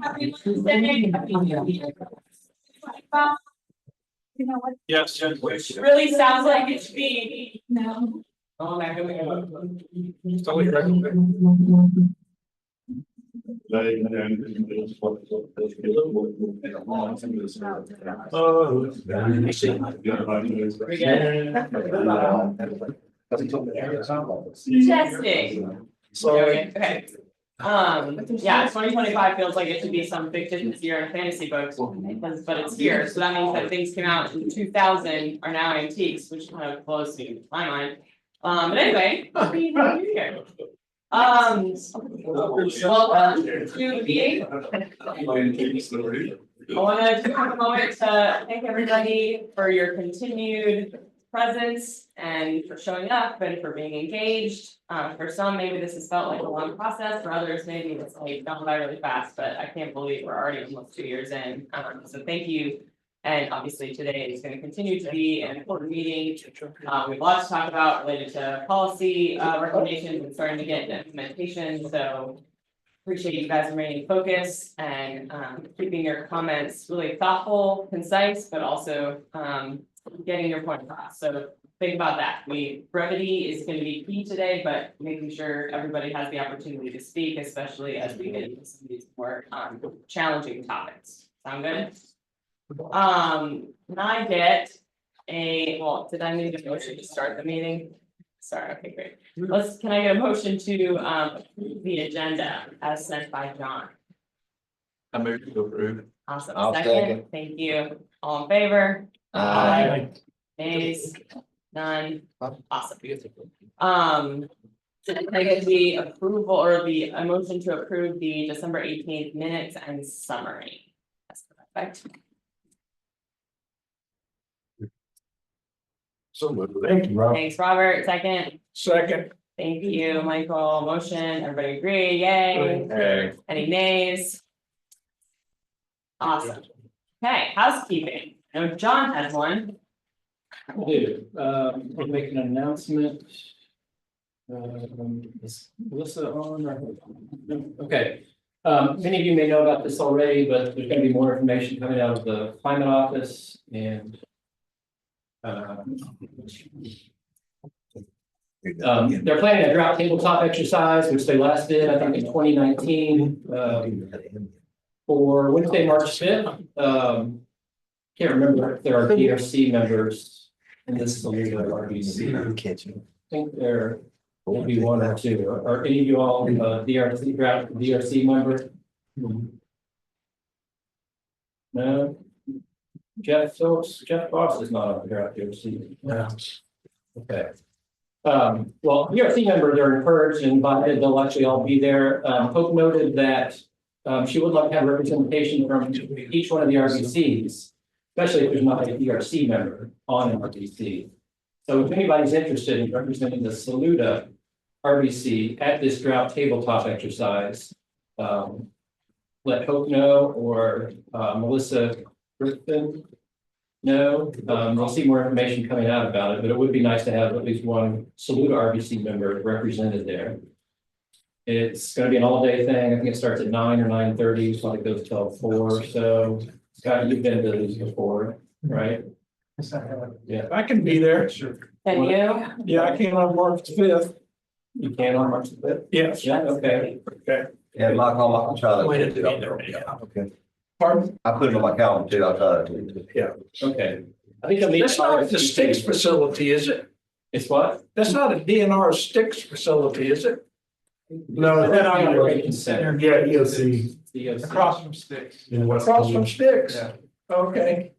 Happy Wednesday. You know what? Yes. Really sounds like it should be. No. Oh, man, here we go. Totally recommend. Testing. Okay. Yeah, 2025 feels like it should be some fictitious year in fantasy books, but it's here, so that means that things came out in 2000 are now antiques, which kind of blows me my mind. But anyway, happy New Year. Welcome to the eighth. I want to take a moment to thank everybody for your continued presence and for showing up and for being engaged. For some, maybe this has felt like a long process. For others, maybe it's like gone by really fast, but I can't believe we're already almost 2 years in. So thank you. And obviously today is going to continue to be an important meeting. We have a lot to talk about related to policy recommendations and starting to get into implementation. So appreciate you guys remaining focused and keeping your comments really thoughtful, concise, but also getting your point across. So think about that. Brevity is going to be key today, but making sure everybody has the opportunity to speak, especially as we get into some of these more challenging topics. Sound good? Can I get did I need a motion to start the meeting? Sorry, okay, great. Can I get a motion to approve the agenda as sent by John? I move to approve. Awesome. I'll Second. second. Thank you. All in favor? Aye. Nays? None? Awesome. Can I get the approval or a motion to approve the December 18th minutes and summary? That's perfect. So moved. Thank you, Rob. Thanks, Robert. Second. Second. Thank you, Michael. Motion. Everybody agree? Yay. Hey. Any nays? Awesome. Okay, housekeeping. I know John has one. I do. I'll make an announcement. Is Melissa on? Okay. Many of you may know about this already, but there's going to be more information coming out of the climate office and they're planning a drought tabletop exercise, which they last did, I think, in 2019, for Wednesday, March 5th. Can't remember if there are DRC members in this Saluda RBC. I think there will be one or two. Are any of you all DRC member? No. Jeff Boss is not up here at DRC. Yeah. Okay. Well, DRC members are encouraged and invited. They'll actually all be there. Hope noted that she would like to have representation from each one of the RBCs, especially if there's not a DRC member on an RBC. So if anybody's interested in representing the Saluda RBC at this drought tabletop exercise, let Hope know or Melissa Griffin know. We'll see more information coming out about it, but it would be nice to have at least one Saluda RBC member represented there. It's going to be an all-day thing. I think it starts at 9 or 9:30, so it goes till 4. So, Scott, you've been to these before, right? Yeah, I can be there. Sure. Can you? Yeah, I came on March 5th. you can on March 5th. Yes. Yeah, okay. Okay. Yeah, I'll try that. Wait a minute. Yeah, okay. Pardon? I put it on my calendar too, I'll try that. Yeah. Okay. I think That's not the Sticks facility, is it? It's what? That's not a DNR Sticks facility, is it? No, then I- Center. Yeah, EOC. DOC. Across from Sticks. Across from Sticks. Yeah. Okay.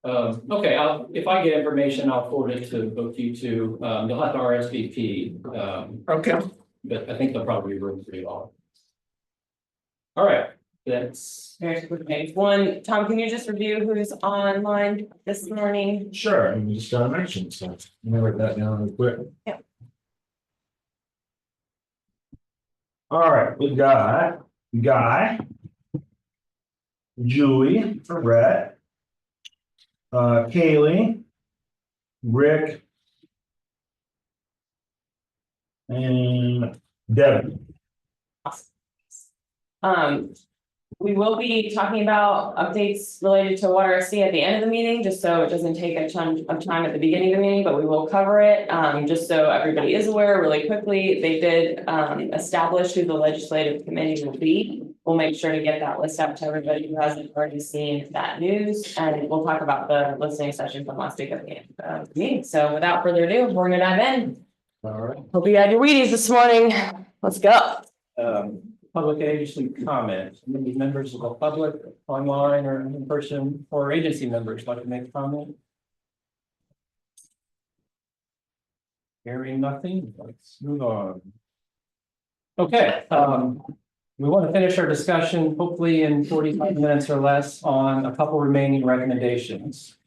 Okay, if I get information, I'll forward it to both you two. You'll have to RSVP, Okay. but I think they'll probably be room for you all. All right, that's There's quick things. One, Tom, can you just review who's online this morning? Sure, I mean, just gotta mention stuff. Let me write that down real quick. Yep. All right, we got Guy, Julie, Brett, Kaylee, Rick, and Devin. We will be talking about updates related to water SC at the end of the meeting, just so it doesn't take a ton of time at the beginning of the meeting, but we will cover it. Just so everybody is aware really quickly, they did establish who the legislative committee will be. We'll make sure to get that list out to everybody who hasn't already seen that news, and we'll talk about the listening session from last week at the end of the meeting. So without further ado, we're gonna dive in. All right. Hope you had your Wheaties this morning. Let's go. Public agency comment. Any members of the public online or in person or agency members like to make a comment? Hearing nothing, let's move on. Okay, we want to finish our discussion hopefully in 45 minutes or less on a couple remaining recommendations.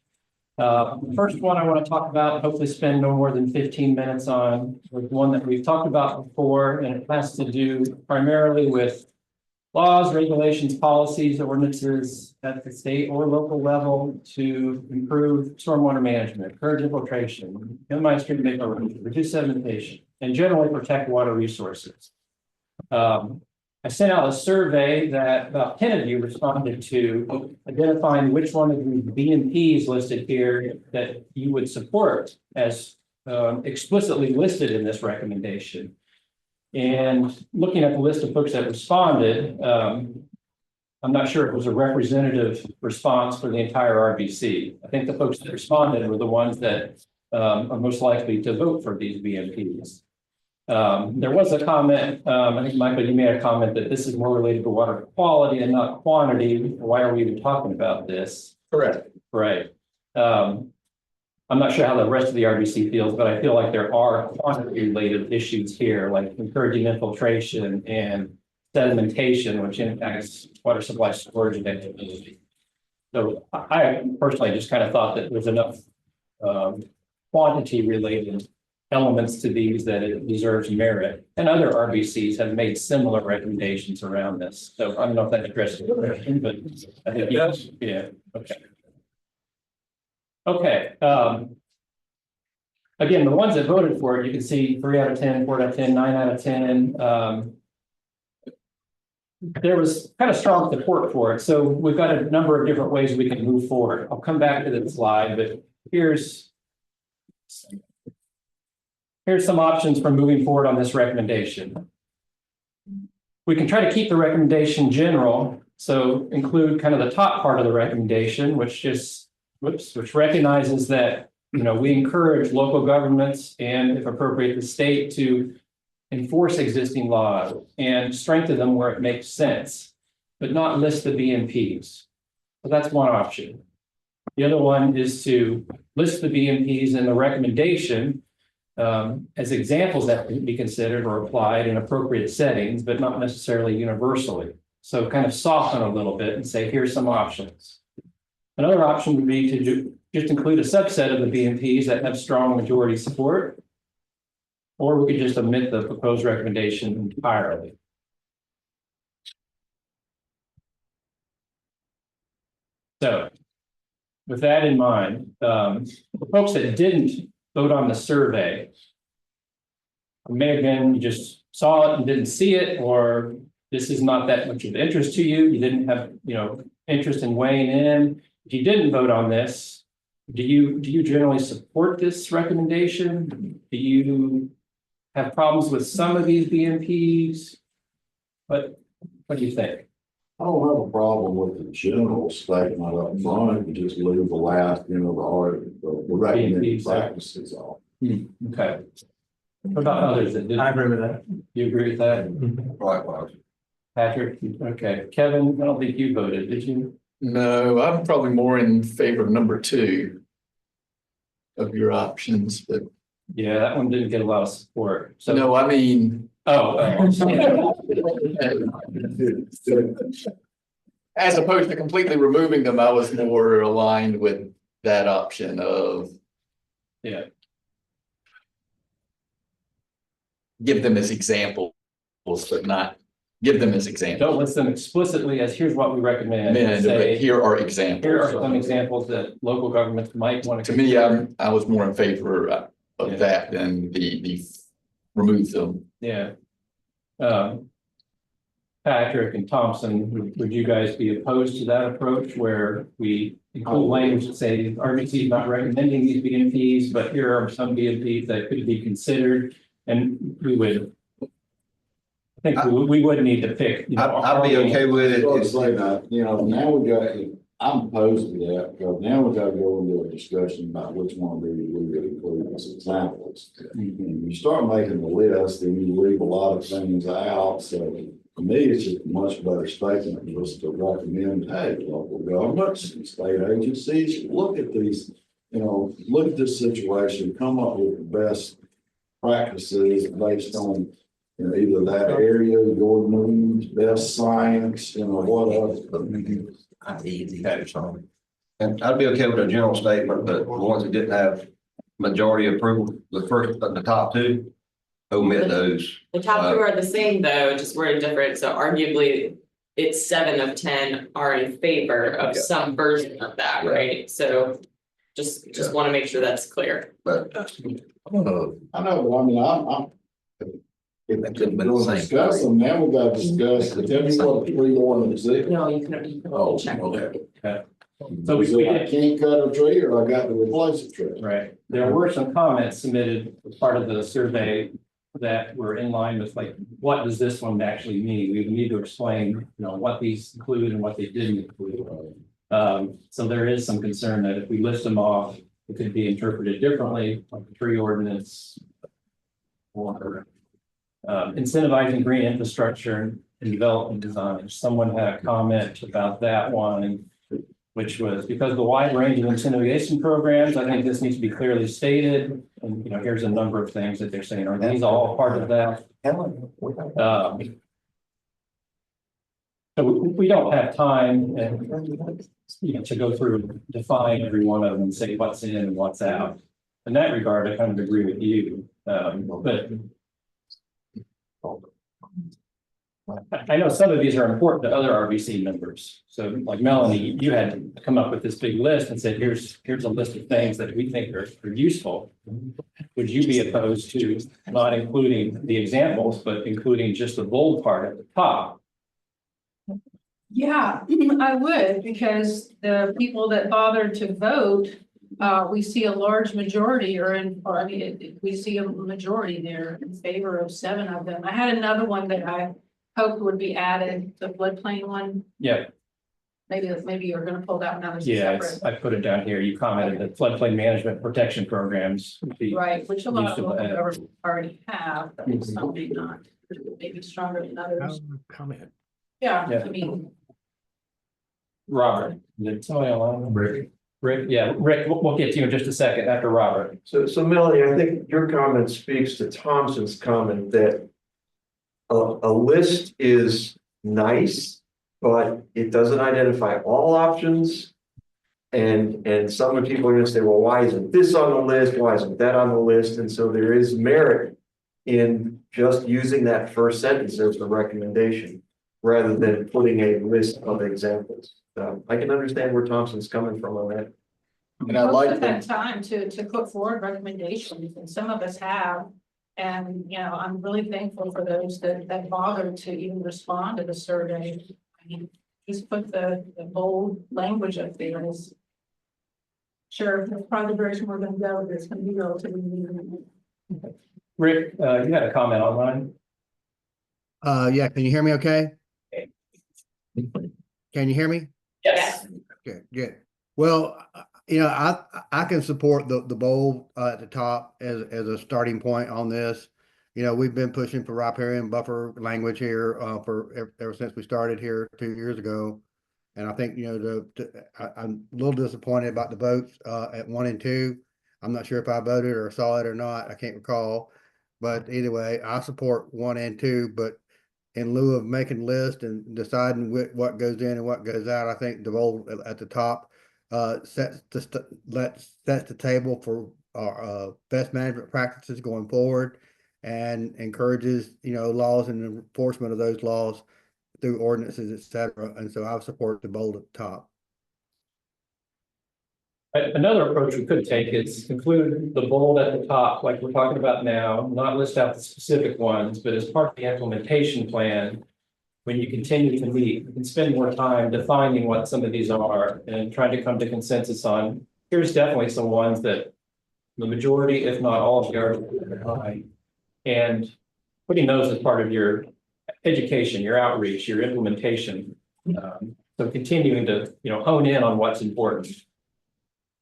The first one I want to talk about, hopefully spend no more than 15 minutes on, was one that we've talked about before, and it has to do primarily with laws, regulations, policies, ordinances at the state or local level to improve stormwater management, encourage infiltration, minimize stream erosion, reduce sedimentation, and generally protect water resources. I sent out a survey that about 10 of you responded to, identifying which one of the BMPs listed here that you would support as explicitly listed in this recommendation. And looking at the list of folks that responded, I'm not sure it was a representative response for the entire RBC. I think the folks that responded were the ones that are most likely to vote for these BMPs. There was a comment, I think Michael, you made a comment that this is more related to water quality and not quantity. Why are we even talking about this? Correct. Right. I'm not sure how the rest of the RBC feels, but I feel like there are quantity related issues here, like encouraging infiltration and sedimentation, which impacts water supply storage and availability. So I personally just kind of thought that there's enough quantity related elements to these that it deserves merit, and other RBCs have made similar recommendations around this. So I don't know if that addresses the question, but I think yes, yeah, okay. Okay. Again, the ones that voted for it, you can see 3 out of 10, 4 out of 10, 9 out of 10. There was kind of strong support for it. So we've got a number of different ways we can move forward. I'll come back to the slide, but here's some options for moving forward on this recommendation. We can try to keep the recommendation general, so include kind of the top part of the recommendation, which recognizes that, you know, we encourage local governments and, if appropriate, the state to enforce existing laws and strengthen them where it makes sense, but not list the BMPs. So that's one option. The other one is to list the BMPs in the recommendation as examples that can be considered or applied in appropriate settings, but not necessarily universally. So kind of soften a little bit and say, here's some options. Another option would be to just include a subset of the BMPs that have strong majority support, or we could just omit the proposed recommendation entirely. So with that in mind, the folks that didn't vote on the survey, may have been you just saw it and didn't see it, or this is not that much of interest to you. You didn't have, you know, interest in weighing in. If you didn't vote on this, do you generally support this recommendation? Do you have problems with some of these BMPs? What do you think? I don't have a problem with the general statement up front, you just leave the last, you know, the recommended practices off. Okay. What about others that didn't? I agree with that. You agree with that? Likewise. Patrick, okay. Kevin, I don't think you voted, did you? No, I'm probably more in favor of number 2 of your options, but Yeah, that one didn't get a lot of support. So no, I mean, as opposed to completely removing them, I was more aligned with that option of yeah. give them as examples, but not give them as examples. Don't list them explicitly as here's what we recommend. But Say, here are examples. here are some examples that local governments might want to. To me, I was more in favor of that than the remove them. Yeah. Patrick and Thompson, would you guys be opposed to that approach where we include language that say RBC is not recommending these BMPs, but here are some BMPs that could be considered, and we would. I think we would need to pick. I'd be okay with it. I was saying that, now we got, I'm opposed to that, because now we gotta go into a discussion about which one we would include as examples. And you start making the list, then you leave a lot of things out, so to me, it's just a much better statement just to recommend, hey, local governments and state agencies, look at these, look at this situation, come up with the best practices based on either that area, your needs, best science, whatever. And I'd be okay with a general statement, but the ones that didn't have majority approval, the top two, omit those. The top two are the same though, just worded different, so arguably it's 7 of 10 are in favor of Yeah. some version of that, Yeah. right? So just Yeah. want to make sure that's clear. But I know, but I mean, I'm. If That could've been the we'll same. discuss them, now we gotta discuss, tell me what the three ordinance is. No, you can Oh, check. okay. So we So I did, can't cut a tree or I got to replace a tree. right, there were some comments submitted as part of the survey that were in line with like, what does this one actually mean? We need to explain, what these include and what they didn't include. So there is some concern that if we list them off, it could be interpreted differently, like the tree ordinance. Or incentivizing green infrastructure and development design. Someone had a comment about that one, which was because of the wide range of incentivization programs, I think this needs to be clearly stated. And, here's a number of things that they're saying, are these all part of that? So we don't have time and, to go through and define every one of them and say what's in and what's out. In that regard, I kind of agree with you, but I know some of these are important to other RBC members. So like Melanie, you had to come up with this big list and said, here's a list of things that we think are useful. Would you be opposed to not including the examples, but including just the bold part at the top? Yeah, I would, because the people that bothered to vote, we see a large majority we see a majority there in favor of 7 of them. I had another one that I hoped would be added, the floodplain one. Yeah, Maybe you're gonna pull that one out as a yeah, separate. I put it down here. You commented that floodplain management protection programs would be. Right, which a lot of Useful them add. already have, but some may not, maybe stronger than others. Comment. Yeah, Yeah. I mean, Robert, did somebody online? Rick, yeah, Rick, we'll get to you in just a second after Robert. So Melanie, I think your comment speaks to Thompson's comment that a list is nice, but it doesn't identify all options. And some people are gonna say, well, why isn't this on the list? Why isn't that on the list? And so there is merit in just using that first sentence as the recommendation, rather than putting a list of examples. I can understand where Thompson's coming from on that. And I'd folks like have had to, time to put forward recommendations, and some of us have. And, I'm really thankful for those that bothered to even respond to the survey. I mean, just put the bold language up there is. Sure, that's probably the direction we're gonna go, but it's gonna be relatively new. Rick, you had a comment online? Yeah, can you hear me okay? Can you hear me? Yes. Good, good. Well, I can support the bold at the top as a starting point on this. We've been pushing for riparian buffer language here for ever since we started here 2 years ago. And I think, I'm a little disappointed about the votes at 1 and 2. I'm not sure if I voted or saw it or not. I can't recall. But either way, I support 1 and 2, but in lieu of making lists and deciding what goes in and what goes out, I think the bold at the top sets the table for our best management practices going forward, and encourages laws and enforcement of those laws through ordinances, etc. And so I support the bold at the top. Another approach we could take is include the bold at the top, like we're talking about now, not list out the specific ones, but as part of the implementation plan, when you continue to meet, you can spend more time defining what some of these are and trying to come to consensus on. Here's definitely some ones that the majority, if not all of you are behind. And putting those as part of your education, your outreach, your implementation. So continuing to, hone in on what's important.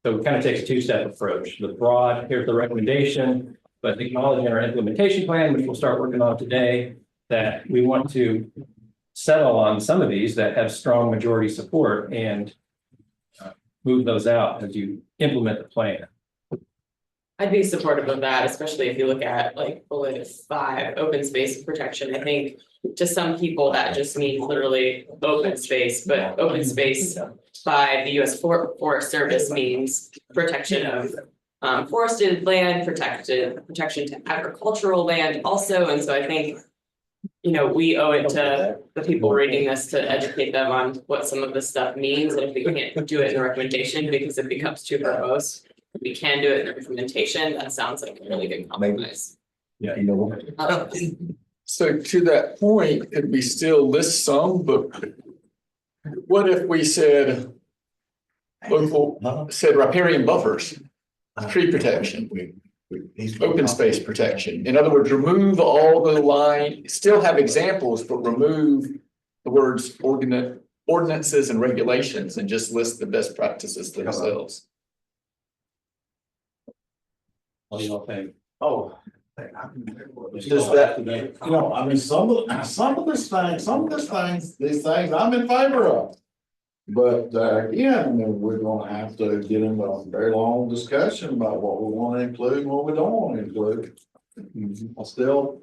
So it kind of takes a two-step approach. The broad, here's the recommendation, but acknowledging our implementation plan, which we'll start working on today, that we want to settle on some of these that have strong majority support and move those out as you implement the plan. I'd be supportive of that, especially if you look at like bullet 5, open space protection. I think to some people that just means literally open space, but open space by the US Forest Service means protection of forested land, protection to agricultural land also. And so I think, we owe it to the people reading this to educate them on what some of this stuff means. And if we can't do it in the recommendation because it becomes too verbose, we can do it in the implementation. That sounds like a really good compromise. Yeah. So to that point, could we still list some, but what if we said riparian buffers, tree protection, open space protection? In other words, remove all the line, still have examples, but remove the words ordinances and regulations and just list the best practices themselves. What do you all think? Oh. Just that, I mean, some of these things I'm in favor of. But again, we're gonna have to get into a very long discussion about what we want to include and what we don't want to include. I still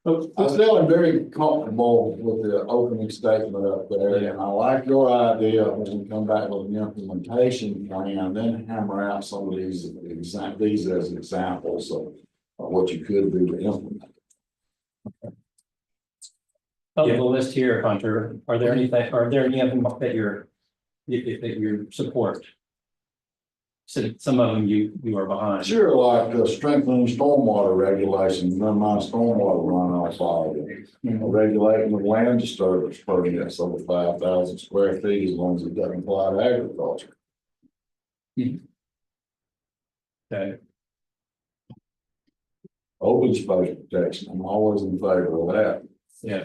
am very comfortable with the opening statement up there, and I like your idea when we come back with an implementation plan, then hammer out some of these as examples of what you could do to implement. Of the list here, Hunter, are there any of them that you support? So some of them you are behind. Sure, like strengthening stormwater regulations, minimize stormwater runoff, regulating the land disturbance permits over 5,000 square feet as long as it doesn't apply to agriculture. Okay. Open space protection, I'm always in favor of that. Yeah.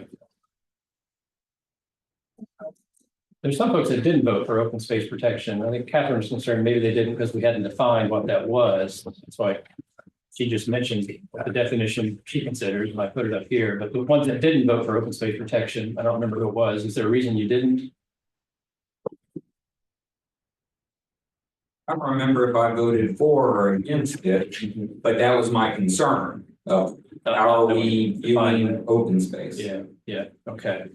There's some folks that didn't vote for open space protection. I think Catherine's concerned maybe they didn't because we hadn't defined what that was. That's why she just mentioned the definition she considers, and I put it up here. But the ones that didn't vote for open space protection, I don't remember who it was. Is there a reason you didn't? I don't remember if I voted for or against it, but that was my concern of how are we viewing open space? Yeah, okay.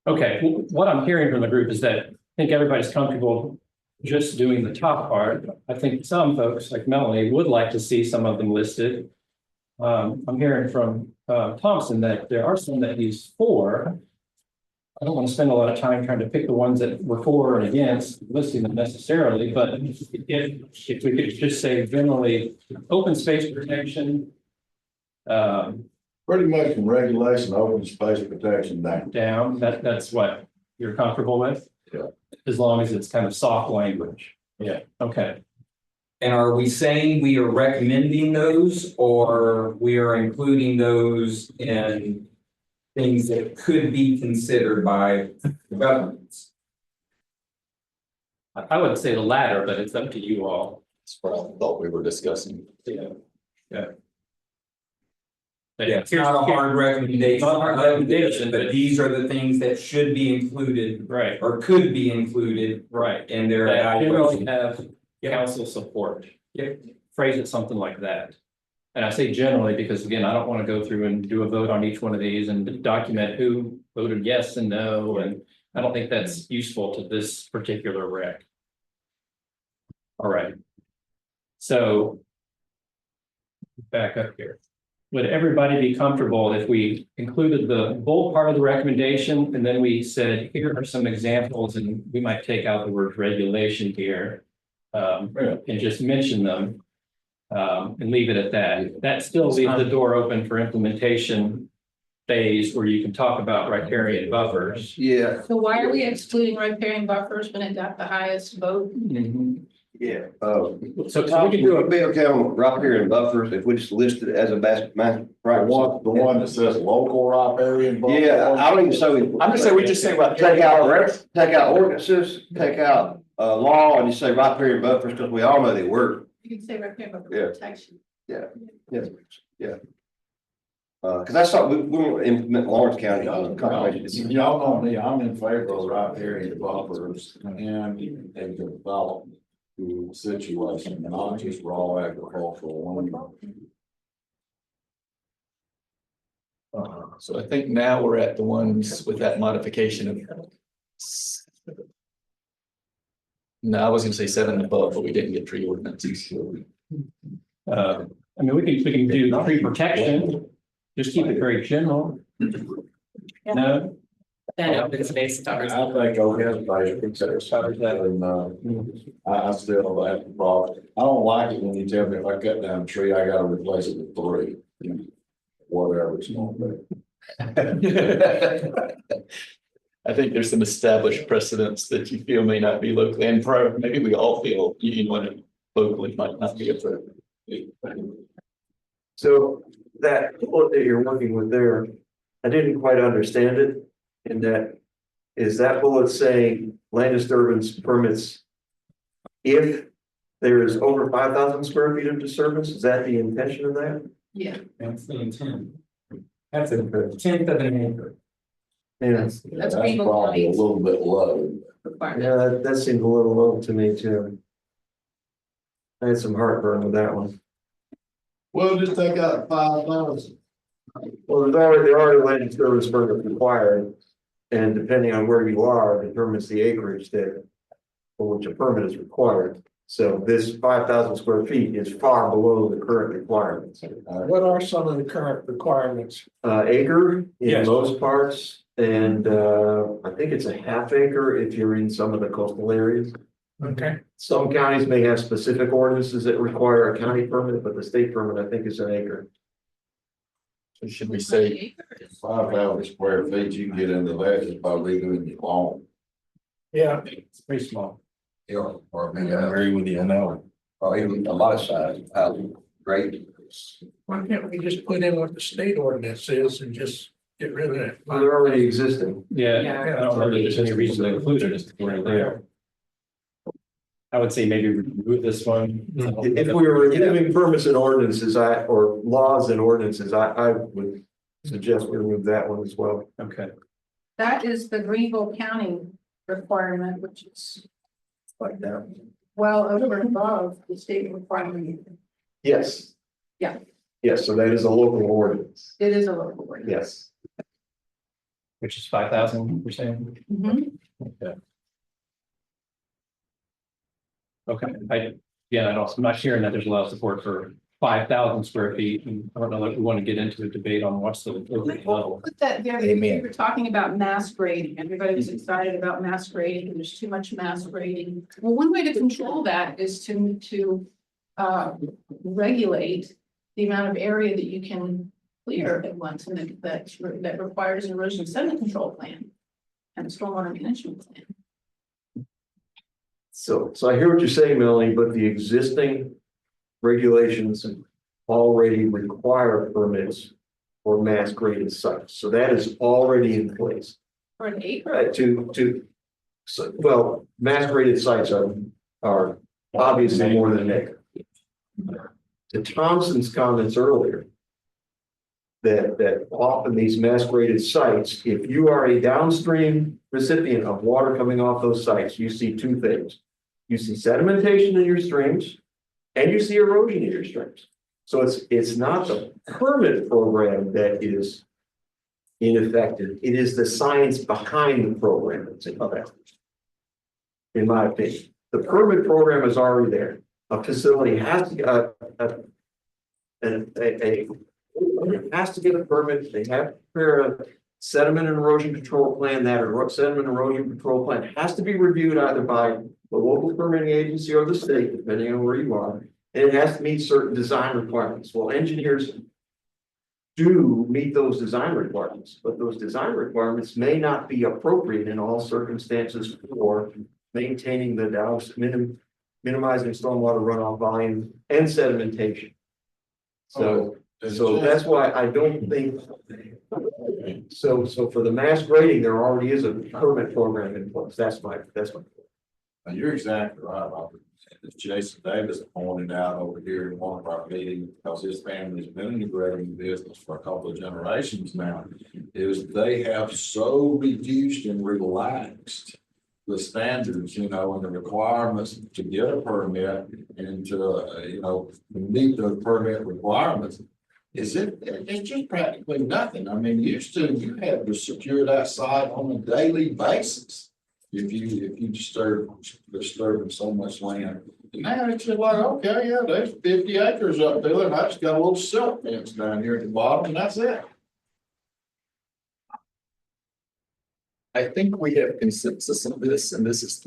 Okay, what I'm hearing from the group is that I think everybody's comfortable just doing the top part. I think some folks like Melanie would like to see some of them listed. I'm hearing from Thompson that there are some that he's for. I don't want to spend a lot of time trying to pick the ones that were for and against listing them necessarily, but if we could just say generally open space protection. Pretty much from regulation, open space protection Down, that's what you're comfortable with? Yeah. As long as it's kind of soft language. Yeah, okay. And are we saying we are recommending those, or we are including those in things that could be considered by the governments? I would say the latter, but it's up to you all. That's what I thought we were discussing. Yeah. Yeah, it's not a hard recommendation, Not a hard recommendation, but these are the things that should be included, Right, or could be included right. in their That generally evaluation. have council support. Yep. Phrase it something like that. And I say generally because again, I don't want to go through and do a vote on each one of these and document who voted yes and no, and I don't think that's useful to this particular rec. All right. So back up here. Would everybody be comfortable if we included the bold part of the recommendation and then we said, here are some examples, and we might take out the word regulation here and just mention them and leave it at that. That still leaves the door open for implementation phase where you can talk about riparian buffers. Yeah, So why are we excluding riparian buffers when it got the highest vote? yeah. So we can do It'd be okay on riparian buffers if we just listed it as a master The practice. one that says local riparian buffer. Yeah, I don't even say. I'm just saying, we just say about. Take out ordinances, take out, law, and just say riparian buffers, because we all know they work. You can say riparian buffer Yeah. protection. Yeah. Cause that's something we want to implement in Lawrence County, conservation. Y'all know me, I'm in favor of riparian buffers and a development situation, not just raw agricultural land. So I think now we're at the ones with that modification of. No, I was gonna say 7 and above, but we didn't get tree ordinances. I mean, we can do tree protection, just keep it very general. No, Then open space covers. I think open space covers that, and, I still have the problem. I don't like it when you tell me if I cut down a tree, I gotta replace it with 3. Whatever it's gonna be. I think there's some established precedents that you feel may not be locally, and maybe we all feel you want it locally might not be appropriate. So that bullet that you're working with there, I didn't quite understand it. In that, is that bullet saying land disturbance permits if there is over 5,000 square feet of disturbance? Is that the intention of that? Yeah. That's the intent. That's a tenth of an acre. Yes. That's That's Greenville probably a County's little bit low. requirement. Yeah, that seems a little low to me too. I had some heartburn with that one. Well, just take out 5,000. Well, there are land disturbance permits required. And depending on where you are, determines the acreage that for which a permit is required. So this 5,000 square feet is far below the current requirements. What are some of the current requirements? Acre in Yes. most parts, and I think it's a half acre if you're in some of the coastal areas. Okay. Some counties may have specific ordinances that require a county permit, but the state permit, I think, is an acre. So should we say, 5,000 square feet, you can get into that just by redoing your lawn. Yeah, it's pretty small. Yeah, or I agree with you, I know. Or even a lot of size, great. why can't we just put in what the state ordinance is and just get rid of that? They're already existing. Yeah, Yeah. I don't remember there's any reason to include it as we're there. I would say maybe remove this one. If we were giving permits and ordinances, or laws and ordinances, I would suggest we remove that one as well. Okay. That is the Greenville County requirement, which is Like that. well over and above the state requirement. Yes. Yeah. Yes, so that is a local ordinance. It is a local ordinance. Yes. Which is 5,000, you're saying? Mhm. Okay. Okay, I'm not hearing that there's a lot of support for 5,000 square feet, and I don't know that we want to get into a debate on what's the appropriate level. Put that there, we were talking about mass grading, everybody was excited about mass grading, and there's too much mass grading. Well, one way to control that is to regulate the amount of area that you can clear at once, and that requires an erosion sediment control plan and a stormwater management plan. So I hear what you're saying, Melanie, but the existing regulations already require permits for mass graded sites. So that is already in place. For an acre, Well, mass graded sites are obviously more than an acre. To Thompson's comments earlier, that often these mass graded sites, if you are a downstream recipient of water coming off those sites, you see two things. You see sedimentation in your streams and you see erosion in your streams. So it's not the permit program that is ineffective. It is the science behind the program that's ineffective. In my opinion, the permit program is already there. A facility has to has to get a permit. They have to prepare a sediment and erosion control plan. That sediment and erosion control plan has to be reviewed either by the local permitting agency or the state, depending on where you are. And it has to meet certain design requirements. Well, engineers do meet those design requirements, but those design requirements may not be appropriate in all circumstances for maintaining the drought, minimizing stormwater runoff volume and sedimentation. So that's why I don't think. So for the mass grading, there already is a permit program in place. That's my. Now, you're exactly right, Robert. As Jason Davis pointed out over here in one of our meetings, because his family's been in the grading business for a couple of generations now, is they have so reduced and relaxed the standards, and the requirements to get a permit and to, meet the permit requirements. It's just practically nothing. I mean, used to, you had to secure that site on a daily basis. If you disturbing so much land. And now it's just like, okay, yeah, there's 50 acres up there, and I just got a little silk fence down here at the bottom, and that's it. I think we have consensus on this, and this is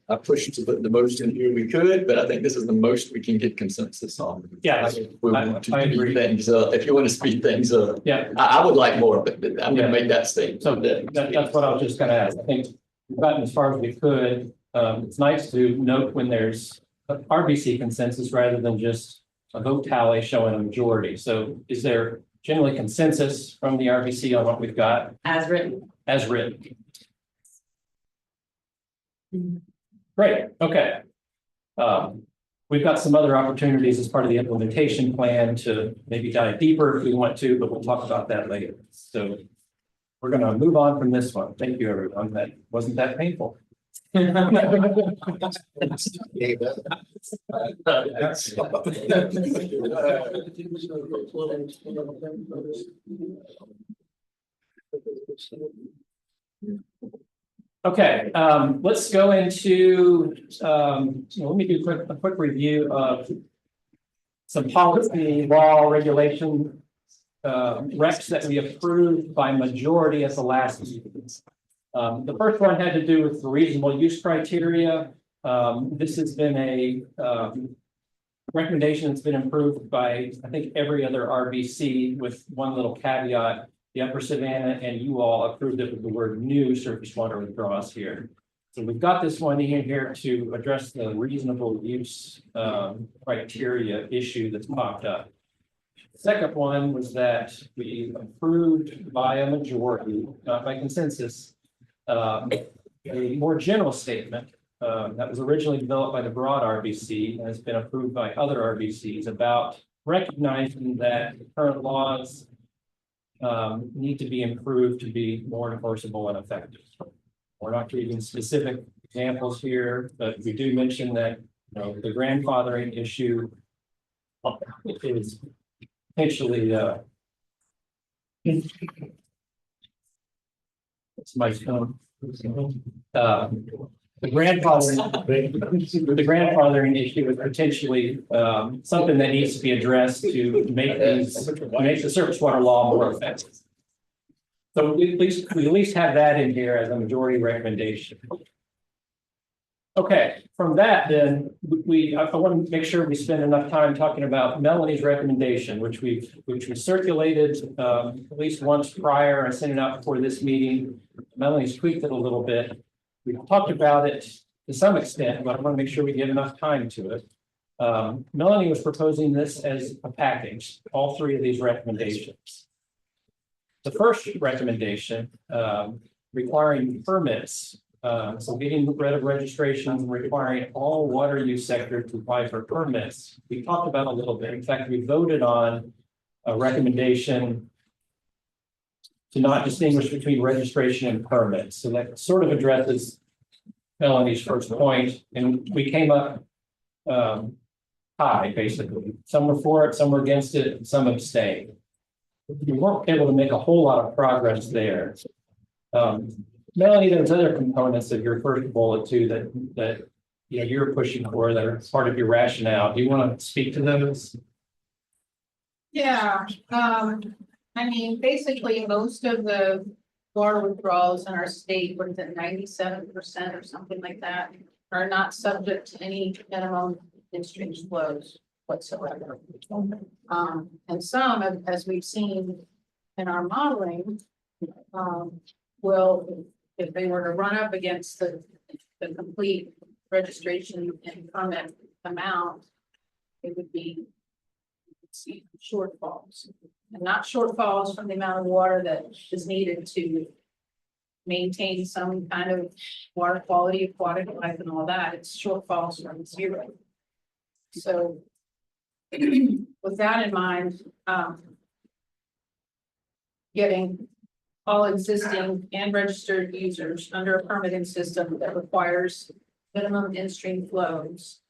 I pushed to put the most in here we could, but I think this is the most we can get consensus on. Yeah, We want to I speed agree. things up. If you want to speed things up, Yeah, I would like more, but I'm Yeah. gonna make that statement. so that's what I was just gonna ask. I think we've gotten as far as we could. It's nice to note when there's a RBC consensus rather than just a vote tally showing a majority. So is there generally consensus from the RBC on what we've got As written. as written? Great, okay. We've got some other opportunities as part of the implementation plan to maybe dive deeper if we want to, but we'll talk about that later. So we're going to move on from this one. Thank you, everyone. That wasn't that painful. Okay, let's go into, let me do a quick review of some policy, law, regulation, recs that we approved by majority at the last meeting. The first one had to do with the reasonable use criteria. This has been a recommendation that's been approved by, I think, every other RBC with one little caveat. The Upper Savannah and you all approved it with the word new surface water withdrawals here. So we've got this one in here to address the reasonable use criteria issue that's popped up. The second one was that we approved by a majority, not by consensus, a more general statement that was originally developed by the broad RBC and has been approved by other RBCs about recognizing that current laws need to be improved to be more enforceable and effective. We're not giving specific examples here, but we do mention that the grandfathering issue is potentially it's my phone. The grandfathering issue is potentially something that needs to be addressed to make the surface water law more effective. So we at least have that in here as a majority recommendation. Okay, from that then I want to make sure we spend enough time talking about Melanie's recommendation, which we circulated at least once prior. I sent it out before this meeting. Melanie's tweaked it a little bit. We've talked about it to some extent, but I want to make sure we give enough time to it. Melanie was proposing this as a package, all three of these recommendations. The first recommendation, requiring permits, so getting rid of registrations and requiring all water use sector to apply for permits. We talked about a little bit. In fact, we voted on a recommendation to not distinguish between registration and permits. So that sort of addresses Melanie's first point, and we came up high, basically. Some were for it, some were against it, and some abstained. We weren't able to make a whole lot of progress there. Melanie, there's other components of your first bullet too that you're pushing for that are part of your rationale. Do you want to speak to those? Yeah, I mean, basically, most of the water withdrawals in our state, what is it, 97% or something like that, are not subject to any minimum discharge flows whatsoever. And some, as we've seen in our modeling, will, if they were to run up against the complete registration and permit amount, it would be see shortfalls, and not shortfalls from the amount of water that is needed to maintain some kind of water quality, aquatic life and all that. It's shortfalls from zero. So with that in mind, getting all existing and registered users under a permitting system that requires minimum in-stream flows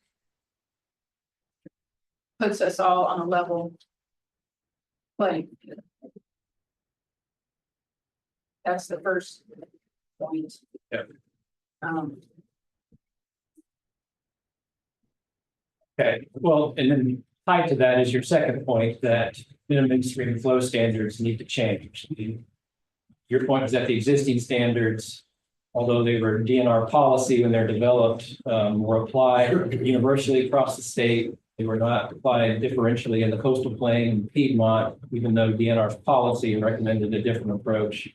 puts us all on a level playing field. That's the first point. Yep. Okay, well, and then tied to that is your second point that minimum stream flow standards need to change. Your point is that the existing standards, although they were DNR policy when they're developed, were applied universally across the state. They were not applied differentially in the coastal plain and Piedmont, even though DNR's policy recommended a different approach.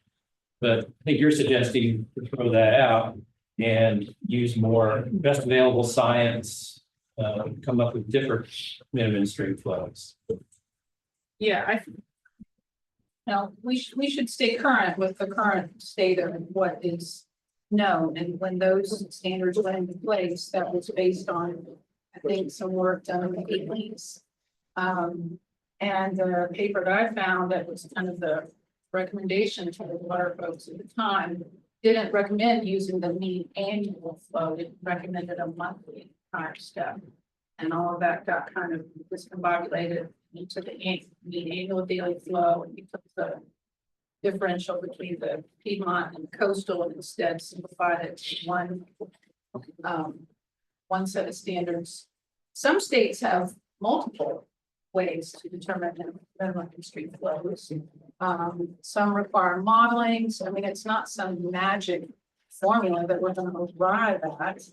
But I think you're suggesting to throw that out and use more best available science, come up with different minimum stream flows. Yeah, now we should stay current with the current state of what is known, and when those standards went into place, that was based on, I think, some work done in the 80s. And the paper that I found that was kind of the recommendation to the water folks at the time didn't recommend using the mean annual flow. It recommended a monthly time step, and all of that got kind of discombobulated into the mean annual daily flow, and we took the differential between the Piedmont and coastal and instead simplified it to one set of standards. Some states have multiple ways to determine minimum stream flows. Some require modeling. So, I mean, it's not some magic formula that we're going to arrive at.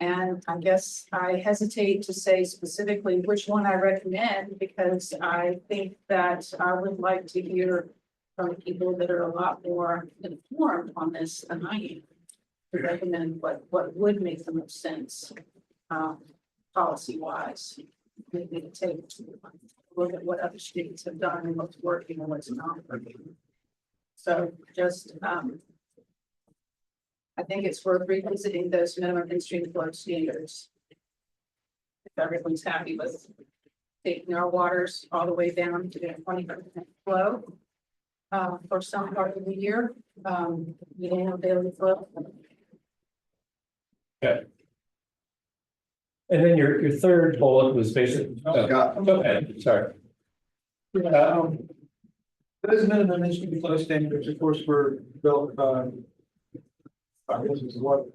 And I guess I hesitate to say specifically which one I recommend, because I think that I would like to hear from people that are a lot more informed on this than I am to recommend what would make the most sense policy wise. Maybe to take a look at what other states have done and what's working and what's not working. So just I think it's worth revisiting those minimum in-stream flow standards. If everyone's happy with taking our waters all the way down to the 20% flow for some part of the year, daily flow. Okay. And then your third bullet was basically, okay, sorry. Those minimum in-stream flow standards, of course, were developed by, I guess it's what,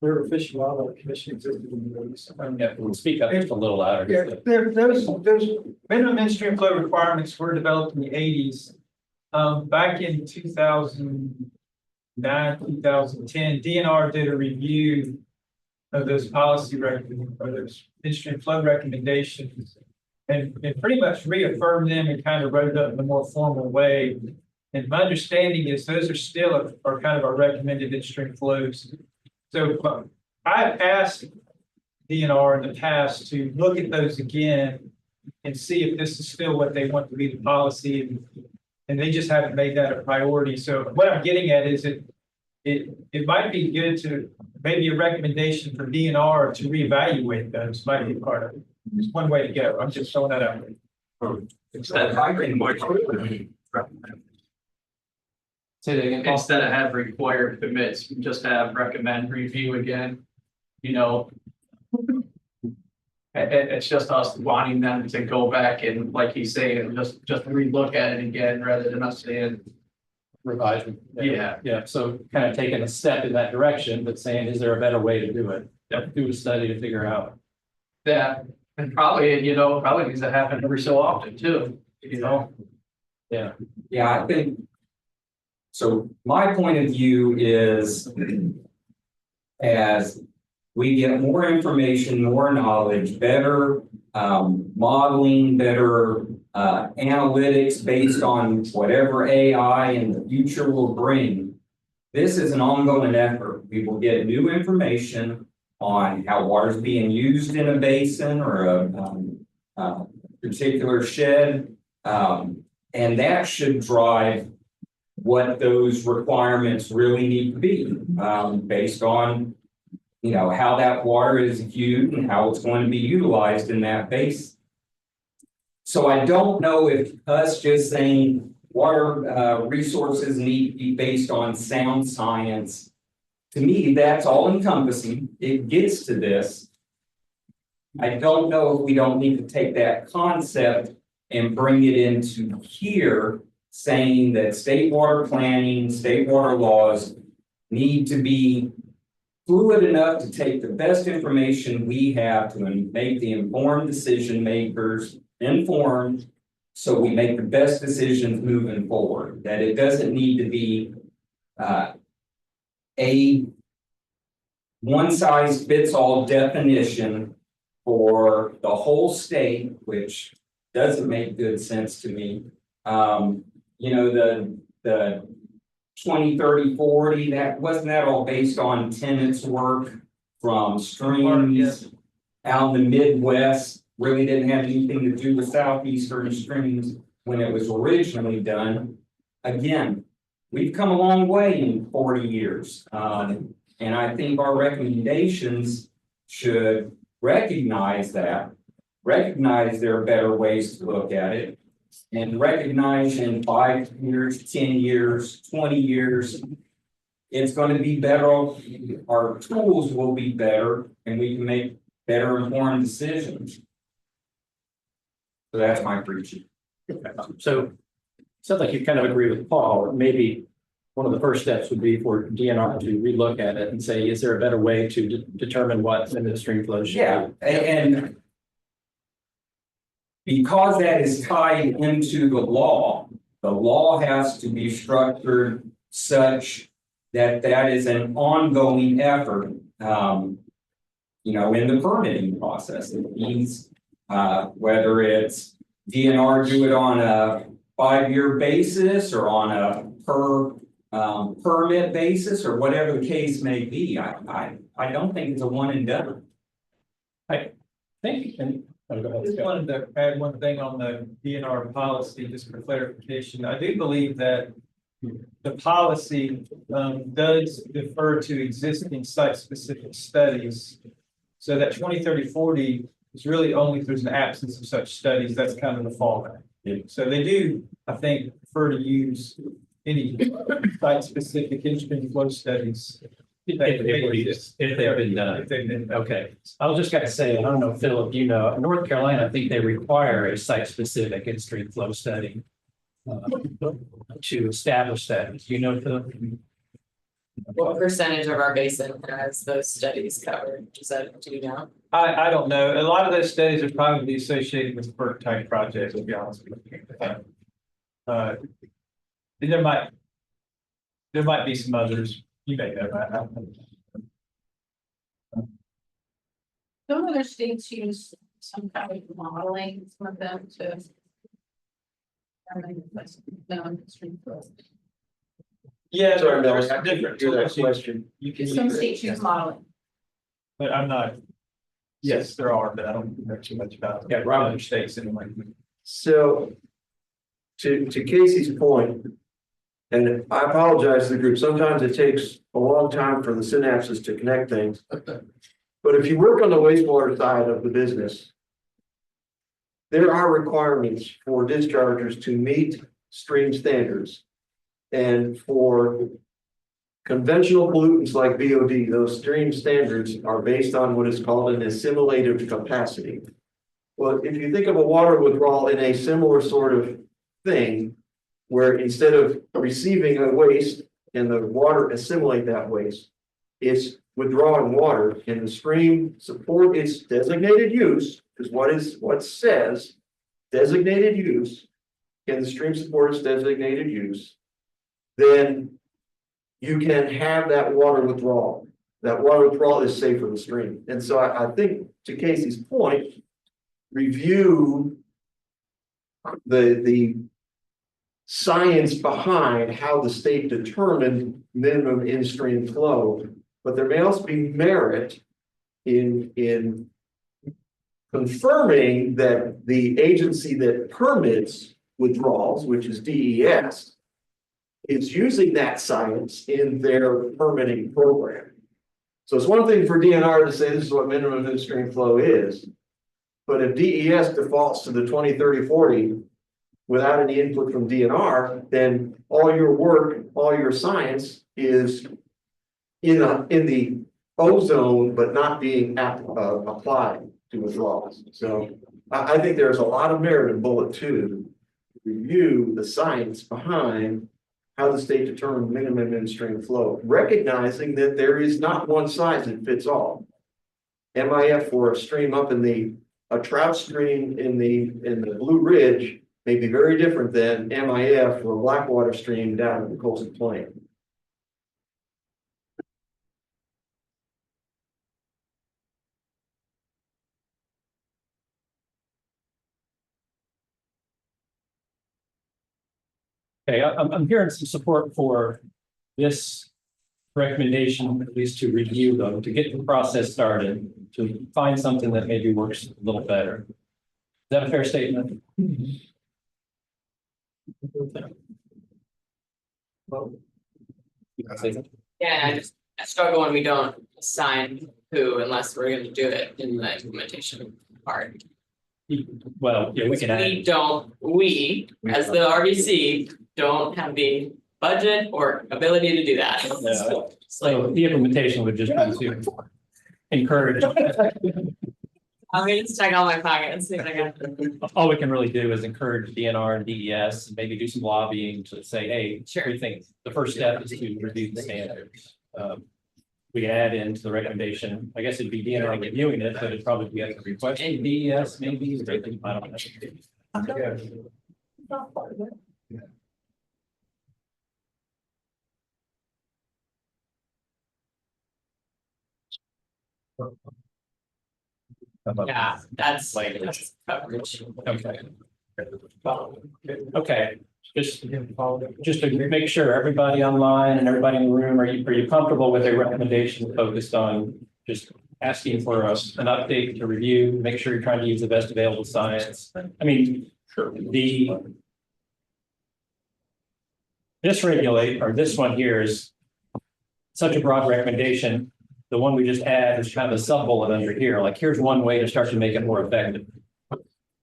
River Fish and Wildlife Commission existed in the eighties. Yeah, we'll speak up just a little louder. Yeah, those minimum in-stream flow requirements were developed in the eighties. Back in 2009, 2010, DNR did a review of those policy recommendations, or those in-stream flow recommendations, and pretty much reaffirmed them and kind of wrote it up in a more formal way. And my understanding is those are still are kind of our recommended in-stream flows. So I've asked DNR in the past to look at those again and see if this is still what they want to be the policy, and they just haven't made that a priority. So what I'm getting at is it might be good to maybe a recommendation for DNR to reevaluate those might be part of it. It's one way to go. I'm just throwing that out there. Instead of having have required commits, just have recommend review again. You know, it's just us wanting them to go back and, like he's saying, just relook at it again rather than us saying. Revising. Yeah. Yeah, so kind of taking a step in that direction, but saying, is there a better way to do it? Do a study to figure out. That, and probably needs to happen every so often too, Yeah. Yeah, I think. So my point of view is as we get more information, more knowledge, better modeling, better analytics based on whatever AI in the future will bring. This is an ongoing effort. We will get new information on how water is being used in a basin or a particular shed. And that should drive what those requirements really need to be, based on, how that water is viewed and how it's going to be utilized in that basin. So I don't know if us just saying water resources need to be based on sound science. To me, that's all encompassing. It gets to this. I don't know if we don't need to take that concept and bring it into here, saying that state water planning, state water laws need to be fluid enough to take the best information we have to make the informed decision makers informed, so we make the best decisions moving forward. That it doesn't need to be a one-size-fits-all definition for the whole state, which doesn't make good sense to me. The 20, 30, 40, wasn't that all based on tenants' work from streams out in the Midwest? Really didn't have anything to do with southeastern streams when it was originally done. Again, we've come a long way in 40 years. And I think our recommendations should recognize that, recognize there are better ways to look at it, and recognize in 5 years, 10 years, 20 years, it's going to be better. Our tools will be better and we can make better informed decisions. So that's my preaching. So sounds like you kind of agree with Paul. Maybe one of the first steps would be for DNR to relook at it and say, is there a better way to determine what the stream flow should be? Yeah, and because that is tied into the law has to be structured such that that is an ongoing effort, in the permitting process. It means whether it's DNR do it on a 5-year basis or on a per permit basis or whatever the case may be. I don't think it's a one and done. Thank you. And I just wanted to add one thing on the DNR policy, just for clarification. I do believe that the policy does defer to existing site-specific studies. So that 20, 30, 40 is really only if there's an absence of such studies. That's kind of the fallback. Yeah. So they do, I think, prefer to use any site-specific in-stream flow studies. if they've been done. If they've been done. Okay, I was just gonna say, I don't know, Philip, in North Carolina, I think they require a site-specific in-stream flow study to establish that. Do you know, Philip? What percentage of our basin has those studies covered? Do you know? I don't know. A lot of those studies are probably associated with FERC type projects, to be honest with you. There might be some others. You may know that. I don't know. Don't other states use some kind of modeling, some of them to. Stream flow. Yeah, Sorry, Mel, there's I couldn't different hear that tools, question. you can Some use it, states use modeling. but I'm not. Yes, there are, but I don't know too much about. Yeah, other states anyway. So to Casey's point, and I apologize to the group, sometimes it takes a long time for the synapses to connect things. But if you work on the wastewater side of the business, there are requirements for dischargers to meet stream standards. And for conventional pollutants like BOD, those stream standards are based on what is called an assimilative capacity. Well, if you think of a water withdrawal in a similar sort of thing, where instead of receiving a waste and the water assimilate that waste, it's withdrawing water and the stream support its designated use, because what says designated use, and the stream support its designated use, then you can have that water withdrawal. that water withdrawal is safe for the stream. And so I think to Casey's point, review the science behind how the state determined minimum in-stream flow, but there may also be merit in confirming that the agency that permits withdrawals, which is DES, is using that science in their permitting program. So it's one thing for DNR to say this is what minimum in-stream flow is. But if DES defaults to the 20, 30, 40 without any input from DNR, then all your work, all your science is in the ozone, but not being applied to withdrawals. So I think there's a lot of merit in bullet 2, review the science behind how the state determined minimum in-stream flow, recognizing that there is not one size that fits all. MIF for a stream up in a trout stream in the Blue Ridge may be very different than MIF for a Blackwater stream down in the coastal plain. Okay, I'm hearing some support for this recommendation, at least to review them, to get the process started, to find something that maybe works a little better. Is that a fair statement? Yeah, I struggle when we don't assign who unless we're gonna do it in the implementation part. Well, yeah, we can add. We, as the RBC, don't have the budget or ability to do that. Yeah. So it's like, So the implementation would just be to encourage. I'm gonna just check all my pockets, see what I got. All we can really do is encourage DNR and DES, and maybe do some lobbying to say, hey, Sure. we think the first step is to review the standards. We add into the recommendation, I guess it'd be DNR reviewing it, but it'd probably be a request to DES maybe, or I don't know. Yeah, that's coverage. Okay. Okay, just to make sure everybody online and everybody in the room, are you comfortable with a recommendation focused on just asking for us an update to review, make sure you're trying to use the best available science? I mean, this one here is such a broad recommendation. The one we just add is kind of a sub bullet under here, like here's one way to start to make it more effective.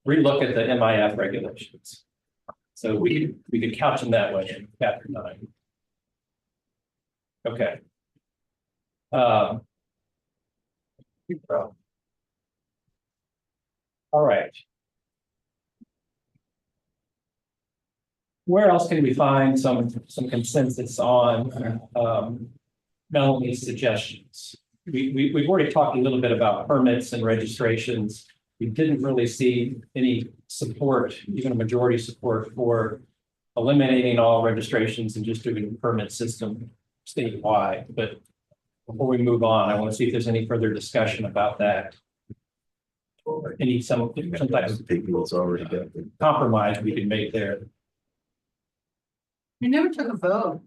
Relook at the MIF regulations. So we could couch them that way in chapter 9. Okay. All right. Where else can we find some consensus on Melanie's suggestions? We've already talked a little bit about permits and registrations. We didn't really see any support, even a majority support, for eliminating all registrations and just doing a permit system statewide. But before we move on, I want to see if there's any further discussion about that. Or some type of compromise we can make there. You never took a vote.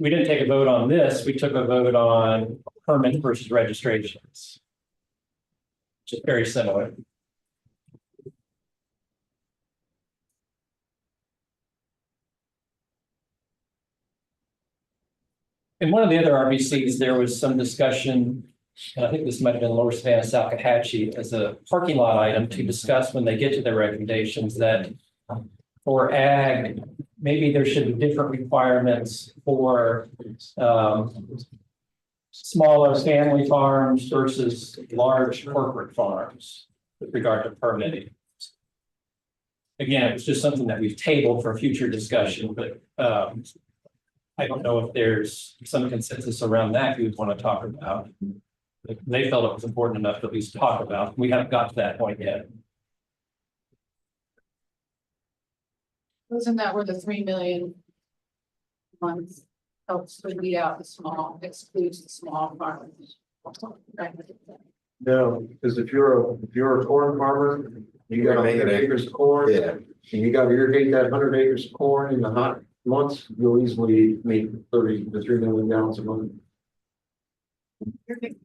We didn't take a vote on this. We took a vote on permit versus registrations, which is very similar. In one of the other RBCs, there was some discussion, and I think this might have been Lower Savannah, Salcatahatchee, as a parking lot item to discuss when they get to their recommendations, that for ag, maybe there should be different requirements for smaller family farms versus large corporate farms with regard to permitting. Again, it's just something that we've tabled for future discussion, but I don't know if there's some consensus around that we would want to talk about. They felt it was important enough to at least talk about. We haven't got to that point yet. Wasn't that where the 3 million months? helps to weed out the small, excludes the small farmers. No, because if you're a corn farmer, you got 100 acres of corn. Yeah. And you got to irrigate that 100 acres of corn in the hot months, you'll easily meet 30 to 3 million gallons a month.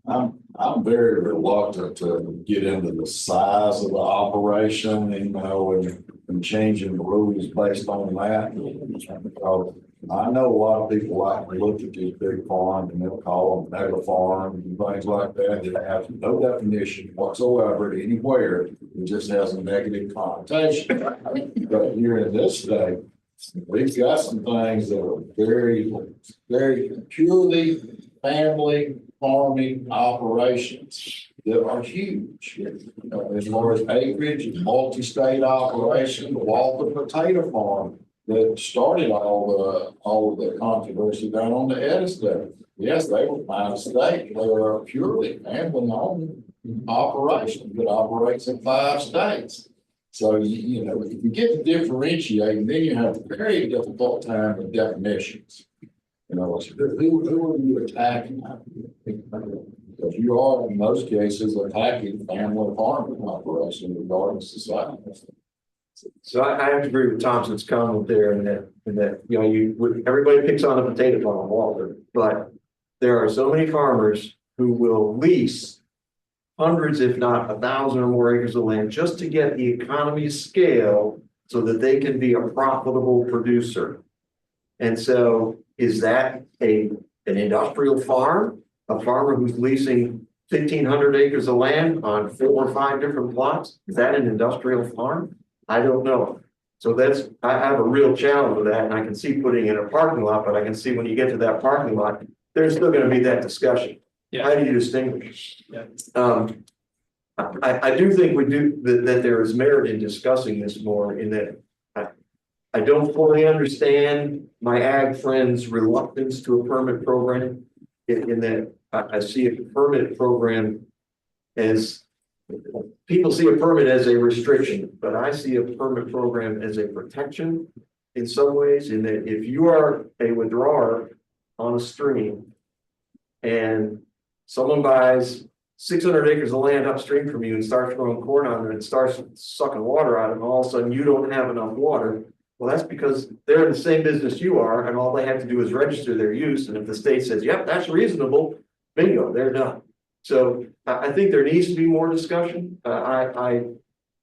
I'm very reluctant to get into the size of the operation, you know, and changing the rules based on that. Because I know a lot of people like to look at these big farms and they'll call them mega farms and things like that that have no definition whatsoever anywhere. It just has a negative connotation. But here in this state, we've got some things that are very, very purely family farming operations that are huge. As far as acreage, multi-state operation, the Walker Potato Farm that started all of the controversy down on the Edison. Yes, they were by state. They were a purely family-owned operation that operates in 5 states. So, you know, if you get to differentiate, then you have a very difficult time with definitions. You know, who are you attacking? Because you are, in most cases, attacking family farming operation regardless of size. So I have to agree with Thompson's comment there in that, you know, everybody picks on a potato farm, Walter, but there are so many farmers who will lease hundreds, if not 1,000 or more acres of land just to get the economy of scale so that they can be a profitable producer. And so is that an industrial farm, a farmer who's leasing 1,500 acres of land on 4 or 5 different plots? Is that an industrial farm? I don't know. So I have a real challenge with that, and I can see putting in a parking lot, but I can see when you get to that parking lot, there's still going to be that discussion. Yeah. How do you distinguish? Yeah. I do think that there is merit in discussing this more in that I don't fully understand my ag friends' reluctance to a permit program in that I see a permit program as people see a permit as a restriction, but I see a permit program as a protection in some ways in that if you are a withdrawer on a stream and someone buys 600 acres of land upstream from you and starts growing corn on it and starts sucking water out of it, and all of a sudden you don't have enough water. Well, that's because they're in the same business you are, and all they have to do is register their use. And if the state says, yep, that's reasonable, bingo, they're done. So I think there needs to be more discussion. I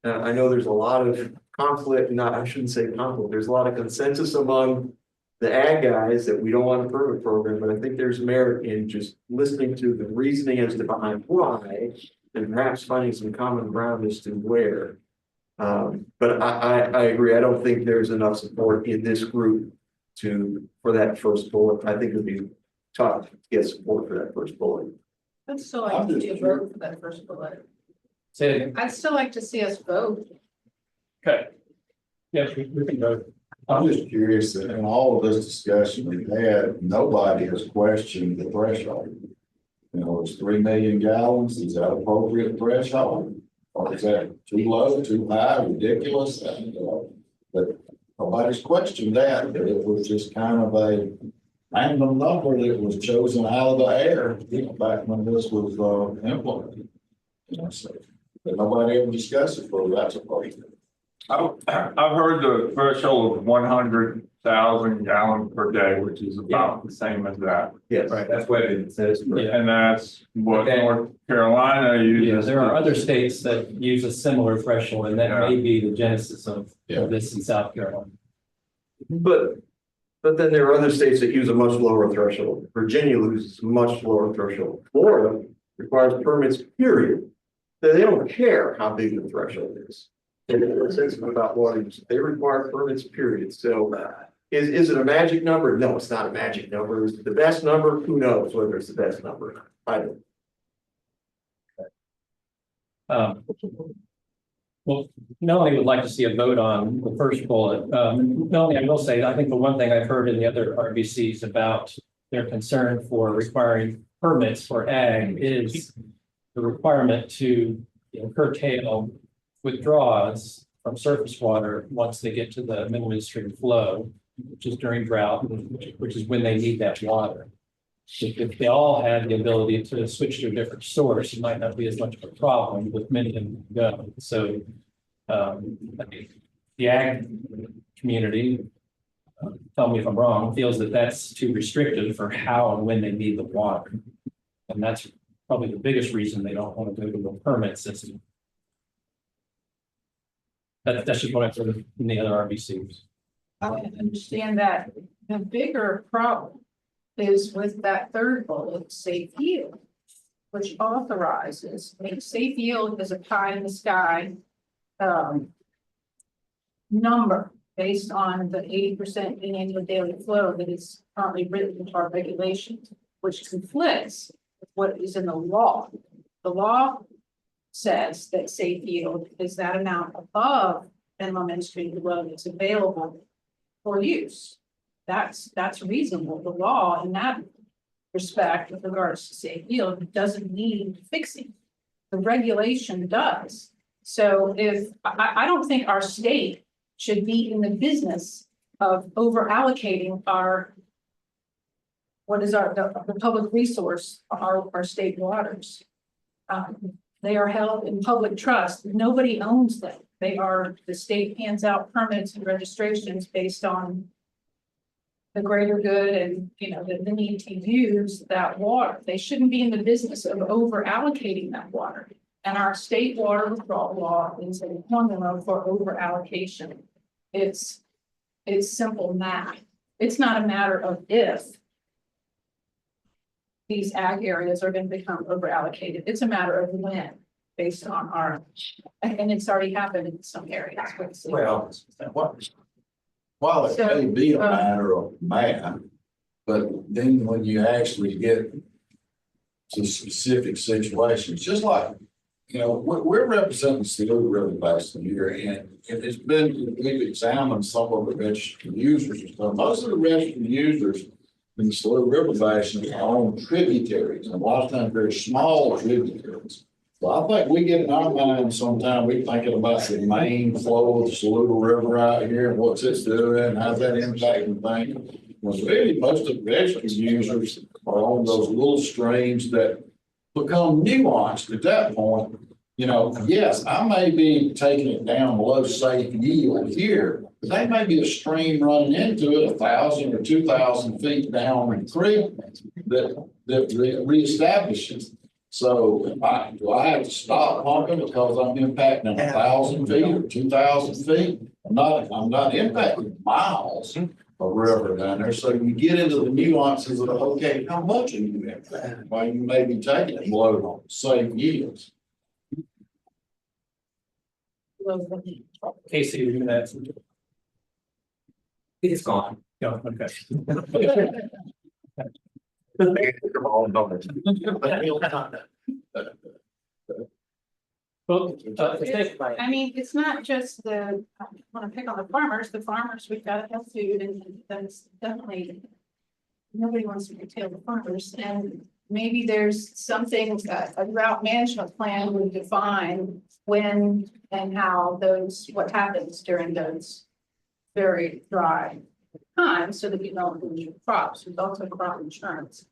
know there's a lot of conflict, I shouldn't say conflict, there's a lot of consensus among the ag guys that we don't want a permit program, but I think there's merit in just listening to the reasoning as to behind why, and perhaps finding some common ground as to where. But I agree. I don't think there's enough support in this group for that first bullet. I think it'd be tough to get support for that first bullet. I'd still like to see a vote for that first bullet. Say it again. I'd still like to see us vote. Okay. Yes, we can vote. I'm just curious that in all of this discussion we've had, nobody has questioned the threshold. You know, it's 3 million gallons. Is that appropriate threshold? Or is that too low, too high, ridiculous? But nobody's questioned that. It was just kind of a random number that was chosen out of the air, you know, back when this was implemented. You know, so but nobody ever discussed it, but that's a question. I've heard the threshold of 100,000 gallons per day, which is about the same as that. Yes. Right, that's what it says. And that's what Okay. North Carolina uses. Yeah, there are other states that use a similar threshold, and that may be the genesis of this in South Carolina. But then there are other states that use a much lower threshold. Virginia uses a much lower threshold. Florida requires permits, period. They don't care how big the threshold is. They're sensitive about water use. They require permits, period. So is it a magic number? No, it's not a magic number. Is it the best number? Who knows whether it's the best number? I don't. Well, Melanie would like to see a vote on the first bullet. Melanie, I will say, I think the one thing I've heard in the other RBCs about their concern for requiring permits for ag is the requirement to curtail withdraws from surface water once they get to the minimum stream flow. which is during drought, which is when they need that water. If they all had the ability to switch to a different source, it might not be as much of a problem, with many of them go. So, I think the ag community, tell me if I'm wrong, feels that that's too restrictive for how and when they need the water. And that's probably the biggest reason they don't want to go to a permit system. That's just what I've heard in the other RBCs. I understand that. The bigger problem is with that third bullet, safe yield, which authorizes, I mean, safe yield is a pie in the sky number based on the 80% annual daily flow that is currently written into our regulations, which conflicts with what is in the law. The law says that safe yield is that amount above minimum in-stream flow that's available for use. That's reasonable. The law in that respect with regards to safe yield doesn't need fixing. The regulation does. So if I don't think our state should be in the business of over allocating our the public resource, our state waters. They are held in public trust. Nobody owns them. The state hands out permits and registrations based on the greater good and, the need to use that water. They shouldn't be in the business of over allocating that water. And our state water withdrawal law is a formula for over allocation. It's simple math. It's not a matter of if these ag areas are going to become over allocated. It's a matter of when, based on and it's already happened in some areas. Well, while it may be a matter of math, but then when you actually get to specific situations, just like, we're representing Saluda River Basin here, and we've examined some of the registered users and stuff. Most of the registered users in the Saluda River Basin are on tributaries, and a lot of times very small tributaries. So I think we get in our minds sometimes, we're thinking about the main flow of the Saluda River out here and what's it's doing, how's that impacting things. Well, really, most of the registered users are on those little streams that become nuanced at that point. Yes, I may be taking it down below safe yield here, but that may be a stream running into it 1,000 or 2,000 feet down the creek that reestablishes. So do I have to stop pumping because I'm impacting 1,000 feet or 2,000 feet? I'm not impacting miles of river down there. So you get into the nuances of, okay, how much are you impacting? Why you may be taking it below safe yields. Casey, you're gonna add something? It's gone. No, okay. Well, I mean, it's not just I want to pick on the farmers. The farmers, we've got to have food, and that's definitely nobody wants to curtail the farmers. And maybe there's something a drought management plan would define when and how what happens during those very dry times, so that you don't lose your crops. There's also crop insurance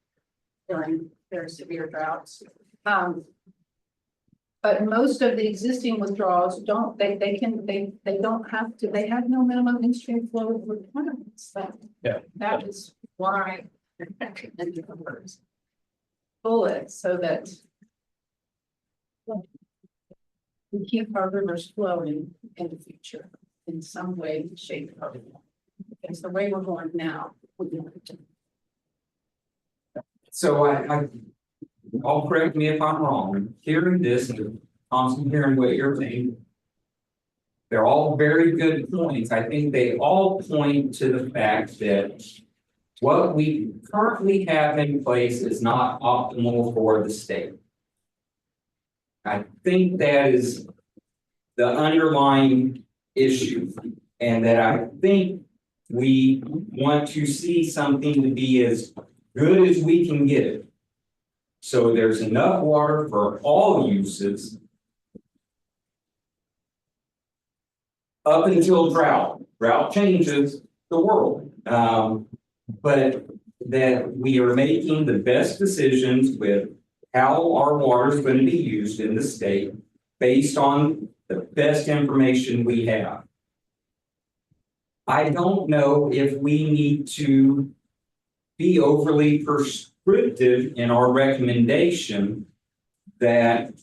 during very severe droughts. But most of the existing withdrawals don't, they don't have to, they have no minimum in-stream flow requirements. That is why they're in the numbers. Bullet, so that we keep our rivers flowing in the future in some way, shape, or form. It's the way we're going now. So I'll correct me if I'm wrong, hearing this and constantly hearing what you're saying. They're all very good points. I think they all point to the fact that what we currently have in place is not optimal for the state. I think that is the underlying issue, and that I think we want to see something to be as good as we can get it. So there's enough water for all uses up until drought. Drought changes the world. But that we are making the best decisions with how our water is going to be used in the state based on the best information we have. I don't know if we need to be overly prescriptive in our recommendation that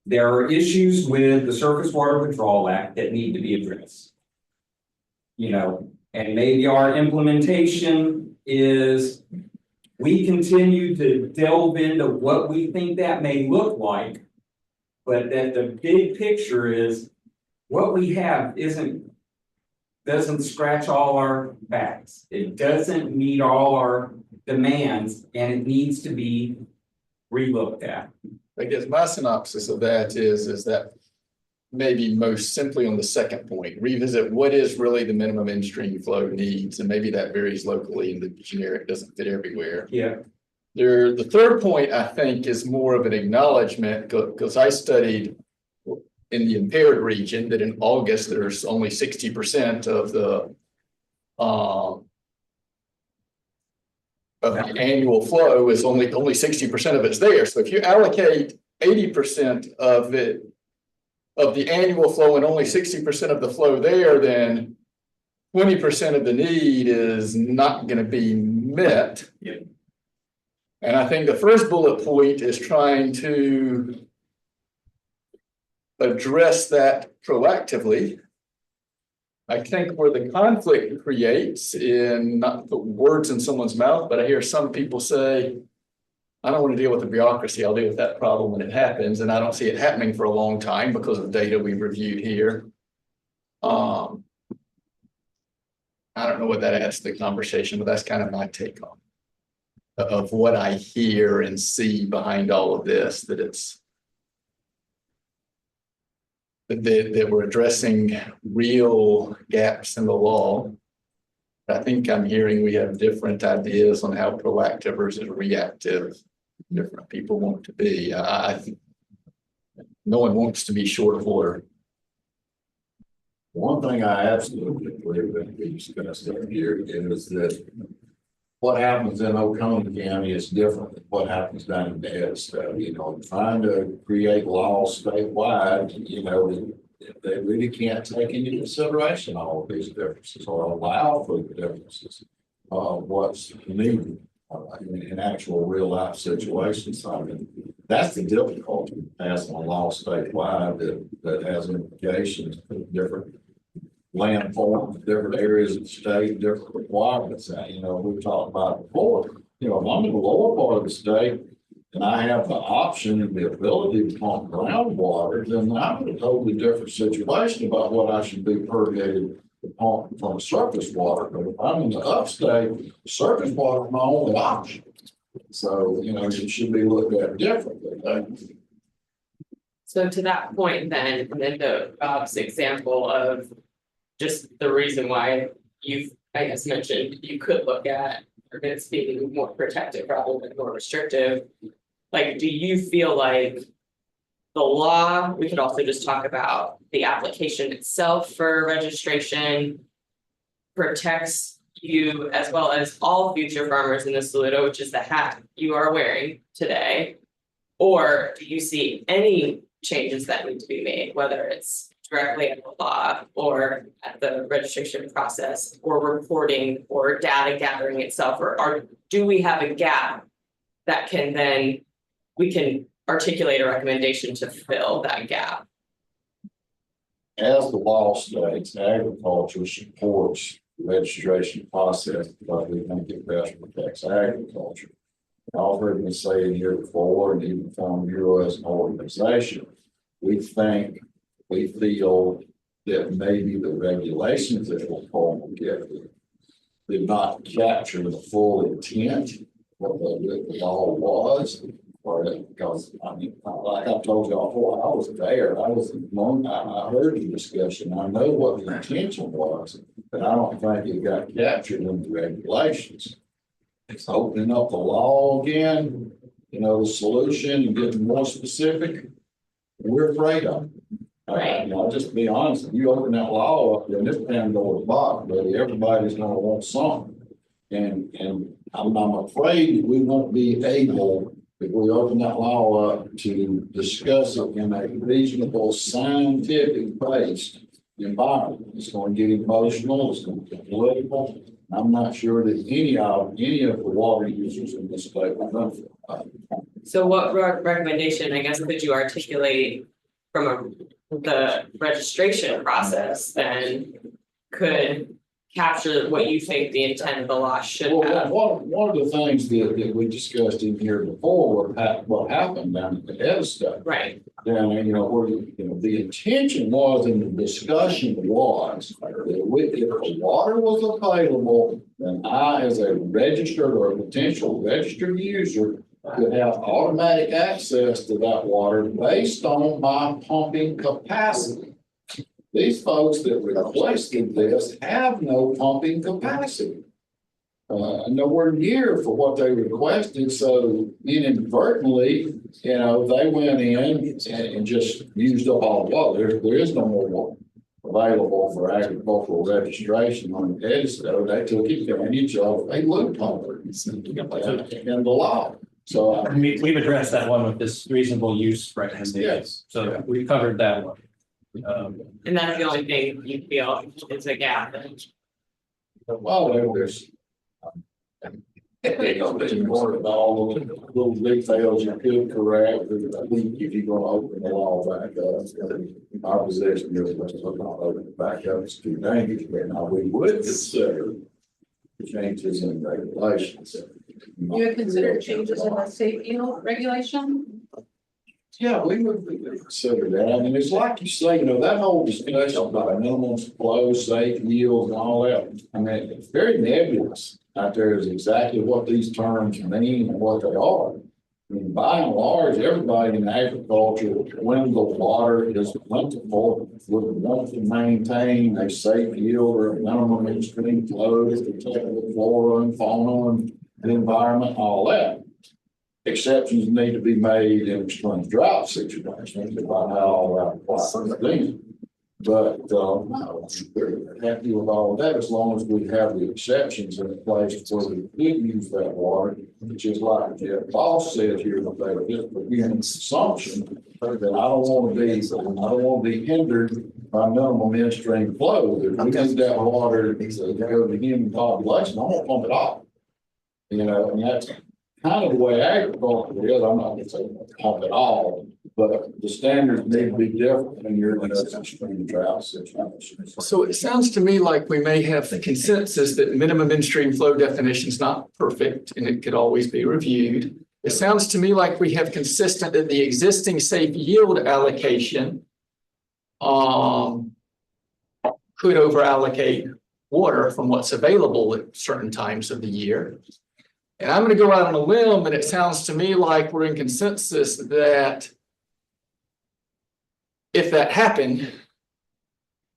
there are issues with the Surface Water Withdrawal Act that need to be addressed. You know, and maybe our implementation is we continue to delve into what we think that may look like, but that the big picture is what we have doesn't scratch all our backs. It doesn't meet all our demands, and it needs to be relooked at. I guess my synopsis of that is that maybe most simply on the second point, revisit what is really the minimum in-stream flow needs, and maybe that varies locally and the generic doesn't fit everywhere. Yeah. The third point, I think, is more of an acknowledgement, because I studied in the impaired region that in August, there's only 60% of the annual flow is only 60% of it's there. So if you allocate 80% of it, of the annual flow and only 60% of the flow there, then 20% of the need is not going to be met. Yeah. And I think the first bullet point is trying to address that proactively. I think where the conflict creates, in not to put words in someone's mouth, but I hear some people say, I don't want to deal with the bureaucracy. I'll deal with that problem when it happens. And I don't see it happening for a long time because of data we've reviewed here. I don't know what that adds to the conversation, but that's kind of my take on of what I hear and see behind all of this, that it's that we're addressing real gaps in the law. I think I'm hearing we have different ideas on how proactive versus reactive different people want to be. I think no one wants to be short of water. One thing I absolutely believe that we discussed up here is that what happens in Oconee County is different than what happens down in the state. You know, trying to create laws statewide, you know, they really can't take into consideration all of these differences or allow for the differences of what's needed in actual real life situations. I mean, that's the difficulty passing a law statewide that has implications for different land forms, different areas of the state, different requirements. You know, we've talked about before, you know, if I'm in the lower part of the state and I have the option and the ability to pump groundwater, then I'm in a totally different situation about what I should be permitted to pump from surface water. But if I'm in the upstate, surface water is my only option. So, you know, it should be looked at differently. So to that point then, and then the Bob's example of just the reason why you've, I guess, mentioned you could look at permits being more protective rather than more restrictive. Like, do you feel like the law, we could also just talk about the application itself for registration protects you as well as all future farmers in the Saluda, which is the hat you are wearing today? Or do you see any changes that need to be made, whether it's directly at the law or at the registration process or reporting or data gathering itself, or do we have a gap that can then we can articulate a recommendation to fill that gap? As the law states, agriculture supports the registration process because we think it best protects agriculture. I've heard me say it here before, and even from you as an organization, we feel that maybe the regulations that will come together did not capture the full intent of what the law was. Or because I mean, like I told y'all before, I was there. I was I heard the discussion. I know what the intention was, but I don't think it got captured in the regulations. It's opening up the law again, you know, the solution and getting more specific. We're afraid of it. Right. You know, just to be honest, if you open that law up, then this Pandora's box, but everybody's gonna want something. And I'm afraid we won't be able, if we open that law up, to discuss it in a reasonable, scientific based environment. It's gonna get emotional, it's gonna get political. I'm not sure that any of the water users in this state will benefit. So what recommendation, I guess, could you articulate from the registration process then could capture what you think the intent of the law should have? Well, one of the things that we discussed in here before, what happened down at the head stuff. Right, Down there, where, the intention was in the discussion was that if the water was available, then I, as a registered or a potential registered user, could have automatic access to that water based on my pumping capacity. These folks that requested this have no pumping capacity. Nowhere near for what they requested, so inadvertently, they went in and just used up all the water. There is no more water available for agricultural registration on the Edison. They took advantage of a loophole in the law. So We've addressed that one with this reasonable use recommendation. Yes. So we covered that one. and that's the only thing you feel is a gap. well, there's more about all the little details you could correct. I think if you're gonna open the law back up, our position is let's not open it back up. It's too dangerous, but now we would consider changes in regulations. You have considered changes in the safe yield regulation? Yeah, we would consider that. I mean, it's like you say, that whole discussion about minimum flow, safe yields and all that. I mean, it's very nebulous out there is exactly what these terms mean and what they are. I mean, by and large, everybody in agriculture, when the water is plentiful, would want to maintain a safe yield or a minimum in-stream flow to protect the flora and fauna and the environment, all that. Exceptions need to be made in extreme drought situations about how all that applies to things. But no, we're happy with all of that as long as we have the exceptions in place where we could use that water, which is like Jeff Boss said here, that they just begin assumption that I don't want to be hindered by minimum in-stream flow. If we need that water to go to the human population, I'm gonna pump it off. And that's kind of the way agriculture is. I'm not gonna say pump it all, but the standards need to be different when you're in an extreme drought situation. So it sounds to me like we may have the consensus that minimum in-stream flow definition is not perfect and it could always be reviewed. It sounds to me like we have consistent that the existing safe yield allocation could over allocate water from what's available at certain times of the year. And I'm going to go out on a limb, and it sounds to me like we're in consensus that if that happened,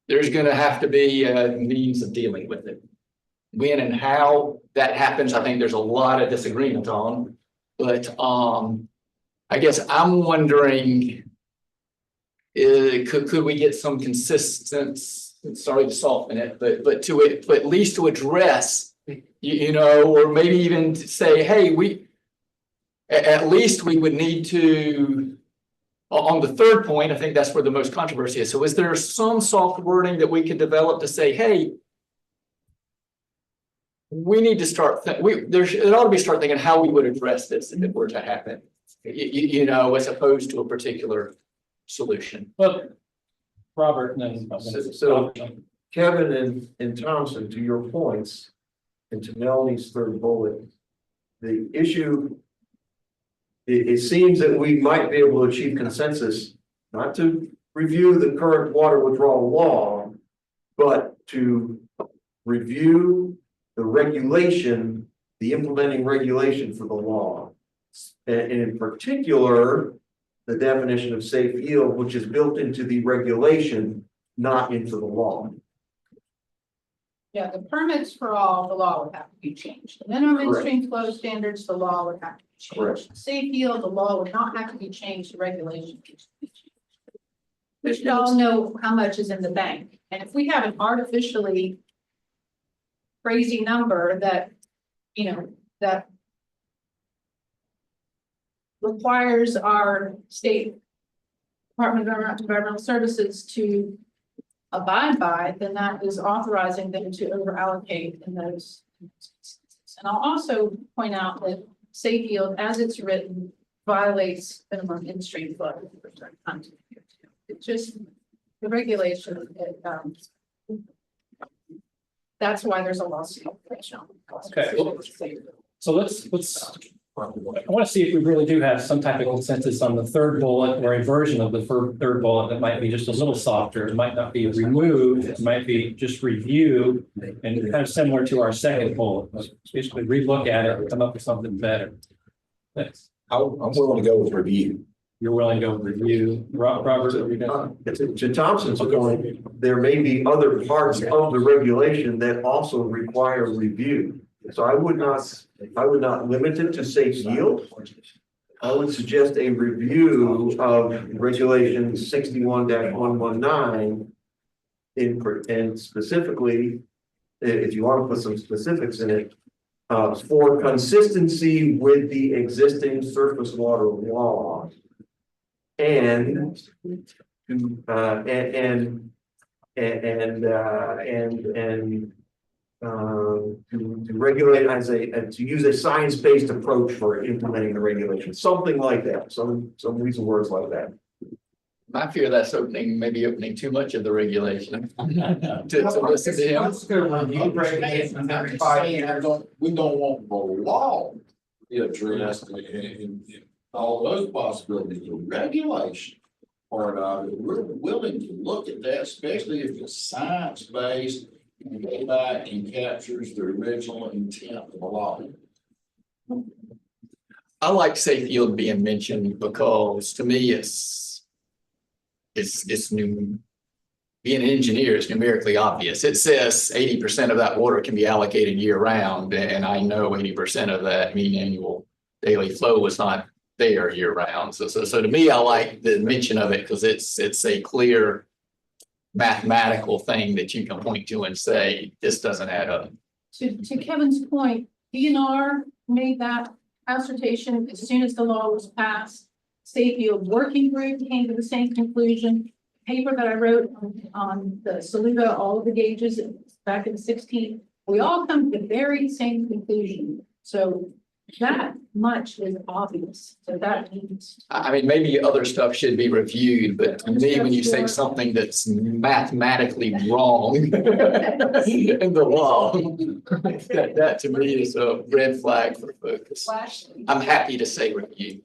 there's going to have to be a means of dealing with it. When and how that happens, I think there's a lot of disagreement on. But I guess I'm wondering, could we get some consistency? Sorry to soften it, but at least to address. Or maybe even to say, hey, at least we would need to, on the third point, I think that's where the most controversy is. So is there some soft wording that we could develop to say, hey, we need to start, it ought to be start thinking how we would address this if it were to happen, as opposed to a particular solution. Well, Robert, no. So Kevin and Thompson, to your points, and to Melanie's third bullet, the issue, it seems that we might be able to achieve consensus, not to review the current water withdrawal law, but to review the regulation, the implementing regulation for the law. And in particular, the definition of safe yield, which is built into the regulation, not into the law. Yeah, the permits for all, the law would have to be changed. The minimum in-stream flow standards, the law would have to be changed. Safe yield, the law would not have to be changed, the regulation. We should all know how much is in the bank, and if we have an artificially crazy number that, that requires our state Department of Environmental Services to abide by, then that is authorizing them to over allocate in those instances. And I'll also point out that Safe Yield, as it's written, violates minimum in-stream flow. It's just the regulation, that's why there's a lawsuit. Okay. So let's, I want to see if we really do have some type of consensus on the third bullet or a version of the third bullet that might be just a little softer. It might not be removed, it might be just review and kind of similar to our second bullet. Basically relook at it and come up with something better. Thanks. I'm willing to go with review. You're willing to go review. Robert, are you done? To Thompson's point, there may be other parts of the regulation that also require review. So I would not limit it to safe yield. I would suggest a review of regulation 61-119. And specifically, if you want to put some specifics in it, for consistency with the existing surface water law. And to regulate to use a science-based approach for implementing the regulation, something like that, some reason words like that. I fear that's maybe opening too much of the regulation. To listen to him. We don't want the law to address and all those possibilities of regulation. Part of it, we're willing to look at that, especially if it's science-based and go back and captures the original intent of the law. I like safe yield being mentioned because to me it's new. Being an engineer is numerically obvious. It says 80% of that water can be allocated year round, and I know 80% of that mean annual daily flow was not there year round. So to me, I like the mention of it because it's a clear mathematical thing that you can point to and say, this doesn't add up. To Kevin's point, DNR made that assertion as soon as the law was passed. Safe Yield Working Group came to the same conclusion. Paper that I wrote on the Saluda, all of the gauges back in 2016, we all come to the very same conclusion. So that much is obvious. So that means. I mean, maybe other stuff should be reviewed, but to me, when you say something that's mathematically wrong in the law, that to me is a red flag for focus. I'm happy to say review.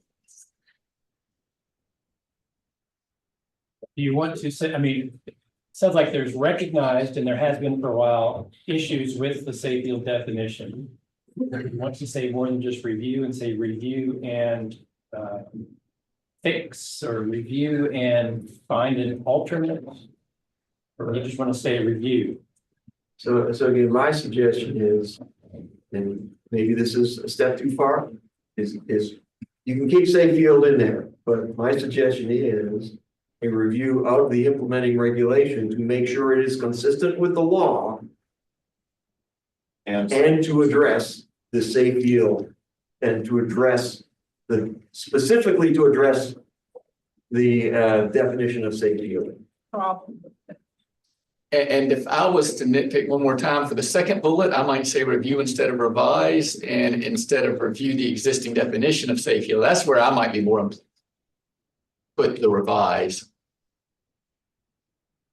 Do you want to say, I mean, it sounds like there's recognized, and there has been for a while, issues with the safe yield definition. You want to say more than just review and say review and fix or review and find an alternate? Or you just want to say review? So again, my suggestion is, and maybe this is a step too far, is you can keep safe yield in there, but my suggestion is a review of the implementing regulation to make sure it is consistent with the law and to address the safe yield and to address specifically to address the definition of safe yield. Problem. And if I was to nitpick one more time for the second bullet, I might say review instead of revise, and instead of review the existing definition of safe yield, that's where I might be more put the revise.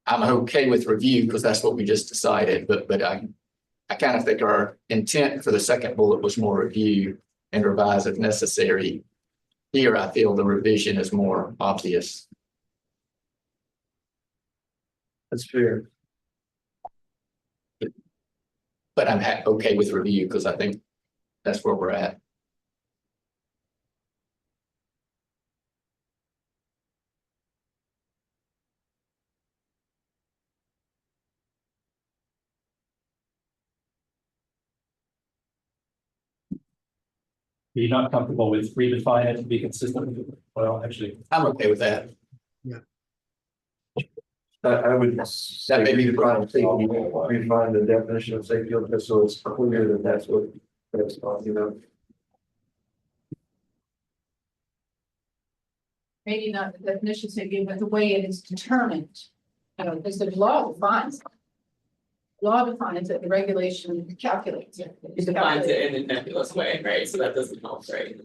I'm okay with review because that's what we just decided, but I kind of think our intent for the second bullet was more review and revise if necessary. Here, I feel the revision is more obvious. That's fair. But I'm okay with review because I think that's where we're at. You're not comfortable with redefine it to be consistent with, well, actually. I'm okay with that. I would. That may be the problem. Refine the definition of safe yield, just so it's clear that that's what that's talking about. Maybe not the definition they give, but the way it is determined. Because the law defines. Law defines it, the regulation calculates it. It defines it in a nebulous way, right? So that doesn't help, right?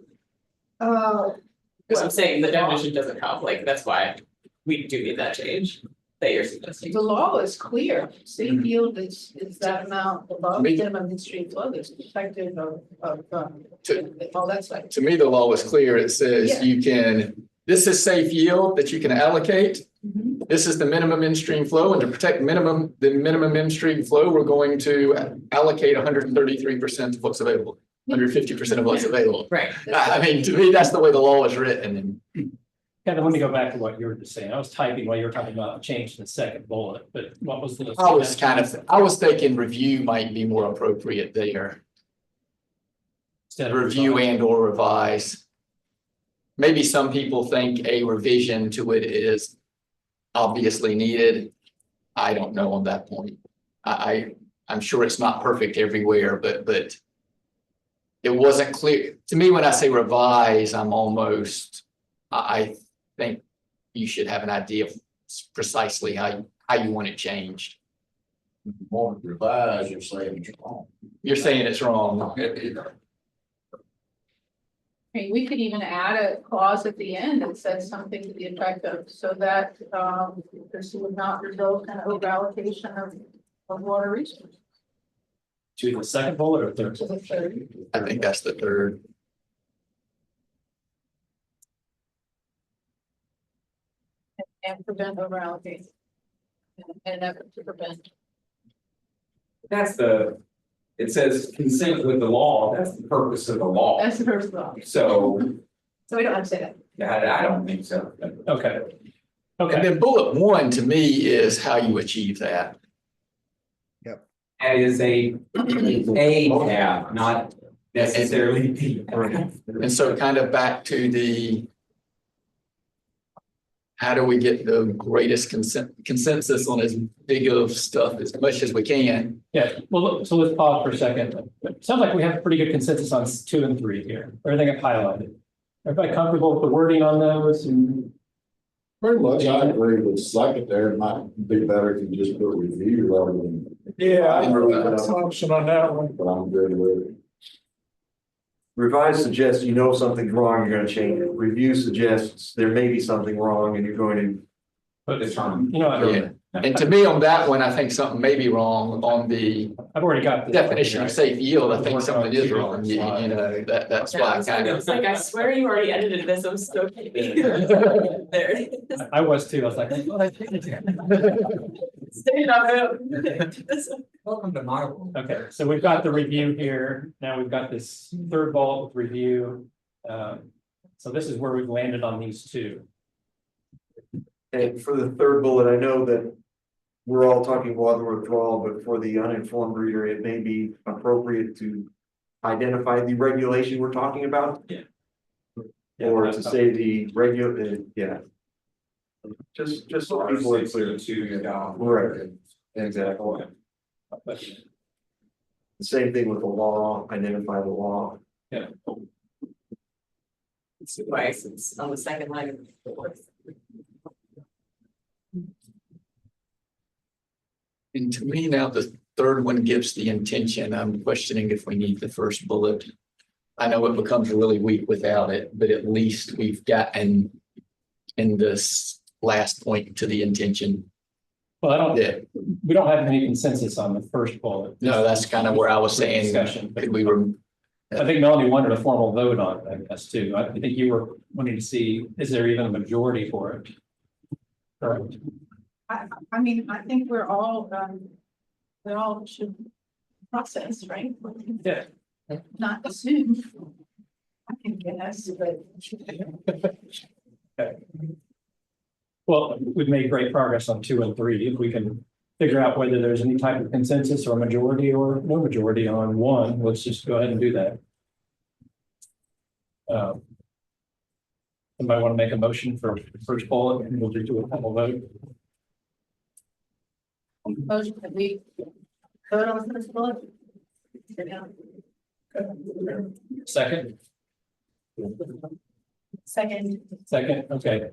Because I'm saying the definition doesn't help, like, that's why we do need that change that you're suggesting. The law is clear, safe yield is that amount above minimum midstream flow that's protective of all that stuff. To me, the law was clear. It says Yeah. you can, this is safe yield that you can allocate. Mhm. This is the minimum in-stream flow, and to protect the minimum in-stream flow, we're going to allocate 133% of what's available, 150% of what's available. Right. I mean, to me, that's the way the law is written, and Kevin, let me go back to what you were just saying. I was typing while you were talking about change in the second bullet, but what was the? I was thinking review might be more appropriate there. Instead of Review revise. and or revise. Maybe some people think a revision to it is obviously needed. I don't know on that point. I'm sure it's not perfect everywhere, but it wasn't clear. To me, when I say revise, I think you should have an idea of precisely how you want it changed. Want to revise, you're saying it's wrong. You're saying it's wrong. I mean, we could even add a clause at the end that says something to the effect of, so that this would not result in over allocation of water resources. To the second bullet or third? To the third, I think that's the third. and prevent over allocation. And effort to prevent. It says consent with the law, that's the purpose of the law. That's the first law. So, So we don't have to say that. I don't think so. Okay. And Okay, then bullet one to me is how you achieve that. That is a tab, not necessarily the. And so kind of back to the, how do we get the greatest consensus on as big of stuff as much as we can? yeah, well, so let's pause for a second. It sounds like we have pretty good consensus on 2 and 3 here, everything I've highlighted. Everybody comfortable with the wording on those? And Pretty much, I agree with second there, it might be better if you just put review rather than, Yeah, I agree with that's an option on that one. but I'm good with it. Revise suggests you know something's wrong, you're gonna change it. Review suggests there may be something wrong and you're going to. But It's on. you know, Yeah. And to me, on that one, I think something may be wrong on the I've already got this. definition of safe yield. I think something is wrong. You know, that's Yeah, why I I was kind of. like, I swear you already edited this, I'm so kidding. There it is. I was too, I was like. well, I think it's- Stay on it. Welcome to my world. Okay, so we've got the review here. Now we've got this third bullet with review. So this is where we've landed on these two. And for the third bullet, I know that we're all talking water withdrawal, but for the uninformed reader, it may be appropriate to identify the regulation we're talking about. Yeah, Or that's to fine. say the regular, yeah. Just so people are clear. Right, exactly. The same thing with the law, identify the law. It's twice, it's on the second line of the fourth. And to me now, the third one gives the intention. I'm questioning if we need the first bullet. I know it becomes really weak without it, but at least we've gotten in this last point to the intention. Well, I don't, Yeah, we don't have any consensus on the first bullet. no, that's kind of where I was saying, Discussion. could we were, I think Melanie wanted a formal vote on it, I guess, too. I think you were wanting to see, is there even a majority for it? Correct. I mean, I think we all should process, right? Yeah. Not assume. I can guess, but. Okay. Well, we've made great progress on 2 and 3. If we can figure out whether there's any type of consensus or majority or no majority on 1, let's just go ahead and do that. Somebody want to make a motion for the first bullet and we'll just do a formal vote? motion that we vote on the first bullet. Second, Second, okay.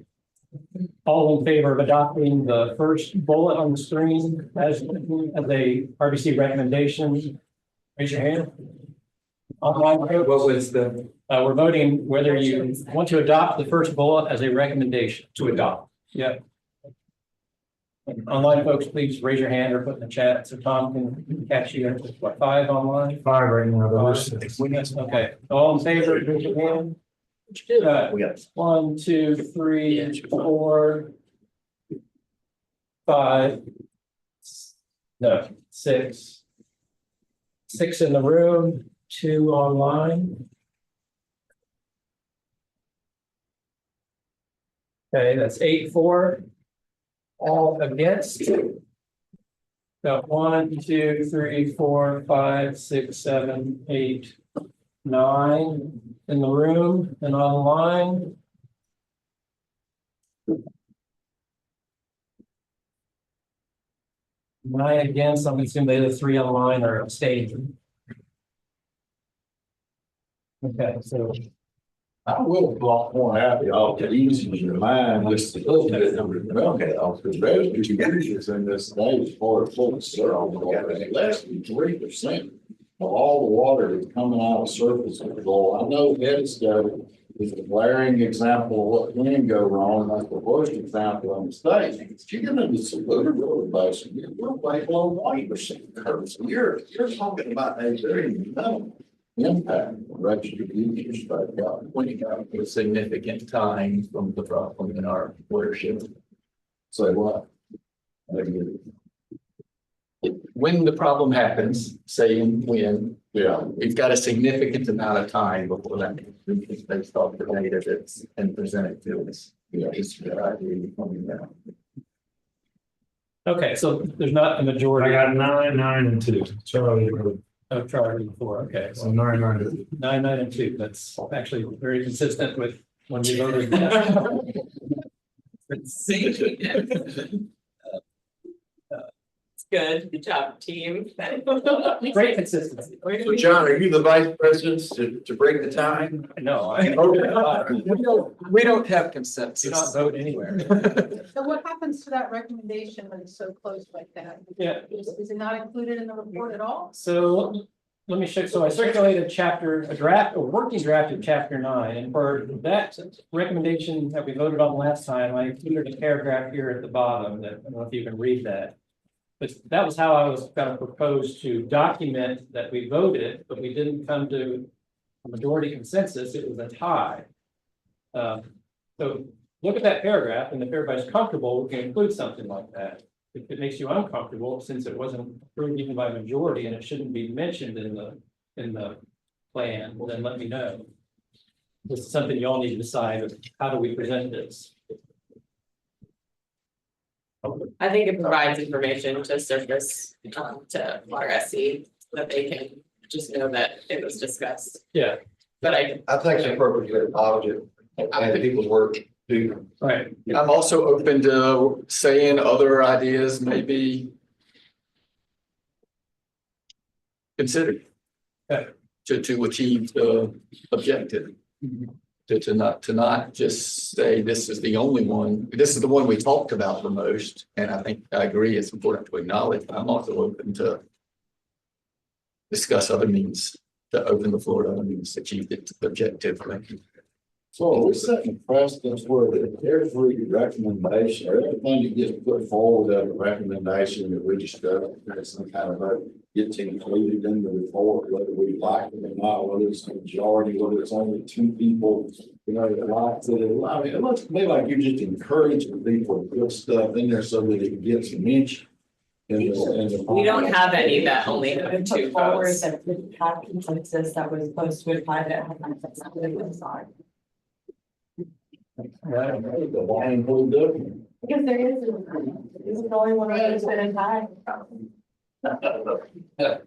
All in favor of adopting the first bullet on the screen as a RBC recommendation, raise your hand. Online vote. What was the, We're voting whether you want to adopt the first bullet as a recommendation to adopt. Yep. Online folks, please raise your hand or put in the chat so Tom can catch you. What, 5 online? 5 right now, but we're 6. 6. Okay, all in favor, raise your hand. We got 1, 2, 3, 4, 5. No, 6. 6 in the room, 2 online. Okay, that's 8-4. All against. Got 1, 2, 3, 4, 5, 6, 7, 8, 9 in the room and online. Nine against, I'm assuming the other 3 online are abstaining. Okay, so I will block one out, y'all, to ease your mind, just to look at it, okay, because those users in this state, for folks, they're all less than 3% of all the water that's coming out of surface control. I know Eddisco is a glaring example of what can go wrong, that's the worst example in the state. If you get into Saluda River Basin, you're way below 20% curve, so you're talking about a very minimal impact registered users, but when you got a significant time from the problem in our watershed. say what? When the problem happens, saying when, Yeah. we've got a significant amount of time before that is based off the data that's been presented to us. Yeah. It's a good idea coming down. okay, so there's not a I majority got 9, 9, and 2. Charlie, of Charlie before. Okay, so so 9, 9, and 2. 9, 9, and 2. That's actually very consistent with when we voted. Good job, team. Great consistency. So John, are you the vice president to break the time? No, We don't have do consensus. not vote anywhere. so what happens to that recommendation when it's so close like that? Yeah. Is it not included in the report at all? So let me show, so I circulated a working draft of chapter 9, and for that recommendation that we voted on last time, I included a paragraph here at the bottom that, I don't know if you can read that. But that was how I was gonna propose to document that we voted, but we didn't come to a majority consensus, it was a tie. So look at that paragraph, and if everybody's comfortable, we can include something like that. If it makes you uncomfortable, since it wasn't approved even by majority and it shouldn't be mentioned in the plan, then let me know. This is something you all need to decide, how do we present this? I think it provides information to surface to RSC so that they can just know that it was discussed. Yeah. But I think it's appropriate to acknowledge it and people's work too. Right. I'm also open to saying other ideas maybe considered. Okay. To achieve the objective. To not just say this is the only one, this is the one we talked about the most, and I think I agree, it's important to acknowledge, but I'm also open to discuss other means, to open the floor to other means to achieve the objective. So we're setting precedents where every recommendation, or everything that gets put forward as a recommendation that we discuss, there's some kind of a gets included in the report, whether we like it or not, whether it's a majority, whether it's only 2 people, you know, that likes it. I mean, it looks to me like you're just encouraging people to put stuff in there so that it gets mentioned. we don't have any that only have 2 votes. That didn't have consensus that was supposed to apply that had consensus on the side. Why include them? Because there is, this is the only one that's been in time.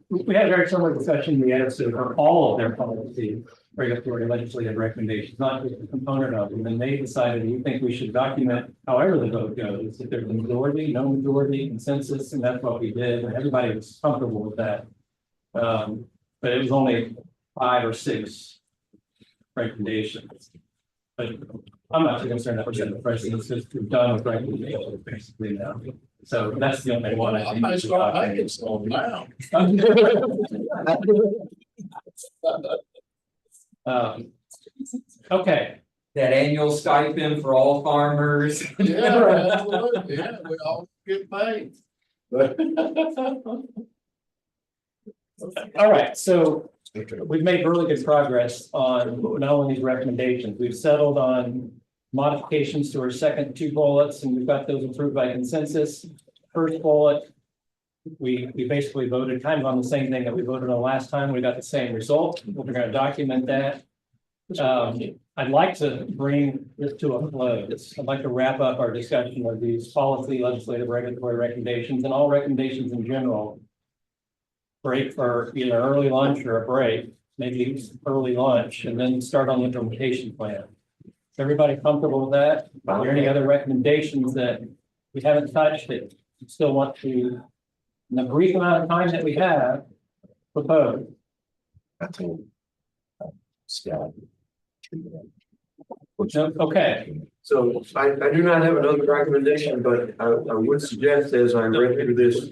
We had a very similar discussion, we had to all of their policy, regulatory legislative recommendations, not just a component of them, and they decided, we think we should document however the vote goes, if there's a majority, no majority, consensus, and that's what we did, and everybody was comfortable with that. But it was only 5 or 6 recommendations. But I'm not too concerned that we're getting the precedents, because we're done with recommendations basically now. So that's the only one I I think. might start making some now. Okay, That annual stipend for all farmers. Yeah, absolutely, yeah, we all get paid. all right, so we've made really good progress on not only these recommendations, we've settled on modifications to our second 2 bullets, and we've got those approved by consensus. First bullet, we basically voted kind of on the same thing that we voted on last time. We got the same result. We're going to document that. I'd like to bring this to a close. I'd like to wrap up our discussion of these policy, legislative, regulatory recommendations, and all recommendations in general. Break for either early lunch or a break, maybe early lunch, and then start on the implementation plan. Is everybody comfortable with that? Are there any other recommendations that we haven't touched that you still want to, in the brief amount of time that we have, propose? Okay, So I do not have another recommendation, but I would suggest as I read through this,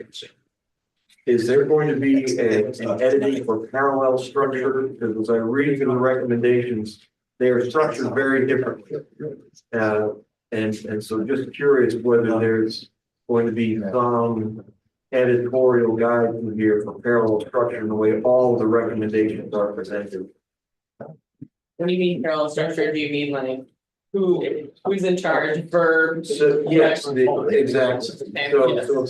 is there going to be an editing for parallel structure? Because as I read through the recommendations, they are structured very differently. And so just curious whether there's going to be some editorial guide in here for parallel structure in the way all of the recommendations are presented. When you mean parallel structure, do you mean like who's in charge for? So, yes, exactly. So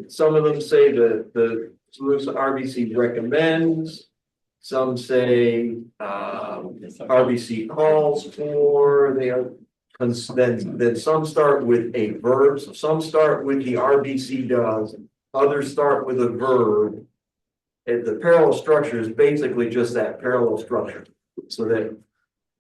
some of them say that the Saluda RBC recommends. Some say RBC calls for, they are, then some start with a verb, so some start with the RBC does, others start with a verb. And the parallel structure is basically just that parallel structure, so that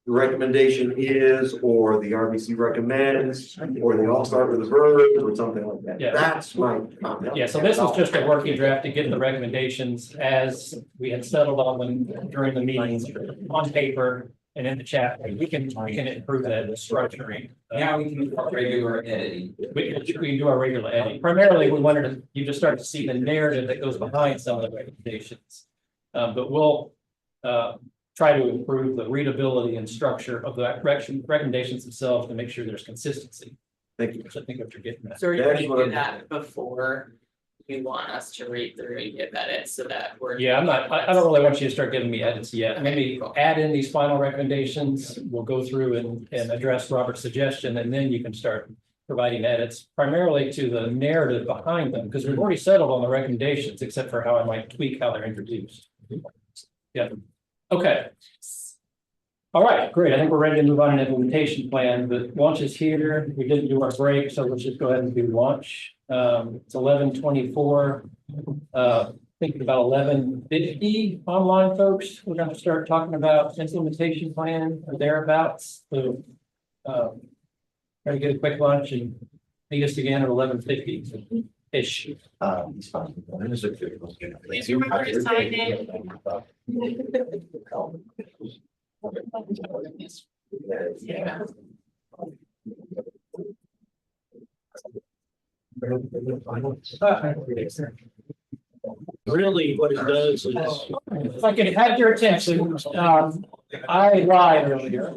the recommendation is, or the RBC recommends, or they all start with a verb or something like that. Yeah. That's my comment. yeah, so this is just a working draft to get the recommendations as we had settled on them during the meetings on paper and in the chat. We can improve that structuring. Yeah, we can do regular editing. We can do our regular editing. Primarily, we wanted you to start to see the narrative that goes behind some of the recommendations. But we'll try to improve the readability and structure of the recommendations themselves to make sure there's consistency. Thank you. Which I think what you're getting at. So are you That's gonna what do I'm- that before you want us to read through and give edits so that we're? Yeah, I don't really want you to start giving me edits yet. Maybe add in these final recommendations. We'll go through and address Robert's suggestion, and then you can start providing edits primarily to the narrative behind them, because we've already settled on the recommendations, except for how I might tweak how they're introduced. Yeah, okay. All right, great. I think we're ready to move on to an implementation plan. The launch is here. We didn't do our break, so let's just go ahead and do launch. It's 11:24. Thinking about 11:50 online, folks. We're going to start talking about implementation plan or thereabouts. So, try to get a quick lunch and meet us again at 11:50 ish. Please remember to sign in. Yeah. Really, what it does is. If I could have your attention, I lied earlier.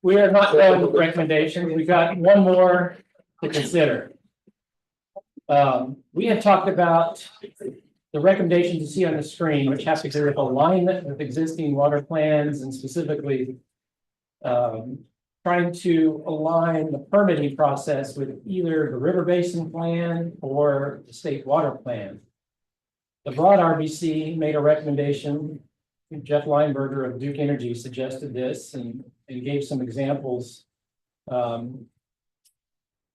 We are not done with recommendations. We've got one more to consider. We had talked about the recommendations you see on the screen, which has to do with alignment with existing water plans and specifically trying to align the permitting process with either the River Basin plan or the state water plan. The broad RBC made a recommendation. Jeff Lineberger of Duke Energy suggested this and gave some examples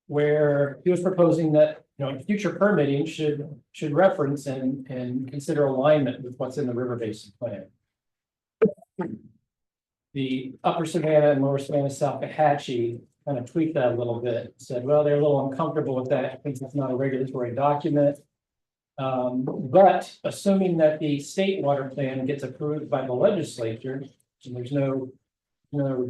where he was proposing that future permitting should reference and consider alignment with what's in the river basin plan. The Upper Savannah and Lower Savannah Salcahatchee kind of tweaked that a little bit, said, well, they're a little uncomfortable with that, because it's not a regulatory document. But assuming that the state water plan gets approved by the legislature, and there's no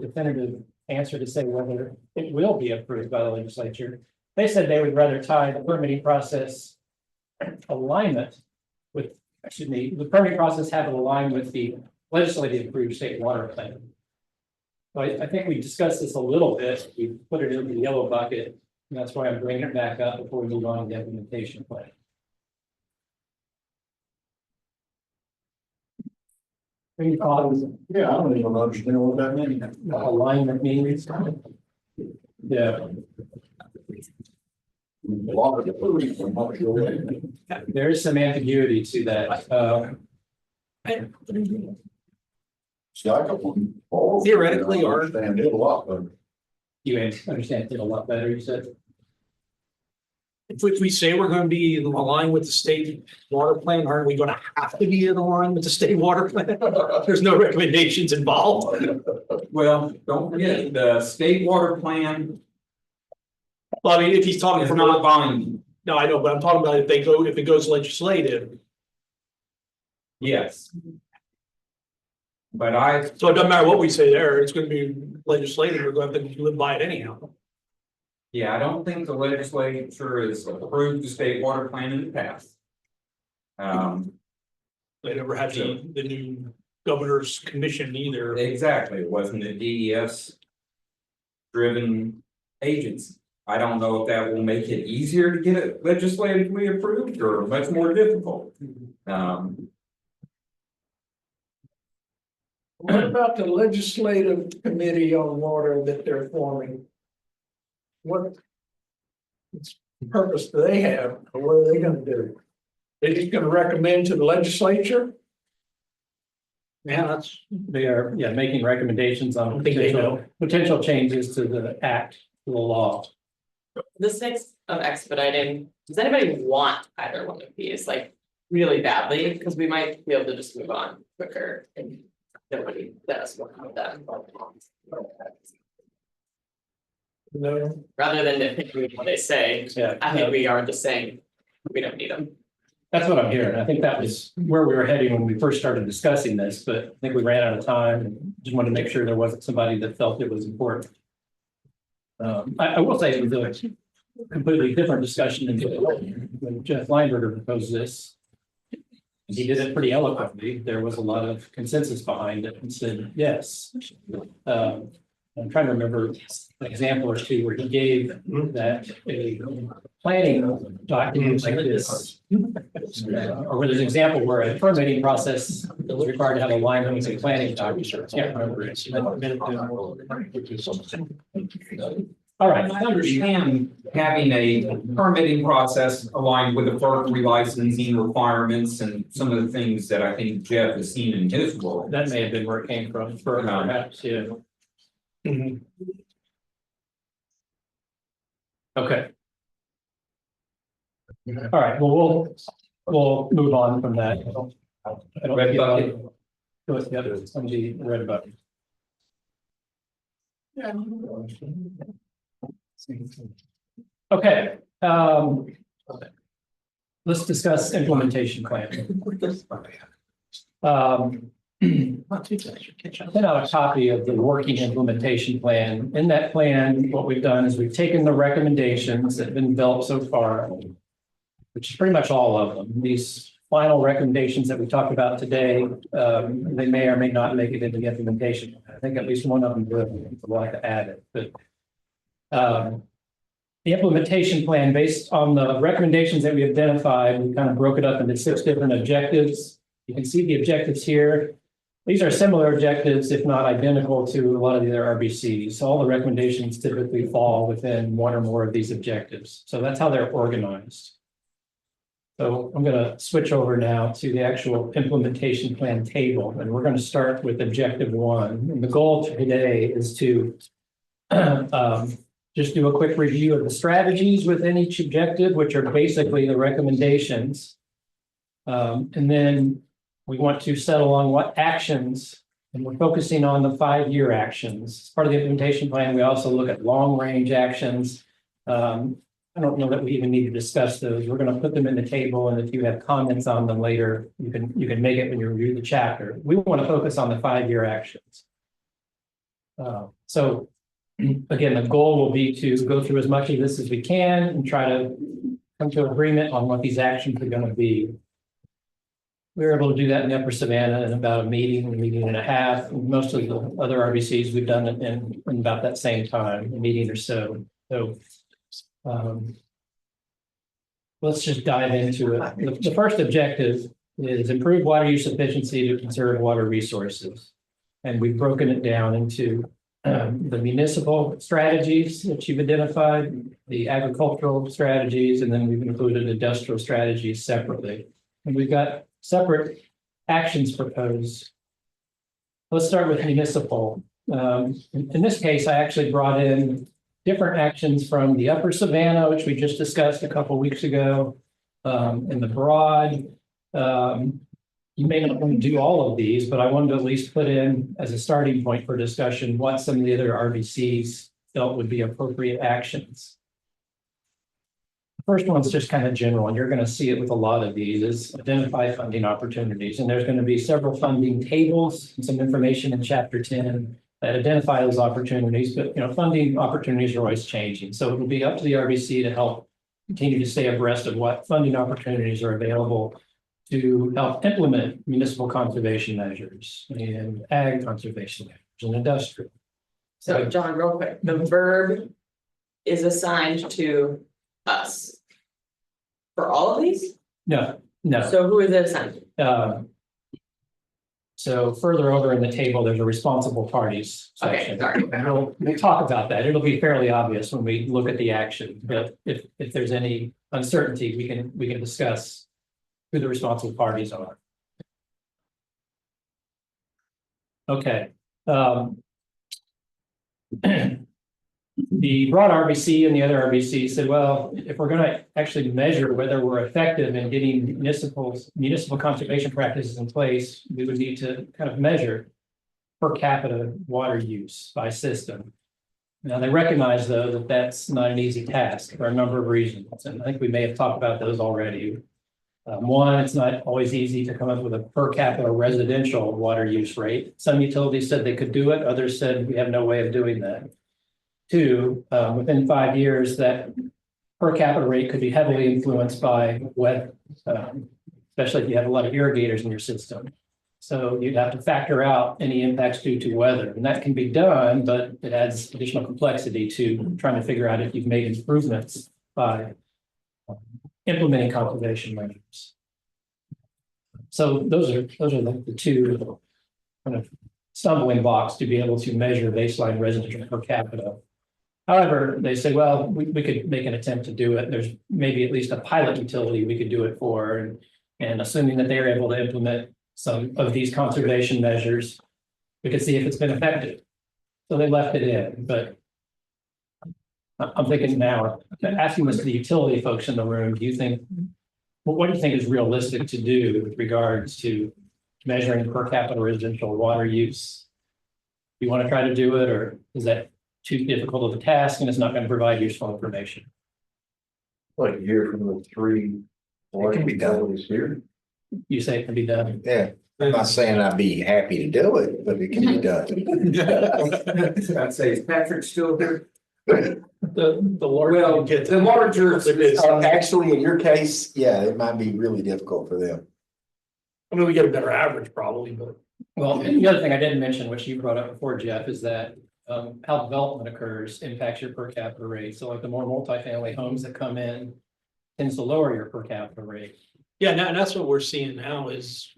definitive answer to say whether it will be approved by the legislature. They said they would rather tie the permitting process alignment with, the permitting process have it aligned with the legislative approved state water plan. So I think we discussed this a little bit. We put it in the yellow bucket, and that's why I'm bringing it back up before we move on to the implementation plan. Any thoughts? Yeah, I don't even understand what that means. Alignment means. Yeah. There is some ambiguity to that. Theoretically, or- Understand it a lot better. You understand it a lot better, you said. If we say we're going to be aligned with the state water plan, aren't we going to have to be in line with the state water plan? There's no recommendations involved. Well, don't forget, the state water plan Well, I mean, if he's talking is from not binding. no, I know, but I'm talking about if it goes legislative. Yes. But So it doesn't matter what we say there, it's going to be legislative, we're going to have to live by it anyhow. yeah, I don't think the legislature has approved the state water plan in the past. They never had the new governor's commission either. Exactly, it wasn't a DES driven agency. I don't know if that will make it easier to get it legislatively approved or much more difficult. What about the legislative committee on water that they're forming? What purpose do they have, or what are they gonna do? They just gonna recommend to the legislature? Yeah, they are, making recommendations on potential changes to the act, to the law. The sake of expediting, does anybody want either one of these, like, really badly? Because we might be able to just move on quicker and nobody does want them. No. Rather than nitpicking what they say, Yeah, I think we are the same, we don't need them. that's what I'm hearing. I think that was where we were heading when we first started discussing this, but I think we ran out of time and just wanted to make sure there wasn't somebody that felt it was important. I will say it was a completely different discussion than when Jeff Lineberger proposed this. He did it pretty eloquently. There was a lot of consensus behind it and said, yes. I'm trying to remember an example or two where he gave that a planning document like this. Or where there's an example where a permitting process is required to have alignment with a planning document. Can't remember it. All right. I understand having a permitting process aligned with the FERC relicensing requirements and some of the things that I think Jeff has seen in his world. That may have been where it came from, perhaps, yeah. Okay. All right, well, we'll move on from that. I don't. Red bucket. Go with the other, somebody red button. Okay, let's discuss implementation plan. I sent out a copy of the working implementation plan. In that plan, what we've done is we've taken the recommendations that have been developed so far, which is pretty much all of them. These final recommendations that we talked about today, they may or may not make it into the implementation. I think at least one of them would like to add it, but the implementation plan, based on the recommendations that we identified, we kind of broke it up into 6 different objectives. You can see the objectives here. These are similar objectives, if not identical, to a lot of the other RBCs. All the recommendations typically fall within one or more of these objectives. So that's how they're organized. So I'm going to switch over now to the actual implementation plan table, and we're going to start with objective 1. And the goal today is to just do a quick review of the strategies within each objective, which are basically the recommendations. And then we want to settle on what actions, and we're focusing on the 5-year actions. As part of the implementation plan, we also look at long-range actions. I don't know that we even need to discuss those. We're going to put them in the table, and if you have comments on them later, you can make it when you review the chapter. We want to focus on the 5-year actions. So again, the goal will be to go through as much of this as we can and try to come to agreement on what these actions are going to be. We were able to do that in the Upper Savannah in about a meeting and a half. Most of the other RBCs, we've done it in about that same time, a meeting or so. So let's just dive into it. The first objective is improve water use efficiency to conserve water resources. And we've broken it down into the municipal strategies that you've identified, the agricultural strategies, and then we've included industrial strategies separately. And we've got separate actions proposed. Let's start with municipal. In this case, I actually brought in different actions from the Upper Savannah, which we just discussed a couple of weeks ago, in the Broad. You may not want to do all of these, but I wanted to at least put in as a starting point for discussion what some of the other RBCs felt would be appropriate actions. The first one's just kind of general, and you're going to see it with a lot of these, is identify funding opportunities. And there's going to be several funding tables and some information in Chapter 10 that identify those opportunities, but funding opportunities are always changing. So it'll be up to the RBC to help continue to stay abreast of what funding opportunities are available to help implement municipal conservation measures and ag conservation measures and industrial. So John, real quick, the verb is assigned to us for all of these? No. So who is it assigned to? So further over in the table, there's a responsible parties section. Okay, sorry. And we'll talk about that. It'll be fairly obvious when we look at the action, but if there's any uncertainty, we can discuss who the responsible parties are. Okay. The broad RBC and the other RBC said, well, if we're going to actually measure whether we're effective in getting municipal conservation practices in place, we would need to kind of measure per capita water use by system. Now, they recognize, though, that that's not an easy task for a number of reasons, and I think we may have talked about those already. One, it's not always easy to come up with a per capita residential water use rate. Some utilities said they could do it, others said we have no way of doing that. Two, within 5 years, that per capita rate could be heavily influenced by weather, especially if you have a lot of irrigators in your system. So you'd have to factor out any impacts due to weather, and that can be done, but it adds additional complexity to trying to figure out if you've made improvements by implementing conservation measures. So those are the two kind of stumbling blocks to be able to measure baseline residential per capita. However, they say, well, we could make an attempt to do it. There's maybe at least a pilot utility we could do it for, and assuming that they're able to implement some of these conservation measures, we could see if it's been effective. So they left it in, but I'm thinking now, asking this to the utility folks in the room, do you think, what do you think is realistic to do with regards to measuring per capita residential water use? Do you want to try to do it, or is that too difficult of a task and it's not going to provide useful information? Like hear from the three. It can be done. Here. You say it can be done? Yeah, I'm not saying I'd be happy to do it, but it can be done. I'd say, is Patrick still there? The larger. Well, the larger. Actually, in your case, yeah, it might be really difficult for them. I mean, we get a better average probably, but. Well, and the other thing I didn't mention, which you brought up before, Jeff, is that how development occurs impacts your per capita rate. So like the more multifamily homes that come in tends to lower your per capita rate. Yeah, and that's what we're seeing now is,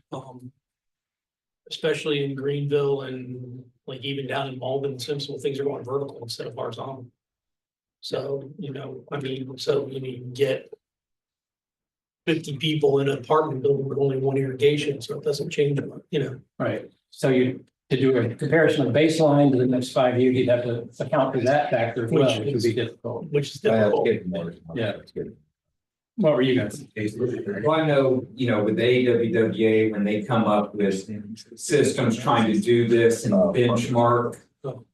especially in Greenville and like even down in Malden and Simpson, things are going vertical instead of horizontal. So, so you get 50 people in an apartment building with only one irrigation, so it doesn't change, Right. So to do a comparison of baseline to the next 5 years, you'd have to account for that factor as well, which would be difficult. Which is That's difficult. getting more. Yeah. That's good. What were you guys? Well, I know, with the AWWA, when they come up with systems trying to do this and benchmark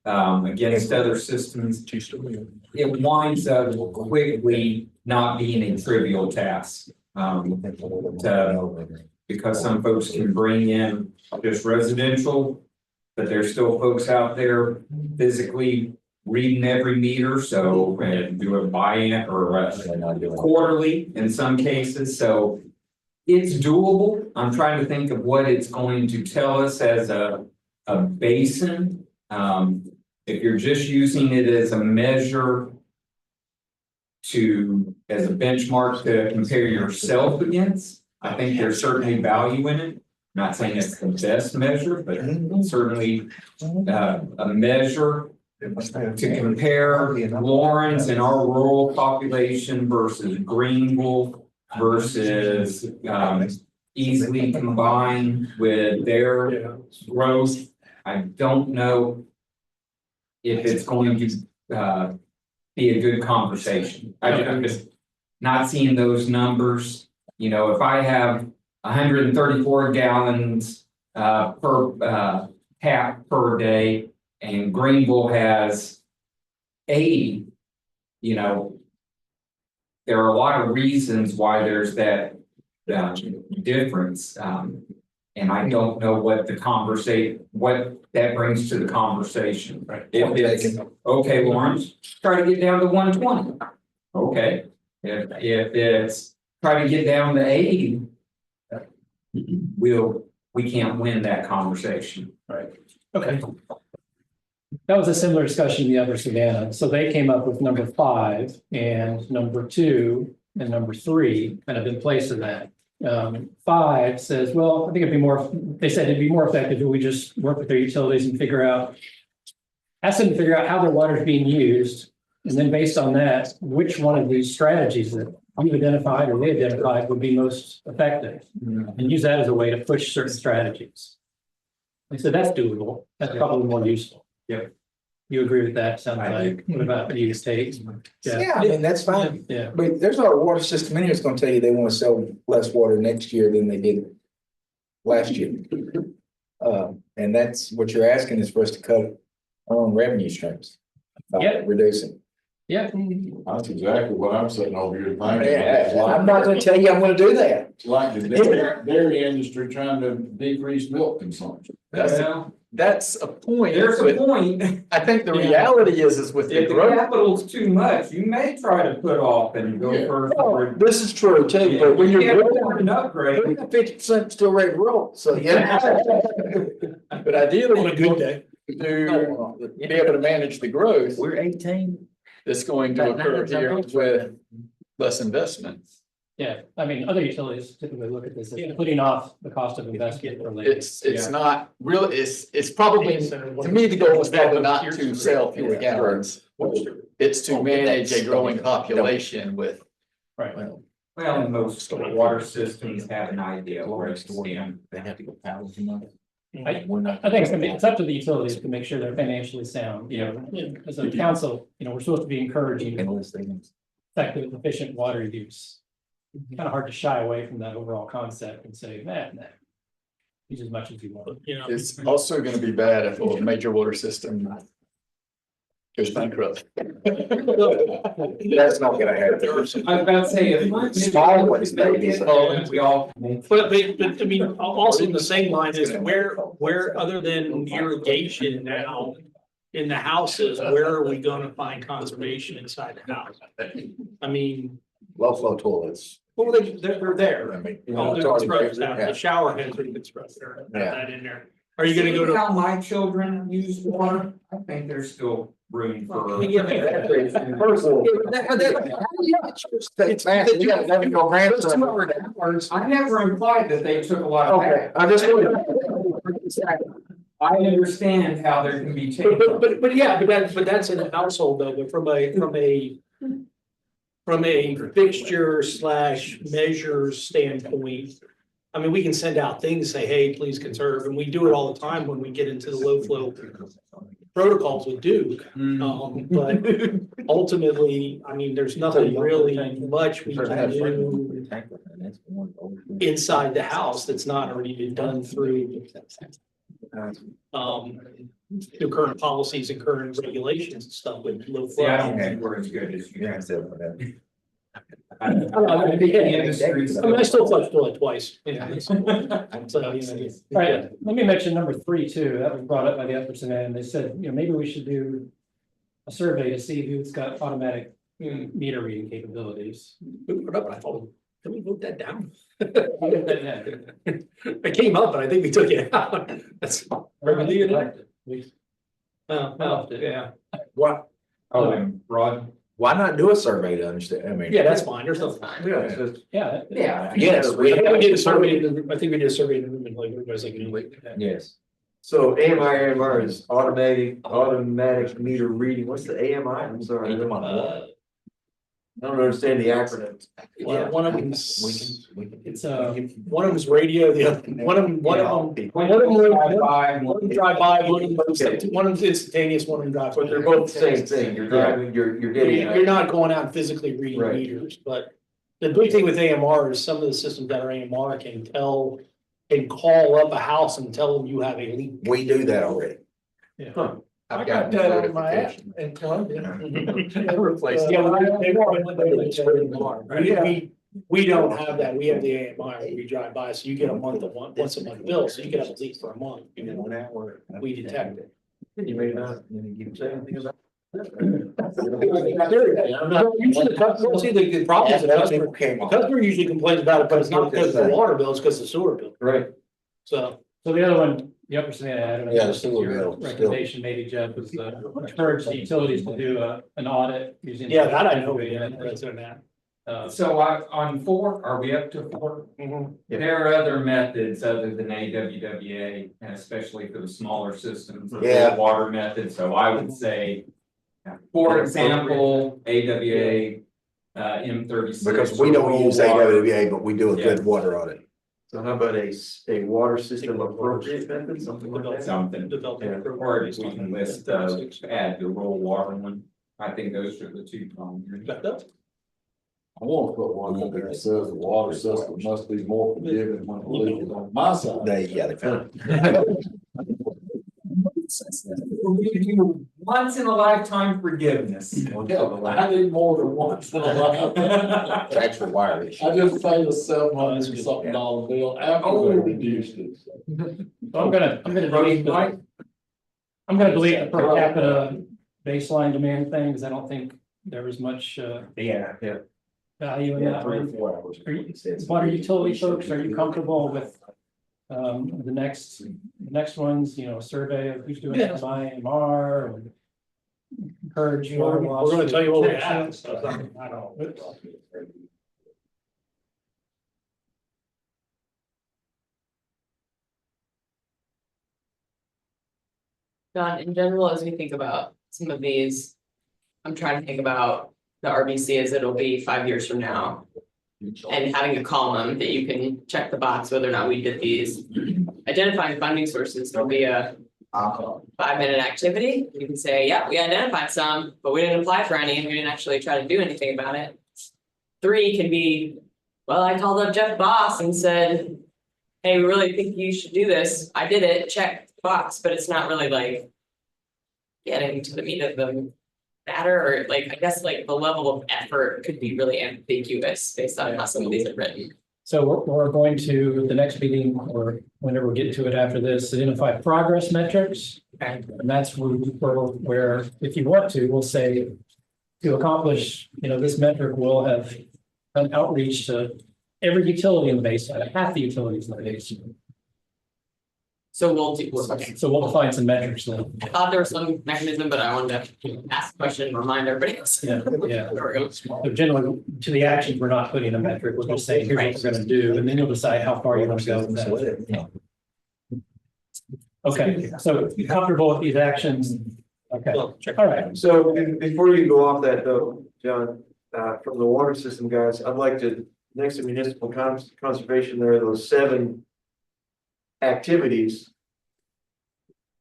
against other systems, it winds up quickly not being a trivial task. Because some folks can bring in just residential, but there's still folks out there physically reading every meter, so and do a buy-in or quarterly in some cases, so it's doable. I'm trying to think of what it's going to tell us as a basin. If you're just using it as a measure as a benchmark to compare yourself against, I think there's certainly value in it. Not saying it's the best measure, but certainly a measure to compare Lawrence and our rural population versus Greenville versus easily combined with their growth. I don't know if it's going to be a good conversation. I'm just not seeing those numbers. If I have 134 gallons per tap per day, and Greenville has 80, there are a lot of reasons why there's that difference. And I don't know what that brings to the conversation. Right. If it's, okay, Lawrence, try to get down to 120. Okay, if it's try to get down to 80, we can't win that conversation. Right. Okay. That was a similar discussion in the upper Savannah. So they came up with number 5 and number 2 and number 3 kind of in place of that. 5 says, well, I think they said it'd be more effective if we just work with their utilities and ask them to figure out how their water is being used. And then based on that, which one of these strategies that you identified or they identified would be most effective, and use that as a way to push certain strategies. I said that's doable. That's probably more useful. Yep. You agree with that? Sounds like. What about you, Tate? Yeah, I mean, that's fine. Yeah. But there's not a water system in here that's gonna tell you they wanna sell less water next year than they did last year. And that's what you're asking is for us to cut our own revenue streams. By Yeah. reducing. Yeah. That's exactly what I'm sitting over here thinking. Yeah, I'm not gonna tell you I'm gonna do that. It's like the dairy industry trying to decrease milk consumption. That's a point. There's a but point. I think the reality is with the If the growth. capital's too much, you may try to put off and go first. Oh, this is true too, but when you're An upgrade. 50% still ready to roll, so yeah. But ideally, On a good day. to be able to manage the growth We're 18. that's going to occur here with less investment. Yeah. I mean, other utilities typically look at this as putting off the cost of investment for later. It's not really, it's probably, to me, the goal is probably not to sell fewer gallons. It's to manage a growing population with. Right. Well, most water systems have an idea where it's going. They have to go powers and money. I think it's up to the utilities to make sure they're financially sound. As a council, we're supposed to be encouraging effective, efficient water use. Kind of hard to shy away from that overall concept and say, man, use as much as you want. It's also gonna be bad if a major water system goes bankrupt. That's not gonna happen. I was about to say, if Small ones, maybe. we all. But I mean, also in the same line is where other than irrigation now in the houses, where are we gonna find conservation inside the house? I mean, Low flow toilets. well, they're there. I mean, Oh, it's they're already expressed there. out. Yeah. The shower heads are expressed there. Put Yeah. that in there. Are you gonna go to? How my children use water? I think there's still room for. First of all, it's fast. You gotta have your grandson. I never implied that they took a lot of. Okay, I just. I understand how there can be change. But yeah, but that's in a household though, but from a fixture / measure standpoint, I mean, we can send out things, say, hey, please conserve, and we do it all the time when we get into the low flow protocols with Duke. But ultimately, I mean, there's nothing really much we can do inside the house that's not already been done through the current policies and current regulations and stuff with low flow. Yeah, I don't think we're as good as you guys. I mean, I still flush toilet twice. Yeah. So, All right, let me mention number 3 too. That was brought up by the Epperson and they said, maybe we should do a survey to see who's got automatic meter reading capabilities. we put up, I thought, can we vote that down? It came up, but I think we took it out. That's. Yeah. What, Oh, and Rod, why not do a survey to understand? I mean. Yeah, that's fine. There's nothing. Yeah. Yes, I think we did a survey, I think we did a survey in the room and like everybody's like. Yes. So AMI is automatic meter reading. What's the AMI? I'm sorry. I don't understand the acronym. Yeah, one of them's, It's one of them's radio, the other, one of them drive by, one of them's instantaneous, one of them drive. But they're both the same thing. You're driving, you're getting. You're not going out and physically reading Right. meters, but the big thing with AMR is some of the systems that are AMR can call up a house and tell them you have a leak. We do that already. Yeah. I got that on my app and Columbia. I replaced. Yeah, we don't have that. We have the AMI, we drive by, so you get a once a month bill, so you can have a leak for a month. You know, we detect it. You may not, you say anything about. Usually the customer, see the problem is the customer usually complains about it, but it's not because of the water bill, it's because of the sewer bill. Right. So. the other one, the upper Savannah had. Yeah, the sewer bill, still. Recommendation maybe, Jeff, was encourage the utilities to do an audit using. Yeah, that I know. Yeah, that's in that. so on 4, are we up to 4? There are other methods other than AWWA, and especially for the smaller systems. the Yeah. Water method, so I would say, for example, AWA, M36. Because we don't use AWA, but we do a good water audit. So how about a water system appropriate method, something like that? Something, or just we can list, add the rural water one. I think those are the 2 primary. I want to put one in there that says the water system must be more forgiving when the leak is on my side. They found it. Once in a lifetime forgiveness. I need more than once in a lifetime. It's actually wire issue. I just paid a $700-something bill after they reduced it. So I'm gonna delete the per capita baseline demand thing, because I don't think there was much value in that one. Water utility folks, are you comfortable with the next ones, a survey of who's doing it by AMR or encourage water loss? We're gonna tell you what we have. protection? I don't. John, in general, as we think about some of these, I'm trying to think about the RBC as it'll be 5 years from now. And having a column that you can check the box whether or not we did these. Identifying funding sources, there'll be a 5-minute activity. You can say, yeah, we identified some, but we didn't apply for any and we didn't actually try to do anything about it. 3 can be, well, I called up Jeff Boss and said, hey, we really think you should do this. I did it, check the box, but it's not really like getting to the meat of the matter, or like, I guess like the level of effort could be really ambiguous based on how some of these are written. So we're going to, the next meeting, or whenever we get to it after this, identify progress metrics. And that's where, if you want to, we'll say, to accomplish, this metric will have an outreach to every utility in the basin, half the utilities in the basin. So we'll define some metrics then. I thought there was some mechanism, but I wanted to ask a question and remind everybody else. Yeah. There we go. So generally, to the actions, we're not putting a metric, we're just saying, here's what we're gonna do, and then you'll decide how far you want to go with that. Okay, so you comfortable with these actions? Okay, all right. So before you go off that though, John, from the water system guys, I'd like to next to municipal conservation, there are those 7 activities.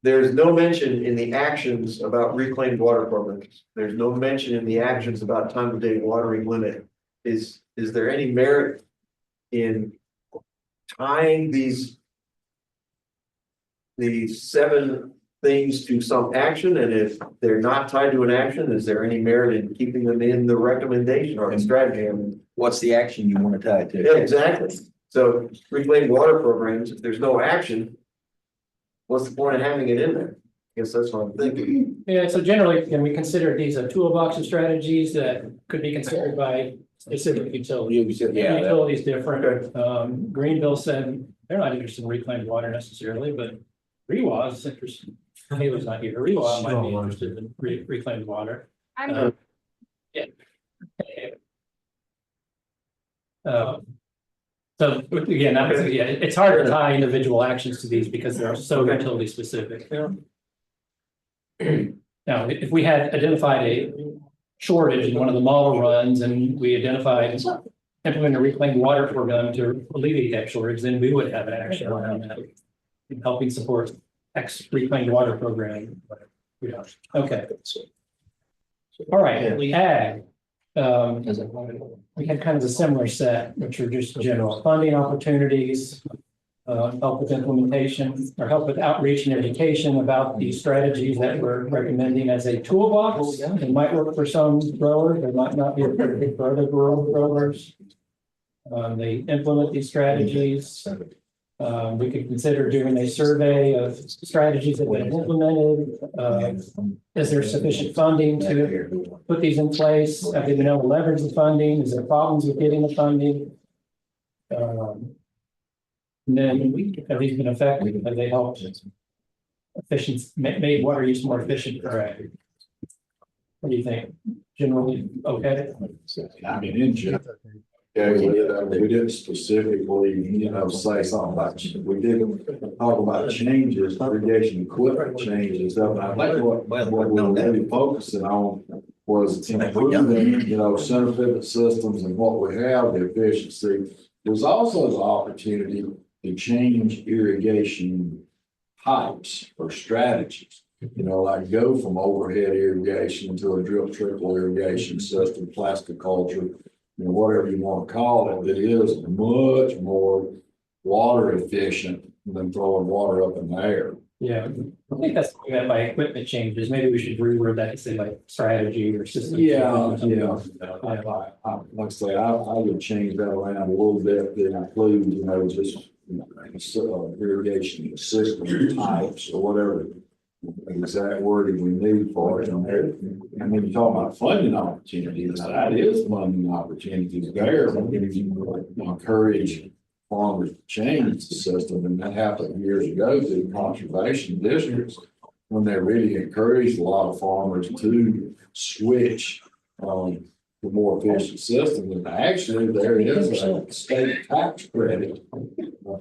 There's no mention in the actions about reclaimed water programs. There's no mention in the actions about time of day watering limit. Is there any merit in tying these 7 things to some action? And if they're not tied to an action, is there any merit in keeping them in the recommendation or the strategy? I mean, What's the action you want to tie to? yeah, exactly. So reclaimed water programs, if there's no action, what's the point of having it in there? I guess that's what I'm thinking. Yeah, so generally, can we consider these a toolbox of strategies that could be considered by specific utilities? Yeah. Utilities different. Greenville said they're not interested in reclaimed water necessarily, but REWA is interested. He was not here. REWA might be interested in reclaimed water. Yeah. So again, it's hard to tie individual actions to these because they're so utility specific. Now, if we had identified a shortage in one of the model runs and we identified implementing a reclaimed water program to alleviate that shortage, then we would have an action on that. Helping support X reclaimed water program. Yeah. Okay. All right, ag. We had kind of a similar set, which are just general funding opportunities, help with implementation, or help with outreach and education about the strategies that we're recommending as a toolbox. It might work for some growers, it might not be appropriate for other growers. They implement these strategies. We could consider doing a survey of strategies that they've implemented. Is there sufficient funding to put these in place? Have they been able to leverage the funding? Is there problems with getting the funding? And then have these been effective? Have they helped made water use more efficient? Correct. What do you think? Generally, okay? I mean, in general. Yeah, we didn't specifically, say something about, we didn't talk about changes, irrigation equipment changes. And I think what we were really focusing on was improving, center pivot systems and what we have, the efficiency. There's also the opportunity to change irrigation types or strategies. Like go from overhead irrigation to a drip trickle irrigation system, plasticulture. Whatever you want to call it, that is much more water efficient than throwing water up in the air. Yeah, I think that's what we meant by equipment changes. Maybe we should reword that to say like strategy or system. Yeah. Like I say, I would change that around a little bit to include, just irrigation system types or whatever exact wording we need for it. And when you talk about funding opportunities, that is funding opportunities there. You encourage farmers to change the system, and that happened years ago through conservation districts when they really encouraged a lot of farmers to switch to more efficient system. And actually, there is a state tax credit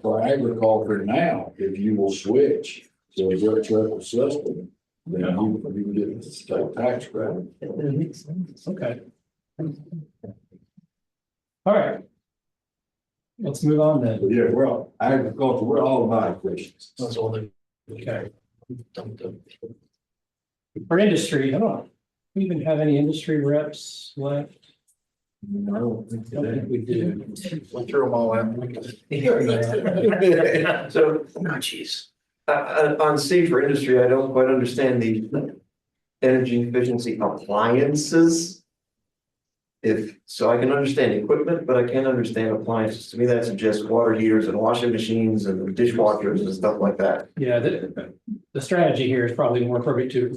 for agriculture now if you will switch. So a drip trickle system, then you can get the state tax credit. Okay. All right. Let's move on then. Yeah, agriculture, we're all about efficiency. Okay. For industry, I don't know. We even have any industry reps left? No, I don't think we do. We threw them all out. So, Geez. on C for industry, I don't quite understand the energy efficiency appliances. So I can understand equipment, but I can't understand appliances. To me, that suggests water heaters and washing machines and dishwashers and stuff like that. Yeah, the strategy here is probably more appropriate to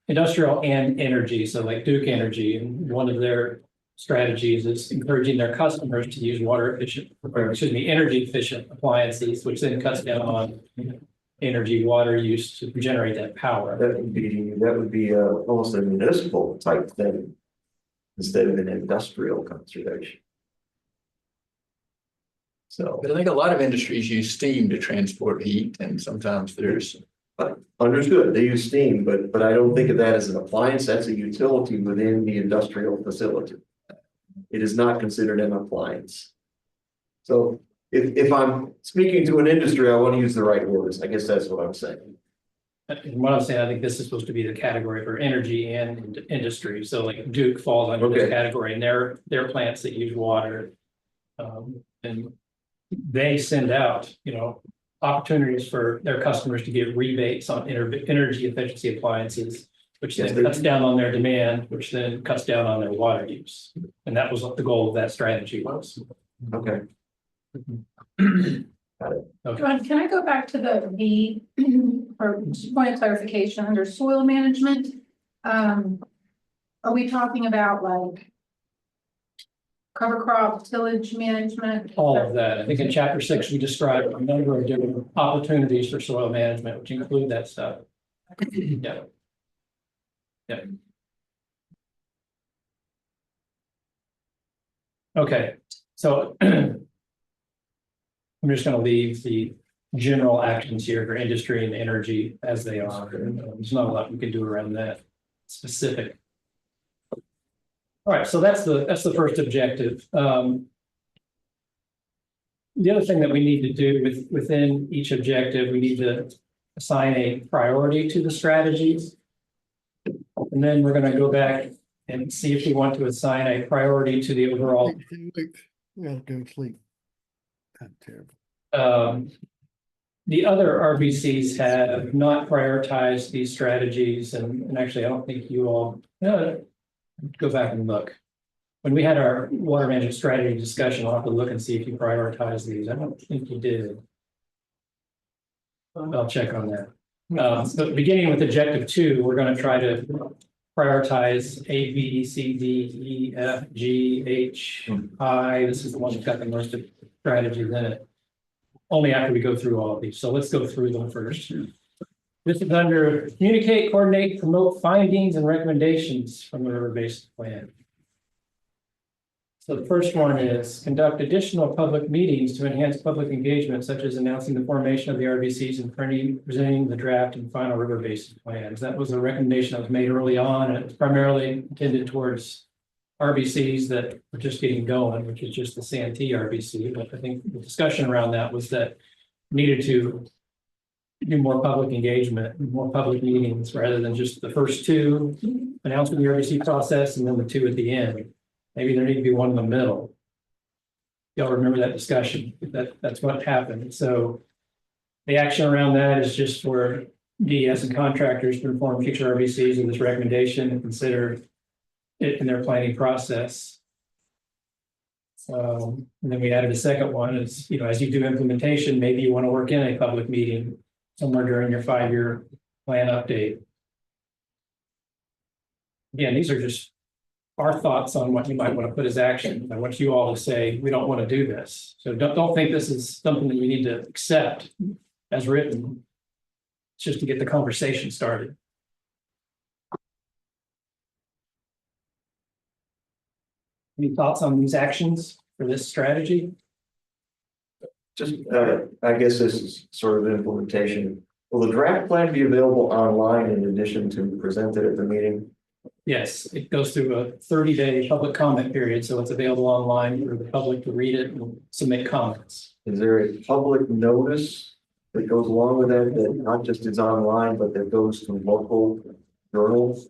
industrial and energy. So like Duke Energy, and one of their strategies is encouraging their customers to use energy efficient appliances, which then cuts down on energy, water use to generate that power. That would be almost a municipal type thing instead of an industrial conservation. So, But I think a lot of industries use steam to transport heat, and sometimes there's. understood, they use steam, but I don't think of that as an appliance. That's a utility within the industrial facility. It is not considered an appliance. So if I'm speaking to an industry, I want to use the right words. I guess that's what I'm saying. And what I'm saying, I think this is supposed to be the category for energy and industry, so like Duke falls under this Okay. category, and they're plants that use water. And they send out, opportunities for their customers to get rebates on energy efficiency appliances, which Yes, then they cuts do. down on their demand, which then cuts down on their water use. And that was what the goal of that strategy was. Okay. Okay. Can I go back to the B, or just point of clarification, under soil management? Are we talking about like cover crop tillage management? All of that. I think in chapter 6, we described a number of different opportunities for soil management, which include that stuff. Yeah. Yeah. Okay, so I'm just gonna leave the general actions here for industry and energy as they are. There's not a lot we can do around that specific. All right, so that's the first objective. The other thing that we need to do within each objective, we need to assign a priority to the strategies. And then we're going to go back and see if we want to assign a priority to the overall. Yeah, go to sleep. That's terrible. The other RBCs have not prioritized these strategies, and actually, I don't think you all, go back and look. When we had our water management strategy discussion, I'll have to look and see if you prioritize these. I don't think you did. I'll check on that. But beginning with objective 2, we're going to try to prioritize A, B, C, D, E, F, G, H, I. This is the one that's got the most strategies in it. Only after we go through all of these. So let's go through them first. This is under communicate, coordinate, promote findings and recommendations from the River Basin Plan. So the first one is conduct additional public meetings to enhance public engagement, such as announcing the formation of the RBCs and presenting the draft and final River Basin plans. That was a recommendation that was made early on, and it's primarily intended towards RBCs that were just getting going, which is just the Santee RBC. But I think the discussion around that was that needed to do more public engagement, more public meetings, rather than just the first 2 announcing the RBC process and then the 2 at the end. Maybe there need to be one in the middle. Y'all remember that discussion? That's what happened. So the action around that is just for DES and contractors to inform future RBCs of this recommendation and consider it in their planning process. And then we added a second one is, as you do implementation, maybe you want to work in a public meeting somewhere during your 5-year plan update. Again, these are just our thoughts on what you might want to put as action. I want you all to say, we don't want to do this. So don't think this is something that you need to accept as written. It's just to get the conversation started. Any thoughts on these actions for this strategy? Just, I guess this is sort of implementation. Will the draft plan be available online in addition to presented at the meeting? Yes, it goes through a 30-day public comment period, so it's available online for the public to read it and submit comments. Is there a public notice that goes along with that, that not just is online, but that goes to local journals?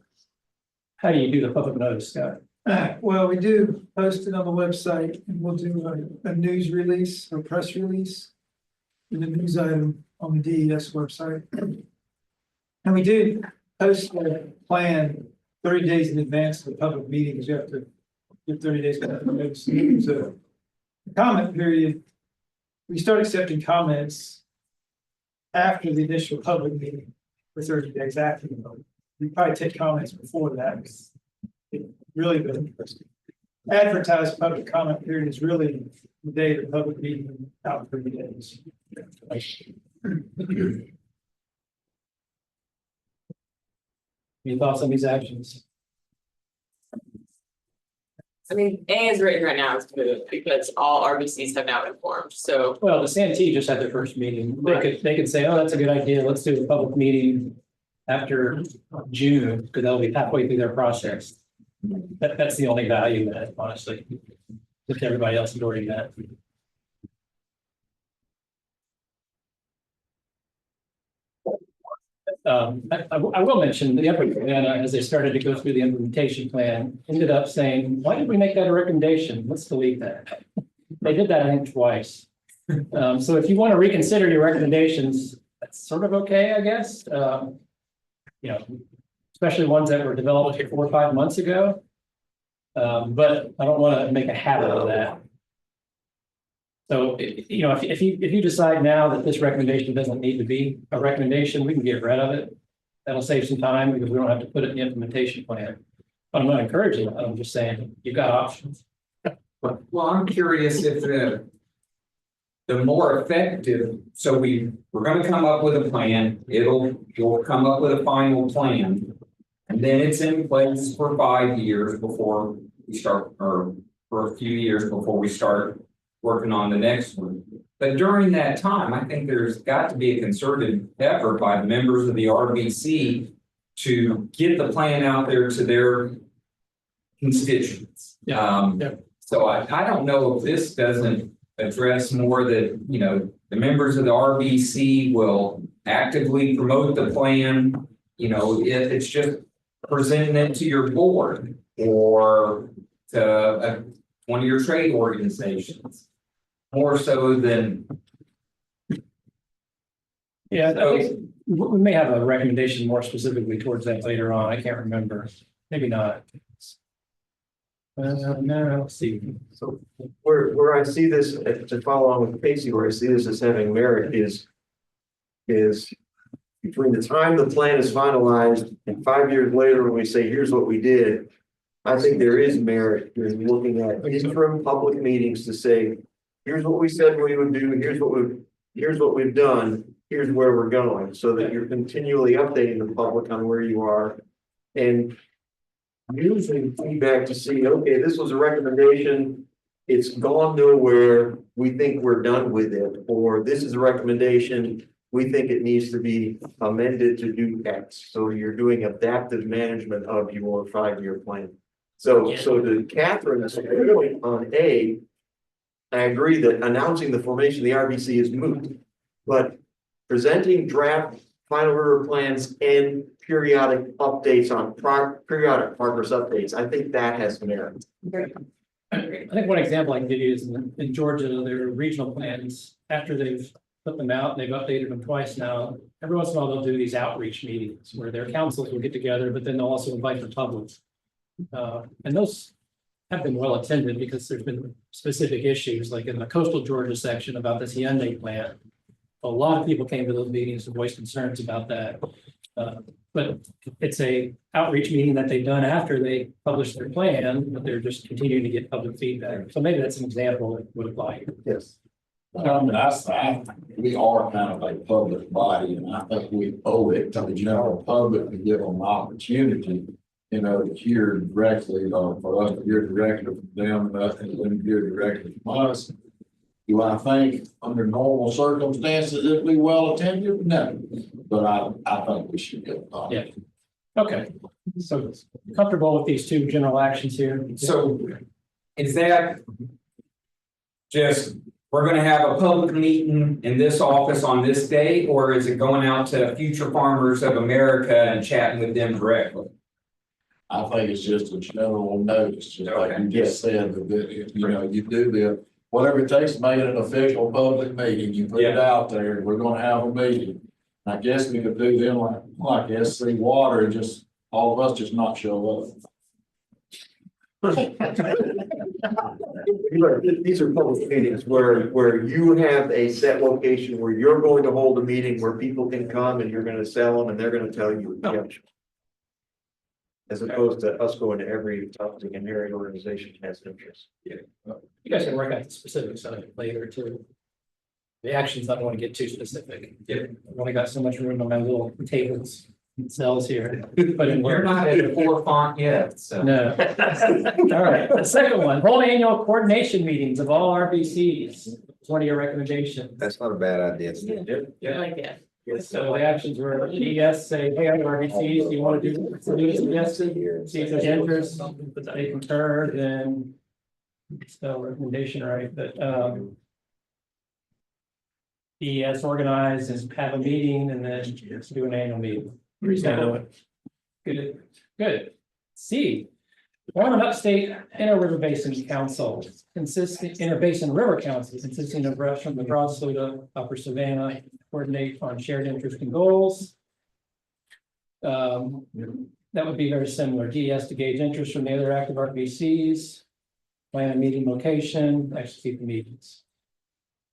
How do you do the public notice, Scott? Well, we do post it on the website, and we'll do a news release or press release in the news item on the DES website. And we do post the plan 30 days in advance of the public meetings. You have to give 30 days notice. So the comment period, we start accepting comments after the initial public meeting for 30 days after the vote. We probably take comments before that. It really been interesting. Advertised public comment period is really the day of the public meeting, out 30 days. Any thoughts on these actions? I mean, A is written right now is good because all RBCs have now been formed, so. Well, the Santee just had their first meeting. They could say, oh, that's a good idea. Let's do a public meeting after June, because they'll be halfway through their process. That's the only value in that, honestly. If everybody else is already met. I will mention the upper plan, as they started to go through the implementation plan, ended up saying, why did we make that a recommendation? Let's delete that. They did that, I think, twice. So if you want to reconsider your recommendations, that's sort of okay, I guess. You know, especially ones that were developed 4 or 5 months ago. But I don't want to make a habit of that. So, you know, if you decide now that this recommendation doesn't need to be a recommendation, we can get rid of it. That'll save some time because we don't have to put it in the implementation plan. But I'm not encouraging it. I'm just saying you've got options. Well, I'm curious if the more effective, so we're gonna come up with a plan, we'll come up with a final plan. And then it's in place for 5 years before we start, or for a few years before we start working on the next one. But during that time, I think there's got to be a concerted effort by the members of the RBC to get the plan out there to their constituents. So I don't know if this doesn't address more that, you know, the members of the RBC will actively promote the plan. You know, if it's just presenting it to your board or to one of your trade organizations, more so than. Yeah, I think we may have a recommendation more specifically towards that later on. I can't remember. Maybe not. No, let's see. So where I see this, to follow on with Casey, where I see this as having merit is between the time the plan is finalized and 5 years later, when we say, here's what we did, I think there is merit in looking at interim public meetings to say, here's what we said we would do, here's what we've done, here's where we're going, so that you're continually updating the public on where you are. And using feedback to see, okay, this was a recommendation, it's gone nowhere, we think we're done with it, or this is a recommendation, we think it needs to be amended to do X. So you're doing adaptive management of your 5-year plan. So to Catherine's point on A, I agree that announcing the formation of the RBC is moot, but presenting draft final order plans and periodic updates on periodic progress updates, I think that has merit. I think one example I can give you is in Georgia, their regional plans, after they've put them out, they've updated them twice now. Every once in a while, they'll do these outreach meetings where their councils will get together, but then they'll also invite the public. And those have been well attended because there's been specific issues, like in the coastal Georgia section about this Hyundai plant. A lot of people came to those meetings to voice concerns about that. But it's a outreach meeting that they've done after they published their plan, but they're just continuing to get public feedback. So maybe that's an example that would apply. Yes. We are kind of a public body, and I think we owe it to the general public to give them an opportunity, you know, to hear directly, for us to hear directly from them, and then hear directly from us. Do I think under normal circumstances it'd be well attended? No, but I think we should get it done. Yeah. Okay, so comfortable with these two general actions here? So is that just, we're gonna have a public meeting in this office on this day, or is it going out to future farmers of America and chatting with them directly? I think it's just a general notice, just like you just said, that, you know, you do the, whatever it takes to make it an official public meeting, you put it out there, we're gonna have a meeting. I guess we could do them like SC Water, and just, all of us just not show up. These are public meetings where you have a set location where you're going to hold a meeting where people can come and you're gonna sell them and they're gonna tell you. As opposed to us going to every topic and area organization has interest. Yeah. You guys can work out the specifics on it later too. The actions, I don't want to get too specific. Yeah. I've only got so much room on my little tables and cells here. But You're not at the forefront yet, so. No. All right, the second one, hold annual coordination meetings of all RBCs. What are your recommendations? That's not a bad idea. I like it. So the actions were, yes, say, hey, RBCs, you want to do yes, see if there's interest, they concur, then it's no recommendation, right? But DES organize and have a meeting and then do an annual meeting. Good, good. C. One upstate inter-river basin council consisting, inter-basin river council consisting of reps from the Broad Saluda, Upper Savannah, coordinate on shared interest and goals. That would be very similar. DES to gauge interest from the other active RBCs, plan a meeting location, execute the meetings.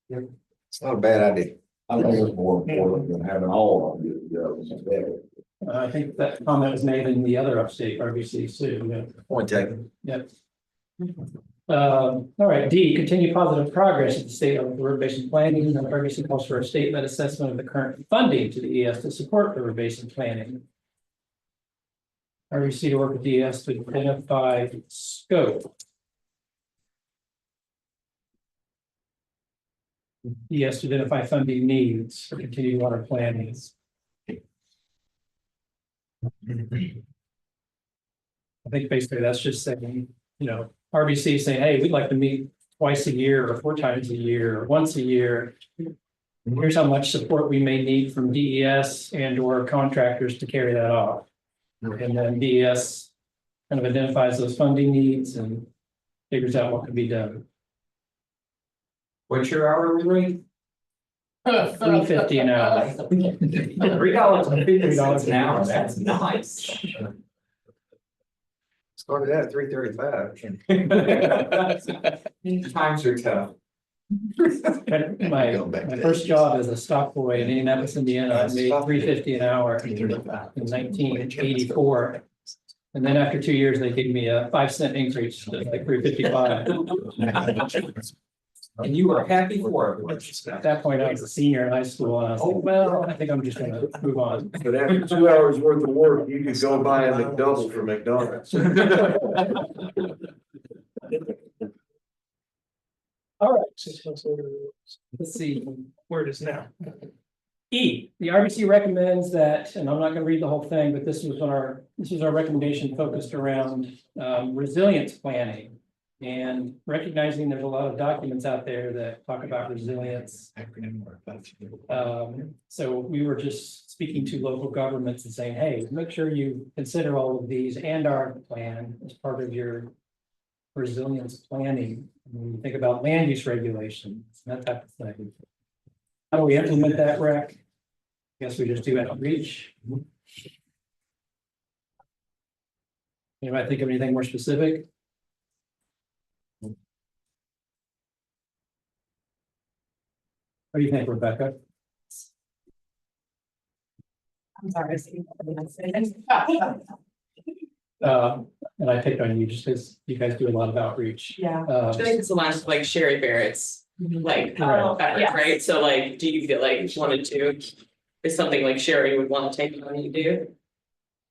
It's not a bad idea. I think it's more important than having all of it together. I think that comment was made in the other upstate RBCs too. Yeah. Point taken. Yep. All right, D, continue positive progress at the state of river basin planning, and the RBC calls for a statement assessment of the current funding to the ES to support river basin planning. RBC to work with DES to identify scope. DES to identify funding needs for continued water planning. I think basically that's just saying, RBC saying, hey, we'd like to meet twice a year or 4 times a year or once a year. Here's how much support we may need from DES and or contractors to carry that off. And then DES kind of identifies those funding needs and figures out what can be done. What's your hourly rate? $3.50 an hour. $3.50 an hour, that's nice. Started out at 3:35. Times are tough. My first job as a stock boy in Indianapolis, Indiana, I made $3.50 an hour in 1984. And then after 2 years, they gave me a 5-cent increase to like $3.55. And you were happy for it. At that point, I was a senior in high school, and I was like, well, I think I'm just gonna move on. But after 2 hours worth of work, you could go buy a McDouble for McDonald's. All right. Let's see where it is now. E, the RBC recommends that, and I'm not gonna read the whole thing, but this was our recommendation focused around resilience planning. And recognizing there's a lot of documents out there that talk about resilience. So we were just speaking to local governments and saying, hey, make sure you consider all of these and our plan as part of your resilience planning. When you think about land use regulations, that type of thing. How do we implement that, Rec? Guess we just do outreach. Anybody think of anything more specific? What do you think, Rebecca? I'm sorry. And I picked on you just because you guys do a lot of outreach. Yeah. I feel like it's the last like Sherry Barrett's like efforts, yeah. right? So like, do you feel like 1 and 2 is something like Sherry would want to take on you do?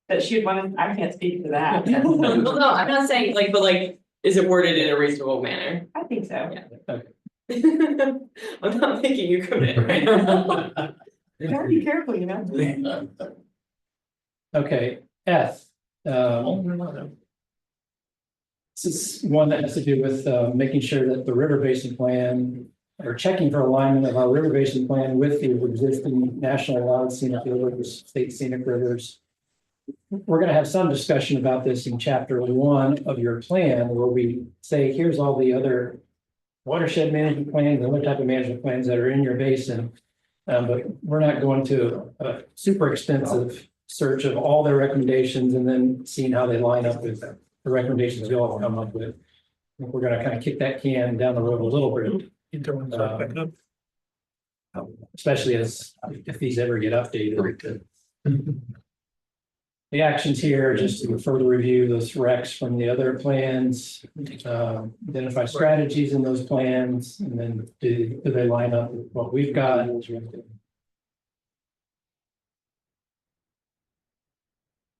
That she would want to, I can't speak to that. Well, no, I'm not saying like, but like, is it worded in a reasonable manner? I think so. Yeah. Okay. I'm not making you commit right now. You gotta be careful, you know? Okay, F. This is one that has to do with making sure that the river basin plan, or checking for alignment of our river basin plan with the existing national allowed scenic rivers, state scenic rivers. We're going to have some discussion about this in chapter 1 of your plan, where we say, here's all the other watershed management plans, and other type of management plans that are in your basin. But we're not going to a super expensive search of all their recommendations and then seeing how they line up with the recommendations you all come up with. I think we're going to kind of kick that can down the road a little bit. Especially if these ever get updated. The actions here are just to further review those recs from the other plans, identify strategies in those plans, and then do they line up with what we've got?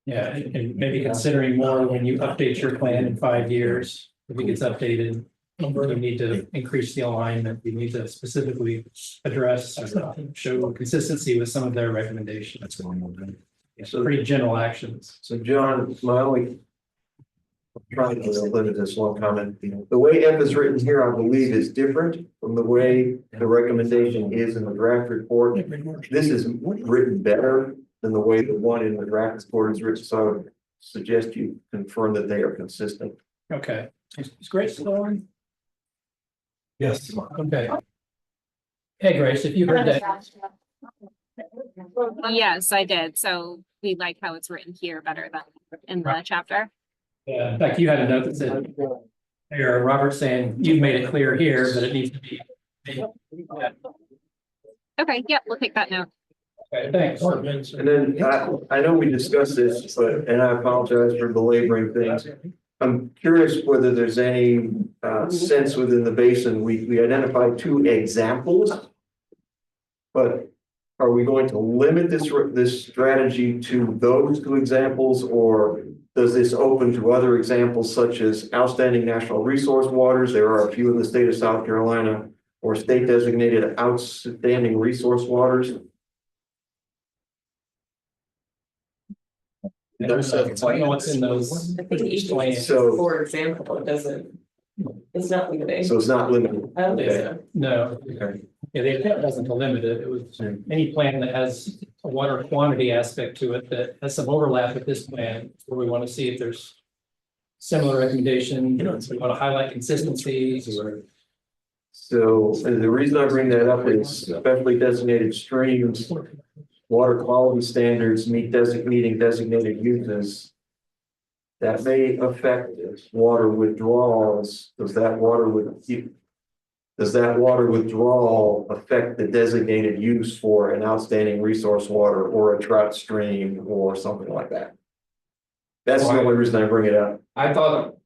Yeah, and maybe considering more when you update your plan in 5 years, if it gets updated, we need to increase the alignment. We need to specifically address, show consistency with some of their recommendations. That's going on. So pretty general actions. So John, my only trying to limit this one comment. The way F is written here, I believe, is different from the way the recommendation is in the draft report. This is written better than the way the one in the draft report is written, so I would suggest you confirm that they are consistent. Okay, is Grace still on? Yes. Okay. Hey, Grace, if you heard that, Yes, I did. So we like how it's written here better than in the chapter. in fact, you had a note that said, here, Robert saying, you've made it clear here, but it needs to be. Okay, yep, we'll take that note. Okay, thanks. And then I know we discussed this, but, and I apologize for belaboring things. I'm curious whether there's any sense within the basin, we identified 2 examples. But are we going to limit this strategy to those 2 examples, or does this open to other examples such as outstanding national resource waters? There are a few in the state of South Carolina, or state designated outstanding resource waters. I don't know what's in those. I think each plans. So- for example, it doesn't. It's not limiting. So it's not limited. I don't think so. No, Okay. yeah, the intent wasn't to limit it. It was any plan that has a water quantity aspect to it that has some overlap with this plan, where we want to see if there's similar recommendation, we want to highlight consistencies or. So and the reason I bring that up is specially designated streams, water quality standards meeting designated uses. That may affect water withdrawals. Does that water withdrawal affect the designated use for an outstanding resource water or a trout stream or something like that? That's the only reason I bring it up. I thought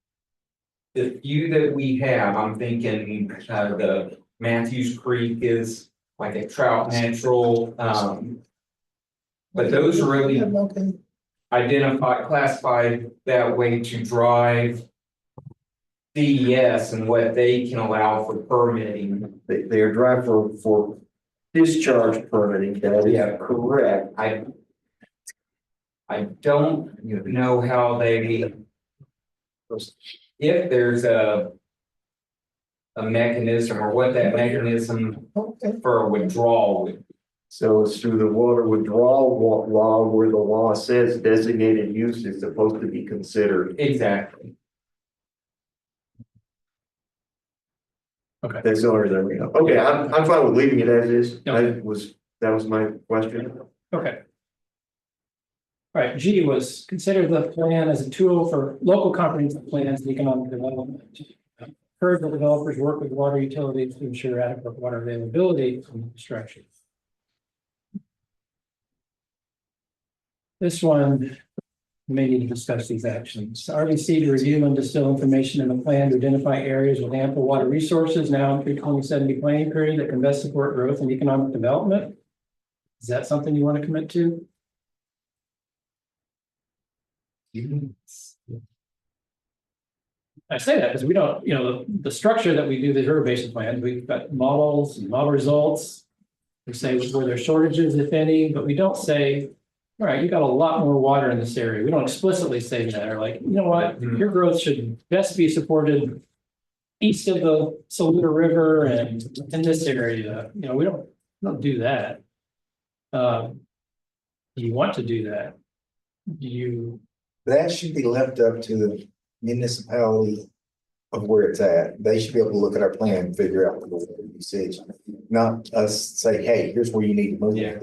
the few that we have, I'm thinking the Matthews Creek is like a trout natural, but those are really classified that way to drive DES and what they can allow for permitting. They are drive for discharge permitting. That is correct. I don't know how they, if there's a mechanism or what that mechanism for a withdrawal would. So it's through the water withdrawal law where the law says designated use is supposed to be considered. Exactly. Okay. That's the only reason I bring it up. Okay, I'm fine with leaving it as is. That was my question. Okay. All right, G was consider the plan as a tool for local comprehensive plans and economic development. Encourage the developers work with water utilities to ensure adequate water availability from construction. This one, we may need to discuss these actions. RBC to review and distill information in the plan to identify areas with ample water resources now in pre-2070 planning period that can best support growth and economic development. Is that something you want to commit to? I say that because we don't, the structure that we do the river basin plans, we've got models and model results. We say where there's shortages, if any, but we don't say, all right, you got a lot more water in this area. We don't explicitly say that, or like, you know what, your growth should best be supported east of the Saluda River and in this area. We don't do that. You want to do that. That should be left up to the municipality of where it's at. They should be able to look at our plan and figure out the usage, not us say, hey, here's where you need to move. Yeah.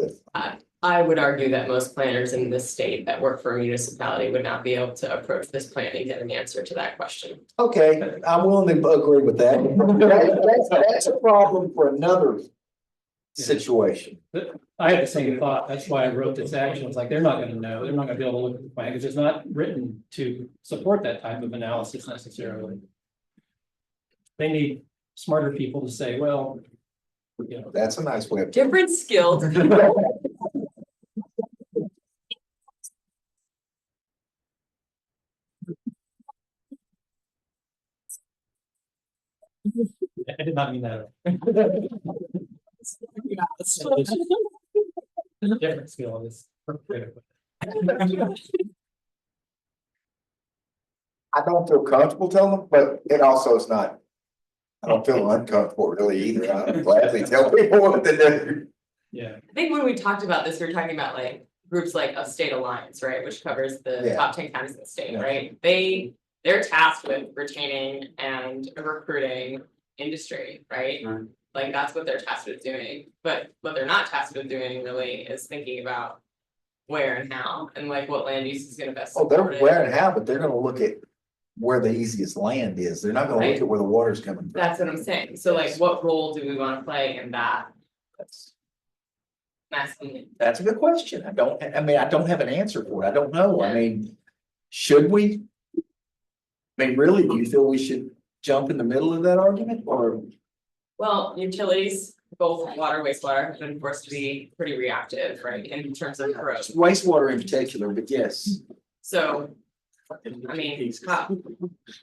I would argue that most planners in this state that work for a municipality would not be able to approach this plan and get an answer to that question. Okay, I'm willing to agree with that. That's a problem for another situation. I had the same thought. That's why I wrote this action. It's like, they're not going to know. They're not going to be able to look at the plan because it's not written to support that type of analysis necessarily. They need smarter people to say, well, That's a nice way of. Different skills. I did not mean that. Different skill is. I don't feel comfortable telling them, but it also is not. I don't feel uncomfortable really either. I gladly tell people what to do. Yeah. I think when we talked about this, we were talking about like groups like a state alliance, right, which covers the Yeah. top 10 counties in the state, Yeah. right? They're tasked with retaining and recruiting industry, right? Right. Like that's what they're tasked with doing, but what they're not tasked with doing really is thinking about where and how and like what land use is gonna best Oh, they're support it. where and how, but they're gonna look at where the easiest land is. They're not gonna look Right. at where the water's coming from. That's what I'm saying, so like what role do we wanna play in that? That's a good question. I don't have an answer for it. I don't know. I mean, should we? I mean, really, do you feel we should jump in the middle of that argument or? Well, utilities, both water, wastewater, have been forced to be pretty reactive, right, in terms of growth. Wastewater in particular, but yes. So, I mean,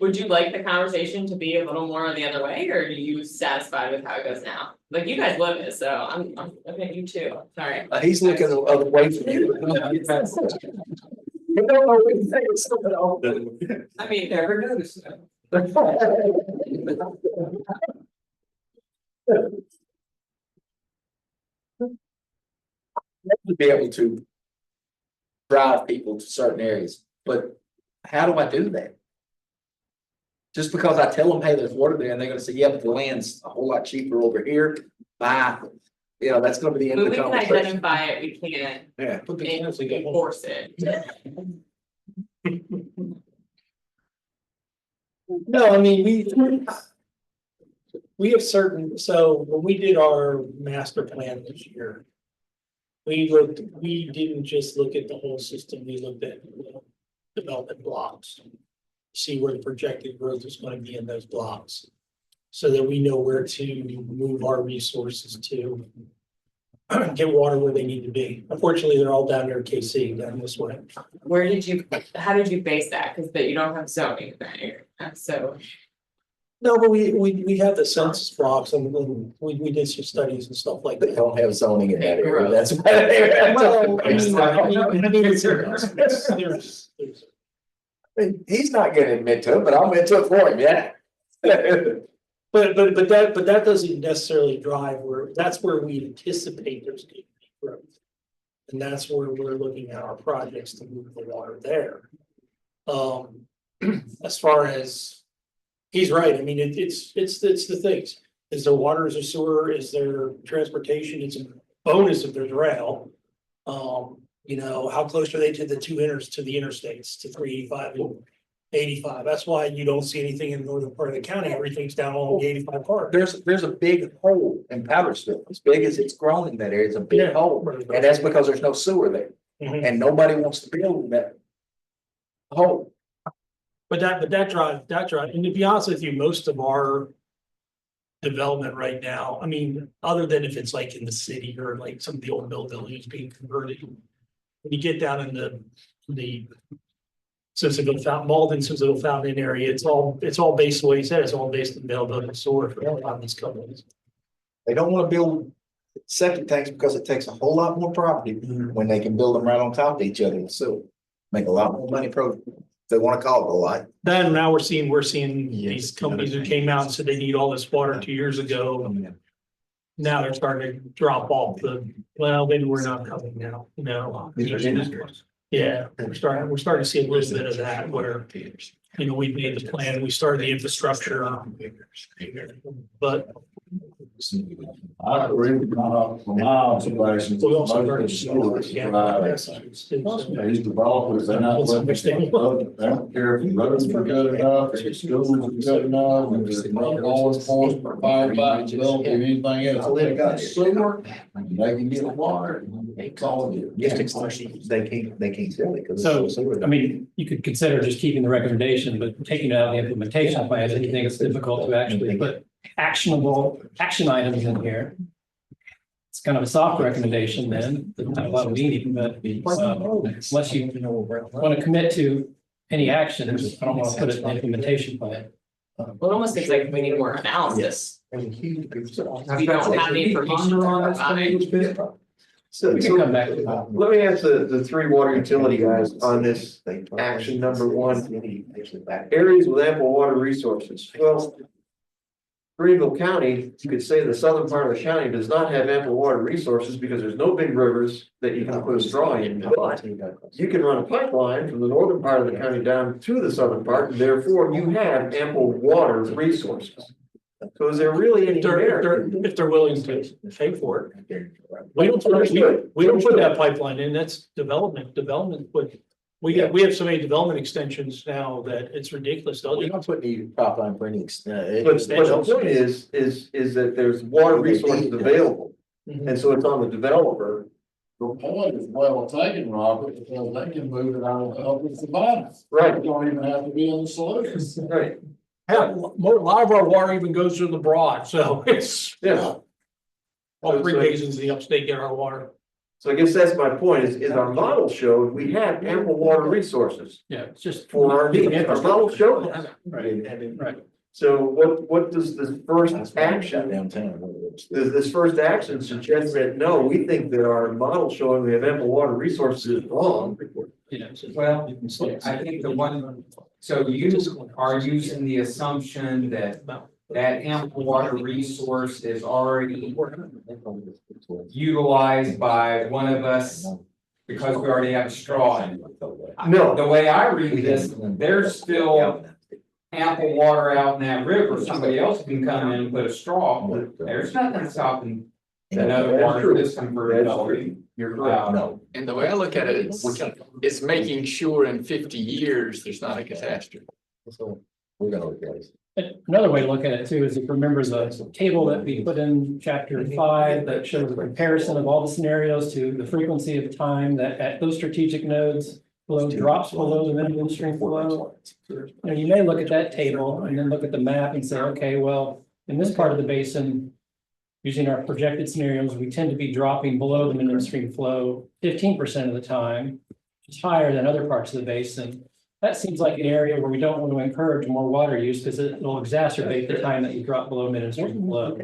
would you like the conversation to be a little more the other way, or are you satisfied with how it goes now? Like, you guys live it, so I'm looking at you too, sorry. He's looking the other way from you. You don't know what to say, it's still at all. I mean, Never noticed that. To be able to drive people to certain areas, but how do I do that? Just because I tell them, hey, there's water there, and they're gonna say, yeah, but the land's a whole lot cheaper over here, bye. You know, that's gonna be the end but of we the can conversation. identify it, we can't Yeah. enforce it. No, I mean, we have certain, so when we did our master plan this year. We didn't just look at the whole system, we looked at development blocks. See where the projected growth is going to be in those blocks. So that we know where to move our resources to. Get water where they need to be. Unfortunately, they're all down near KC, down this way. How did you base that, cause you don't have zoning there, so. No, but we have the census blocks and we did some studies and stuff like They that. don't have zoning in that area, Gross. that's about it. Well, I mean, there's. He's not gonna admit to it, but I'll admit to it for him, yeah. But that doesn't necessarily drive that's where we anticipate there's gonna be growth. And that's where we're looking at our projects to move the water there. As far as, he's right, I mean, it's the things. Is there water, is there sewer, is there transportation? It's a bonus if there's rail. You know, how close are they to the to the interstates, to 385 and 85? That's why you don't see anything in the northern part of the county, everything's down along the 85 part. There's a big hole in Powdersville, as big as it's grown in that area, it's a big hole, and that's because there's no sewer there. Mhm. And nobody wants to build in that hole. But that drive, and to be honest with you, most of our development right now, I mean, other than if it's like in the city or like some of the old mill buildings being converted. When you get down in the Simpsonville Fountain, Malden, Simpsonville Fountain area, it's all based, the way you said, it's all based on availability of sewer for a lot of these companies. They don't wanna build septic tanks because it takes a whole lot more property when they can build them right on top of each other, so make a lot more money they wanna call it a lot. Then now we're seeing these companies who came out and said they need all this water 2 years ago. Now they're starting to drop off maybe we're not coming now, you know. Yeah, we're starting to see a little bit of that where, you know, we made the plan, we started the infrastructure. But I agree with from my observations. we also most of started the to see. stores provide These developers, they're not looking, they don't care if the roads are good enough, if the schools are good enough, if there's no law enforcement, firefighting, development, anything else. They got sewer, they can get water, it's all good. They can't sell it. 'Cause So, it's sewer. I mean, you could consider just keeping the recommendation, but taking it out of the implementation plan, I think it's difficult to actually put actionable action items in here. It's kind of a soft recommendation then, doesn't have a lot of meaning, but unless you want to commit to any actions, I don't want to put it in the implementation plan. Well, it almost seems like we need more analysis. And We don't have the information to provide. So, We can come back to that. let me ask the three water utility guys on this action number one. Areas with ample water resources. Well, Greenville County, you could say the southern part of the county does not have ample water resources because there's no big rivers that you can put a straw in. But you can run a pipeline from the northern part of the county down to the southern part, and therefore you have ample water resources. So is there really any merit? If they're willing to pay for it. We don't put that pipeline in, that's development, but we have so many development extensions now that it's ridiculous. We don't put any prop line for any extent. But the point is that there's water resources available, and so it's on the developer. The point is well taken, Robert, because they can move it out of the bonus. Right. They don't even have to be in the solution. Right. Hell, a lot of our water even goes through the broad, so it's. Yeah. All three basins in the upstate get our water. So I guess that's my point, is our model showed we have ample water resources Yeah, it's just. for our model showed us. Right. So what does this first action, Downtown. does this first action suggest that, no, we think that our model showing we have ample water resources is wrong? Well, I think the one, so you are using the assumption that ample water resource is already utilized by one of us because we already have a straw in it. No. The way I read this, there's still ample water out in that river. Somebody else can come in and put a straw, but there's nothing stopping another water system for development. You're correct. No. And the way I look at it, it's making sure in 50 years, there's not a catastrophe. So we're gonna look at it. Another way to look at it too is if you remember the table that we put in chapter 5 that shows a comparison of all the scenarios to the frequency of time that at those strategic nodes flow drops below the minimum stream flow. You may look at that table and then look at the map and say, okay, well, in this part of the basin, using our projected scenarios, we tend to be dropping below the minimum stream flow 15% of the time, which is higher than other parts of the basin. That seems like an area where we don't want to encourage more water use because it will exacerbate the time that you drop below minimum stream flow.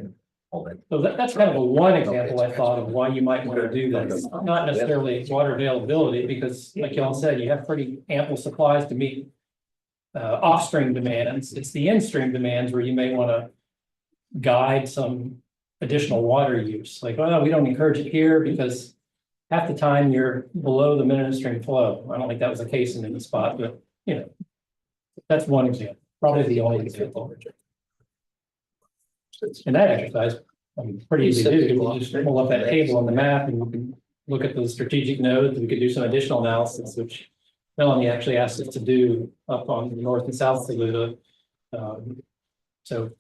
So that's kind of a one example I thought of why you might want to do this, not necessarily water availability, because like y'all said, you have pretty ample supplies to meet off-stream demands. It's the in-stream demands where you may want to guide some additional water use. Like, well, we don't encourage it here because half the time you're below the minimum stream flow. I don't think that was the case in any spot, but that's one example, probably the only example. And that exercise, pretty easy to do. We'll just pull up that table on the map and we can look at those strategic nodes. We could do some additional analysis, which Melanie actually asked us to do up on the north and south Saluda. So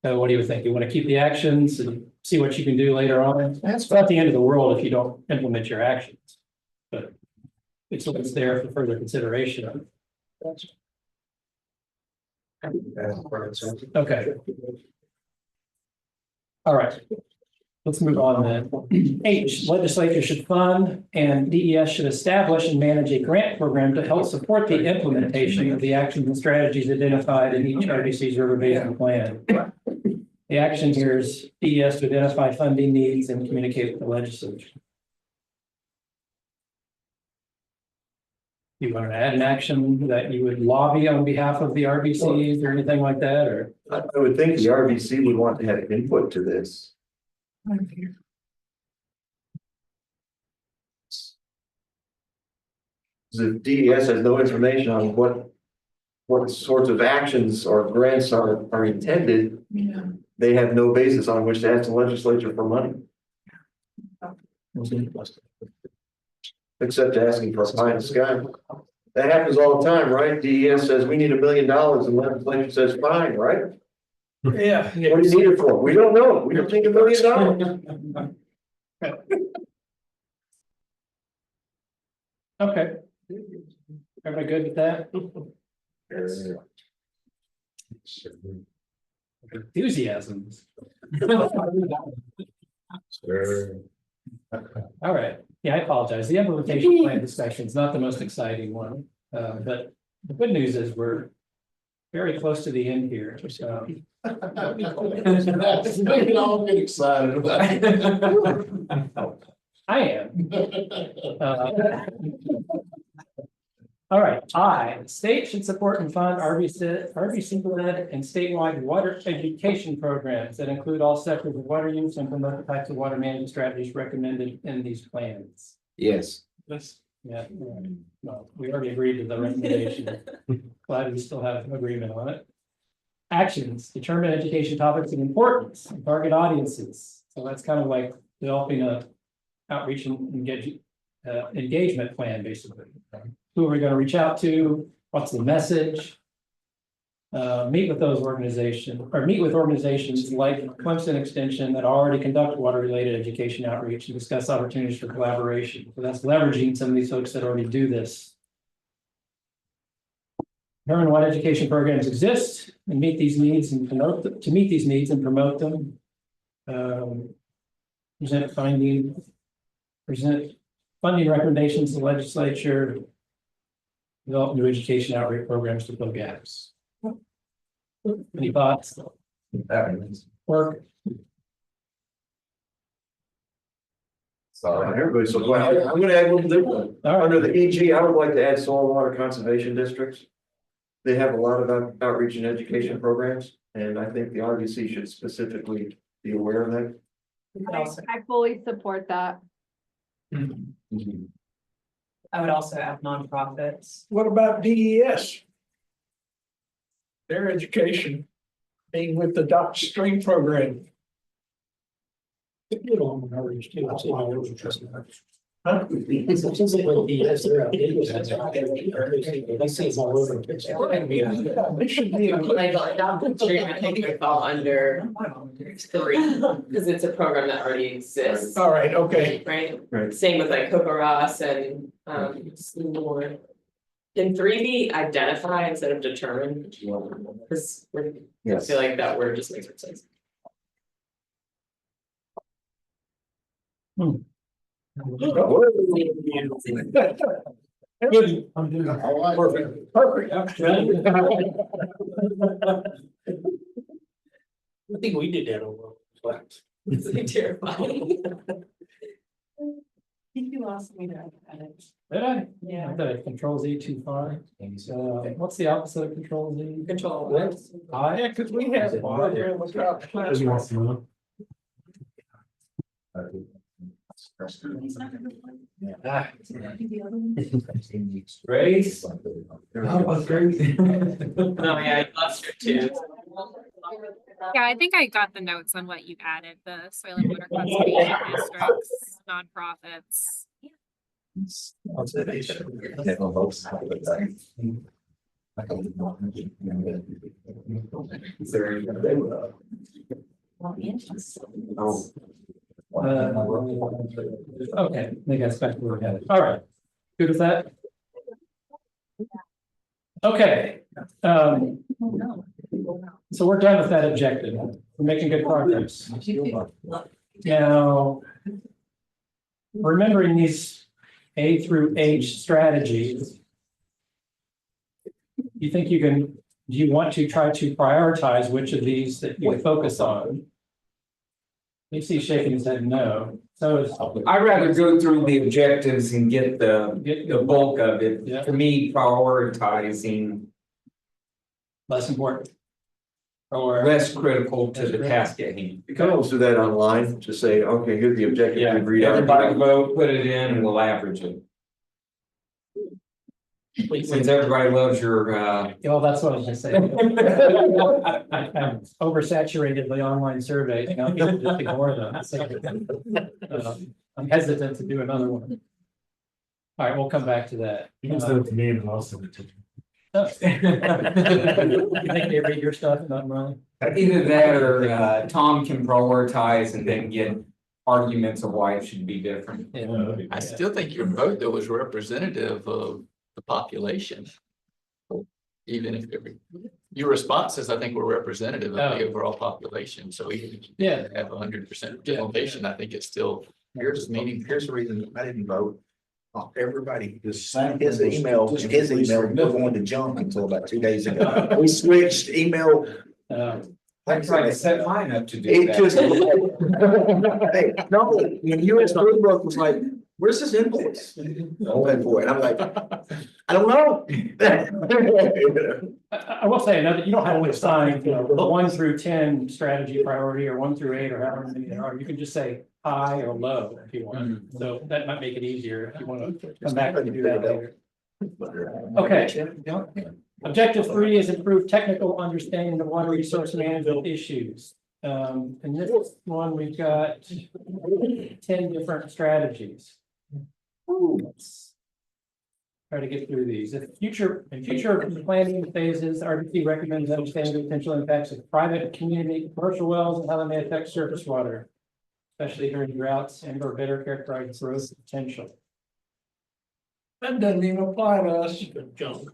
what do you think? You want to keep the actions and see what you can do later on? It's not the end of the world if you don't implement your actions, but it's there for further consideration. Okay. All right. Let's move on then. H, legislature should fund and DES should establish and manage a grant program to help support the implementation of the actions and strategies identified in each RDC's river basin plan. The action here is DES to identify funding needs and communicate with the legislature. You want to add an action that you would lobby on behalf of the RBCs or anything like that, or? I would think the RBC would want to have input to this. The DES has no information on what sorts of actions or grants are intended. They have no basis on which to ask the legislature for money. Except asking for a pie in the sky. That happens all the time, right? DES says we need $1 million and legislature says fine, right? Yeah. What do you need it for? We don't know. We don't think $1 million. Okay. Everybody good with that? Enthusiasms. All right. Yeah, I apologize. The implementation plan discussion is not the most exciting one, but the good news is we're very close to the end here, so. We can all get excited about it. I am. All right, the state should support and fund RBC-led and statewide water education programs that include all sectors of water use and promote the types of water management strategies recommended in these plans. Yes. Yes. Yeah, well, we already agreed to the recommendation. Glad we still have agreement on it. Actions, determine education topics of importance, and target audiences. So that's kind of like developing a outreach and engagement plan, basically. Who are we gonna reach out to? What's the message? Meet with those organizations, or meet with organizations like Clemson Extension that already conduct water-related education outreach and discuss opportunities for collaboration. So that's leveraging some of these folks that already do this. Determine what education programs exist and meet these needs and promote them, to meet these needs and promote them. Present funding recommendations to the legislature. Develop new education outreach programs to fill gaps. Any thoughts? Work. Sorry, everybody's so quiet. I'm gonna add one different. Under the EG, I would like to add soil and water conservation districts. They have a lot of outreach and education programs, and I think the RBC should specifically be aware of that. I fully support that. I would also add nonprofits. What about DES? Their education, being with the downstream program. Huh? It seems like with DES, they're outdated. They say it's all over. It should be. Like downstream, I think would fall under 3, because it's a program that already exists. All right, okay. Right? Same with like Coco Ross and some more. Can 3 be identify instead of determine? Because I feel like that word just makes more sense. Good. I'm doing perfect. Perfect. I think we did that over. It's like terrifying. You asked me to edit. Did I? Yeah. I thought Control Z too far. What's the opposite of Control Z? Control. Yeah, because we have. Ready? No, yeah, I lost it too. Yeah, I think I got the notes on what you added, the soil and water conservation districts, nonprofits. Okay, I think that's back where we're headed. All right, good with that? Okay, so we're done with that objective. We're making good progress. Now, remembering these A through H strategies, you think you can, do you want to try to prioritize which of these that you focus on? You see shaking his head no. So I'd rather go through the objectives and get the bulk of it. Yeah. For me, prioritizing less important. Or less critical to the task at hand. You can almost do that online, just say, okay, here's the objective. Yeah, everybody vote, put it in, and we'll average it. Since everybody loves your well, that's what I was gonna say. I'm oversaturated the online survey, you know, people just ignore them. I'm hesitant to do another one. All right, we'll come back to that. You can send it to me and I'll send it to you. You think they read your stuff and not mine? either that or Tom can prioritize and then get arguments of why it should be different. I still think your vote though was representative of the population. Even if your responses, I think, were representative of the overall population, so even if you have 100% participation, I think it's still. Here's the reason I didn't vote. Everybody, This sample his was email, statistically was going to junk until about 2 days ago. We switched email. I tried to set mine up to do It that. just. Hey, no, when US Food Book was like, where's this invoice? I'll pay for it. I'm like, I don't know. I will say, now that you don't have to assign, the 1 through 10 strategy priority or 1 through 8 or however many there are, you can just say high or low if you want. So that might make it easier if you want to come back and do that later. Okay. Objective 3 is improve technical understanding of water resource management issues. And this one, we've got 10 different strategies. Let's try to get through these. In future planning phases, RDP recommends understanding the potential impacts of private, community, commercial wells and how they may affect surface water, especially during droughts and or better characterized growth potential. That doesn't even apply to us. Junk.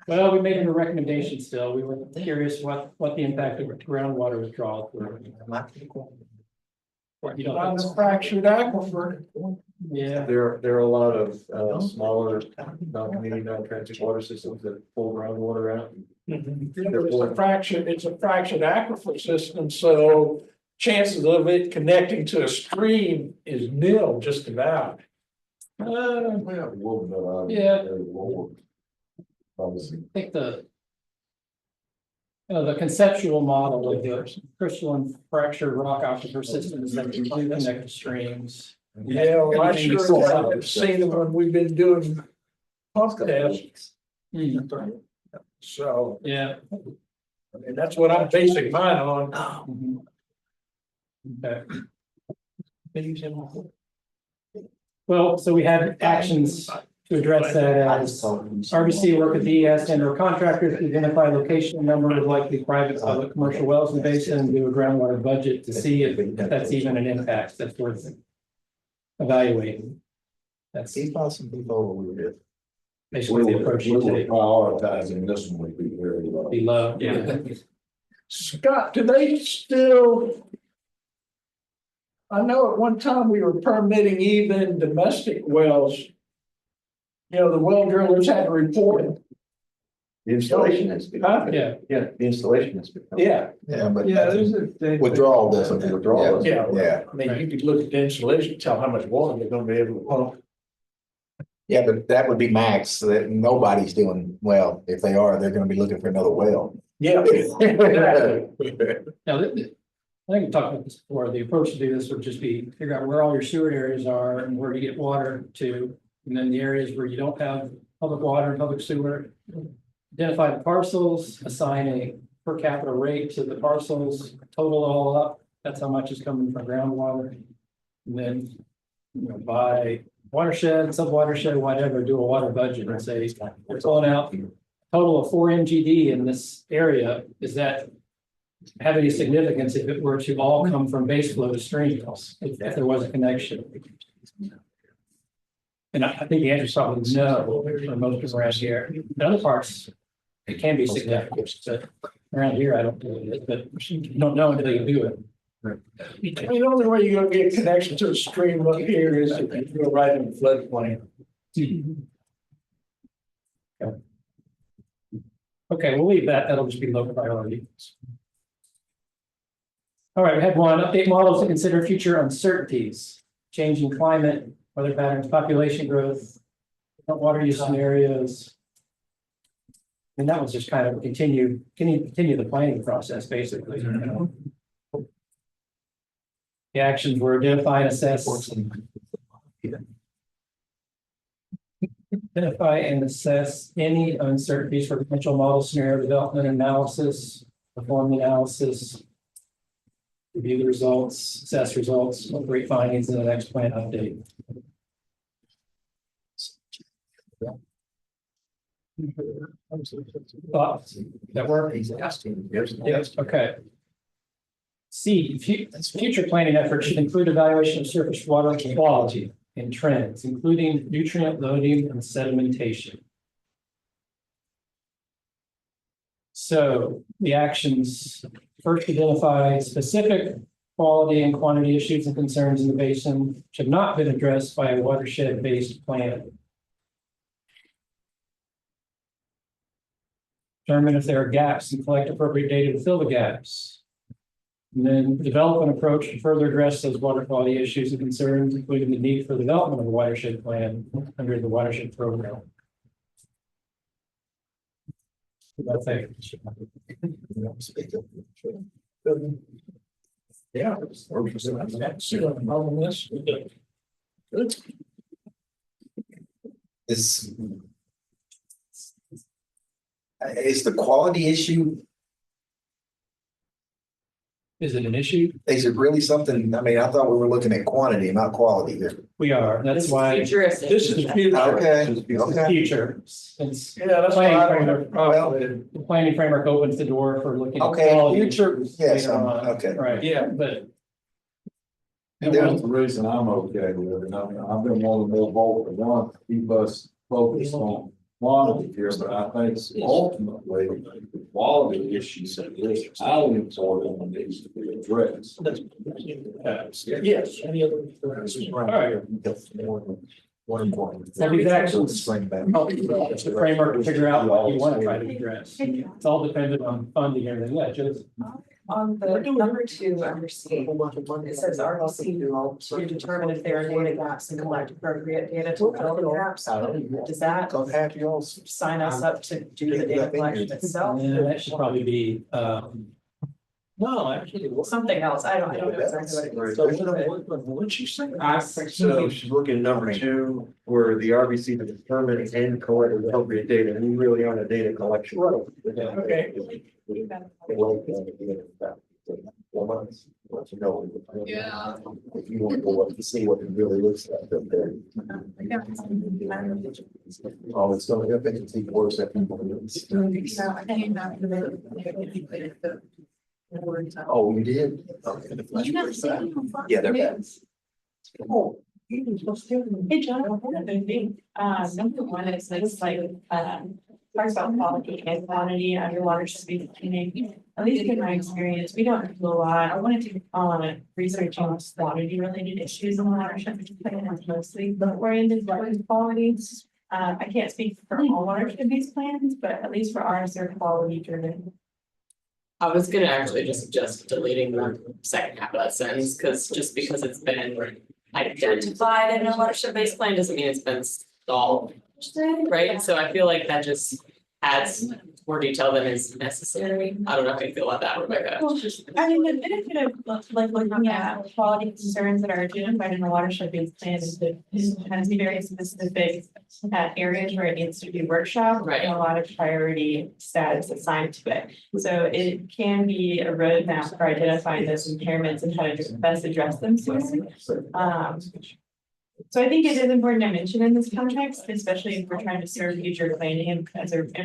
Well, we made it a recommendation still. We were curious what the impact of groundwater withdrawal were. You know, On the fractured aquifer. yeah, There are a lot of smaller, non-community, non-transit water systems that pull groundwater out. It's a fractured aquifer system, so chances of it connecting to a stream is nil, just about. Yeah. I think the conceptual model of the crystalline fractured rock aquifer systems that do connect to streams. Yeah, well, I sure have seen them when we've been doing pump tests. So, Yeah. and that's what I'm basing mine on. Okay. Well, so we have actions to address that as RBC work with DES and or contractors to identify location, number of likely private, public, commercial wells in the basin, and do a groundwater budget to see if that's even an impact that's worth evaluating. That's Some people basically the approach you take. Prioritizing this one would be very low. Below, yeah. Scott, do they still? I know at one time we were permitting even domestic wells. You know, the well drillers had to report it. The installation has been. Huh? Yeah. Yeah, the installation has been. Yeah, but there's a. withdrawal doesn't. Withdrawal. yeah. I mean, you could look at the installation, tell how much water they're gonna be able to pump. Yeah, but that would be max, that nobody's doing, well, if they are, they're gonna be looking for another well. Yeah. Now, I think we talked about this before. The approach to do this would just be figure out where all your sewer areas are and where you get water to. And then the areas where you don't have public water and public sewer, identify the parcels, assign a per capita rate to the parcels, total it all up. That's how much is coming from groundwater. And then, by watershed, sub-watershed, whatever, do a water budget and say, we're pulling out a total of 4 MGD in this area. Is that have any significance if it were to all come from base flow to streams, if there was a connection? And I think the answer is probably no for most people around here. In other parts, it can be significant, but around here, I don't do it, but you don't know until you do it. The only way you're gonna get a connection to a stream up here is if you go right in the floodplain. Okay, we'll leave that. That'll just be low priority. All right, we had one, update models to consider future uncertainties, changing climate, weather patterns, population growth, water use scenarios. And that was just kind of continue the planning process, basically. The actions were identify and assess. Identify and assess any uncertainties for potential model scenario development analysis, perform the analysis, review the results, assess results, incorporate findings in the next plan update. Thoughts? That work? Yes, okay. C, future planning efforts should include evaluation of surface water quality and trends, including nutrient loading and sedimentation. So the actions first identify specific quality and quantity issues and concerns in the basin which have not been addressed by a watershed-based plan. Determine if there are gaps and collect appropriate data to fill the gaps. And then develop an approach to further address those water quality issues and concerns, including the need for the development of a watershed plan under the watershed program. What do you think? Yeah. Is the quality issue, Is it an issue? is it really something, I mean, I thought we were looking at quantity, not quality here. We are, that's why. Futuristic. This is the future. Okay, This is the okay. future. Since Yeah, that's planning fine. framework- Well, The planning framework opens the door for looking. at Okay, quality future, yes, later on. okay. Right, Yeah. but And that's the reason I'm okay with it. I mean, I've been one of the more vocal ones, to keep us focused on quantity here, but I think ultimately the quality issues is highly important and needs to be addressed. Yes, any other? All right. One important. So these actions Explain that. help the framework to figure out what you want to try to address. It's all dependent on funding and everything. Yeah, just. On the number 2, under C, it says RBC to determine if there are data gaps and collect appropriate data to fill the gaps. Does that Go have y'all. sign us up to do the data collection itself? Yeah, that should probably be, No, actually. Something else, I don't know exactly what it is. What'd you say? So she's looking at number 2, where the RBC to determine and collect appropriate data, and we really aren't a data collection. Okay. 4 months, let you know. Yeah. If you want to go up to see what it really looks like up there. Oh, it's so good, it take worse at people. Oh, you did? Okay. Yeah, they're bad. Oh. Hey, John, number 1 is like, talks about quality and quantity underwater should be cleaning. At least in my experience, we don't do a lot. I wanted to research on quantity related issues in the watershed, mostly, but oriented like quality. I can't speak for all watershed-based plans, but at least for ours, they're quality driven. I was gonna actually just suggest deleting the second half of that sentence, because it's been identified in a watershed-based plan doesn't mean it's been solved. Right, so I feel like that just adds more detail than is necessary. I don't know how you feel about that, Rebecca. Well, I mean, the benefit of like looking at quality concerns that are identified in a watershed-based plan is that it has very specific areas where it needs to be workshopped. Right. And a lot of priority status assigned to it. So it can be a roadmap for identifying those impairments and how to best address them soon. So I think it is important to mention in this context, especially if we're trying to serve future planning in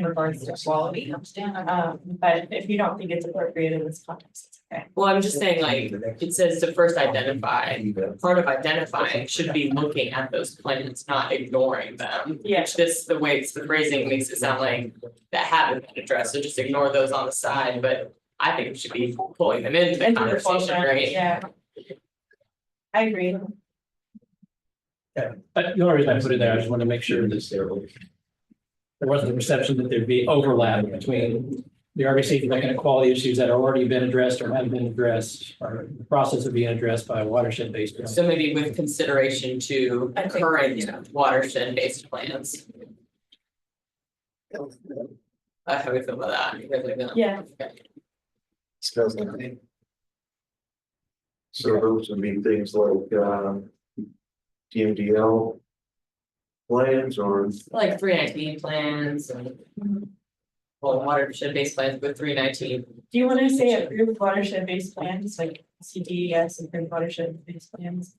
regards to quality. But if you don't think it's appropriate in this context, it's okay. Well, I'm just saying, like, it says to first identify, part of identifying should be looking at those plans, not ignoring them. Yeah. The way it's the phrasing makes it sound like that haven't been addressed, so just ignore those on the side, but I think we should be pulling them into the conversation, right? Yeah. I agree. Yeah, but the only reason I put it there, I just want to make sure that there wasn't the perception that there'd be overlap between the RBC looking at quality issues that have already been addressed or haven't been addressed, or the process of being addressed by a watershed-based plan. So maybe with consideration to current watershed-based plans. How do we feel about that? You guys like that? Yeah. Smells like me. So those would be things like, TMDL plans or. Like 319 plans and. Well, watershed-based plans with 319. Do you want to say approved watershed-based plans, like CDES approved watershed-based plans?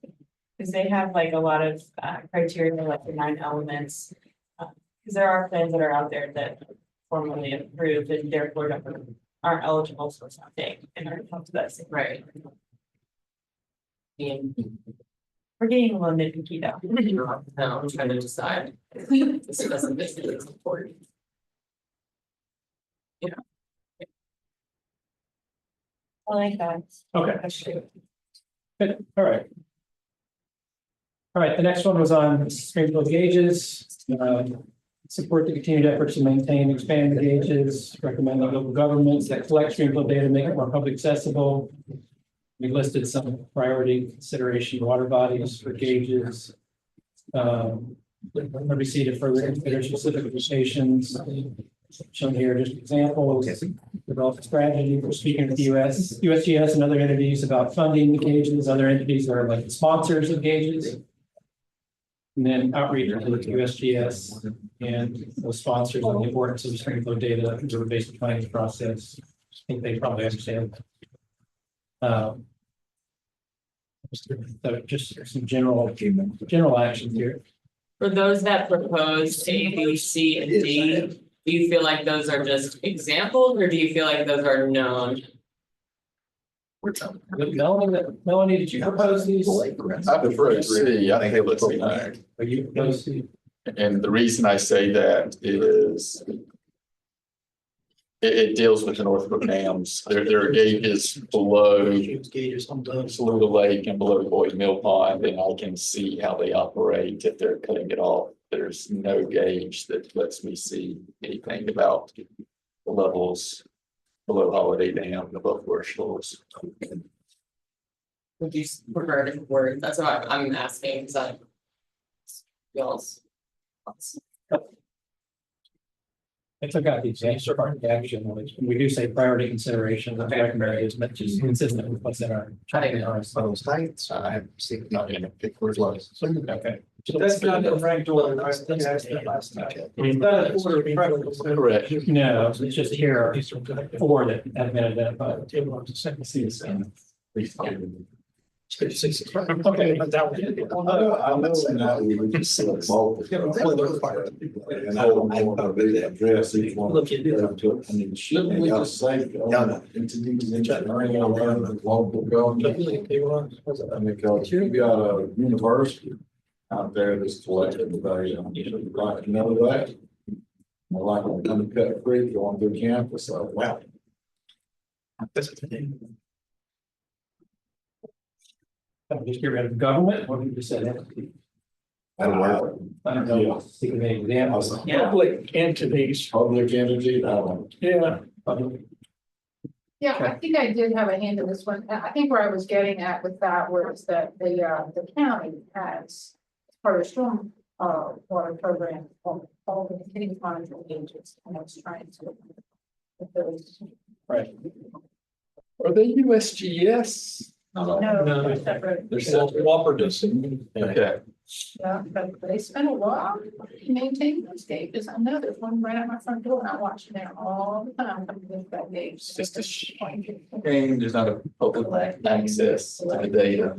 Because they have like a lot of criteria, like the 9 elements. Because there are plans that are out there that formally approved and therefore aren't eligible for something and are come to this. Right. We're getting a little nitpicky though. No, I'm trying to decide. This doesn't make sense important. Yeah. I like that. Okay. Actually. Good, all right. All right, the next one was on stream flow gauges. Support the continued efforts to maintain and expand the gauges, recommend that local governments that collect stream flow data make it more public accessible. We listed some priority consideration water bodies for gauges. Receipt of further consider specific locations. Shown here just examples. Develop a strategy for speaking with USGS and other entities about funding the gauges. Other entities are like sponsors of gauges. And then outreach to the USGS and those sponsors on the importance of stream flow data through the basic planning process. I think they probably understand. So just some general actions here. For those that propose A, B, C, and D, do you feel like those are just examples, or do you feel like those are known? Melanie, did you propose these? I prefer to see, I think it looks like. Are you proposed to? And the reason I say that is it deals with the Northbrook dams. There are gauges below Saluda Lake and below Boyd Mill Pond, and I can see how they operate if they're cutting it off. There's no gauge that lets me see anything about the levels below Holiday Dam, above Worshipers. Would you prefer a different word? That's what I'm asking, because I. Y'all's. I took out the example part of the action, which we do say priority consideration, the recommended is meant just consistent with what's in our. Those heights, I have seen not in a particular place. Okay. So that's not the ranked order, right? That's the last time. It's not an order of preference. Correct. No, it's just here are four that have been identified. See the same. Okay, but that was it. I know now we would just select both. And I don't know they address each one. Look, you do. I mean, should we just say, entities engineering, local government. I mean, because you got a university out there that's collecting the data. You'd like to know that. Like on Undercut Creek going through campus, so wow. Just get rid of government, what did you say? That'll work. I don't know. Think of any examples. Public entities. Public entity, that one. Yeah. Yeah, I think I did have a hand in this one. I think where I was getting at with that was that the county has part of storm water program, all the continuing monitoring agents, and I was trying to. With those. Right. Are they USGS? No, they're separate. They're self-cooperative. Okay. Yeah, but they spend a while maintaining those gauges. I know there's one right at my front door and I watch there all the time. With that gauge. It's just a shame. There's not a public access to the data.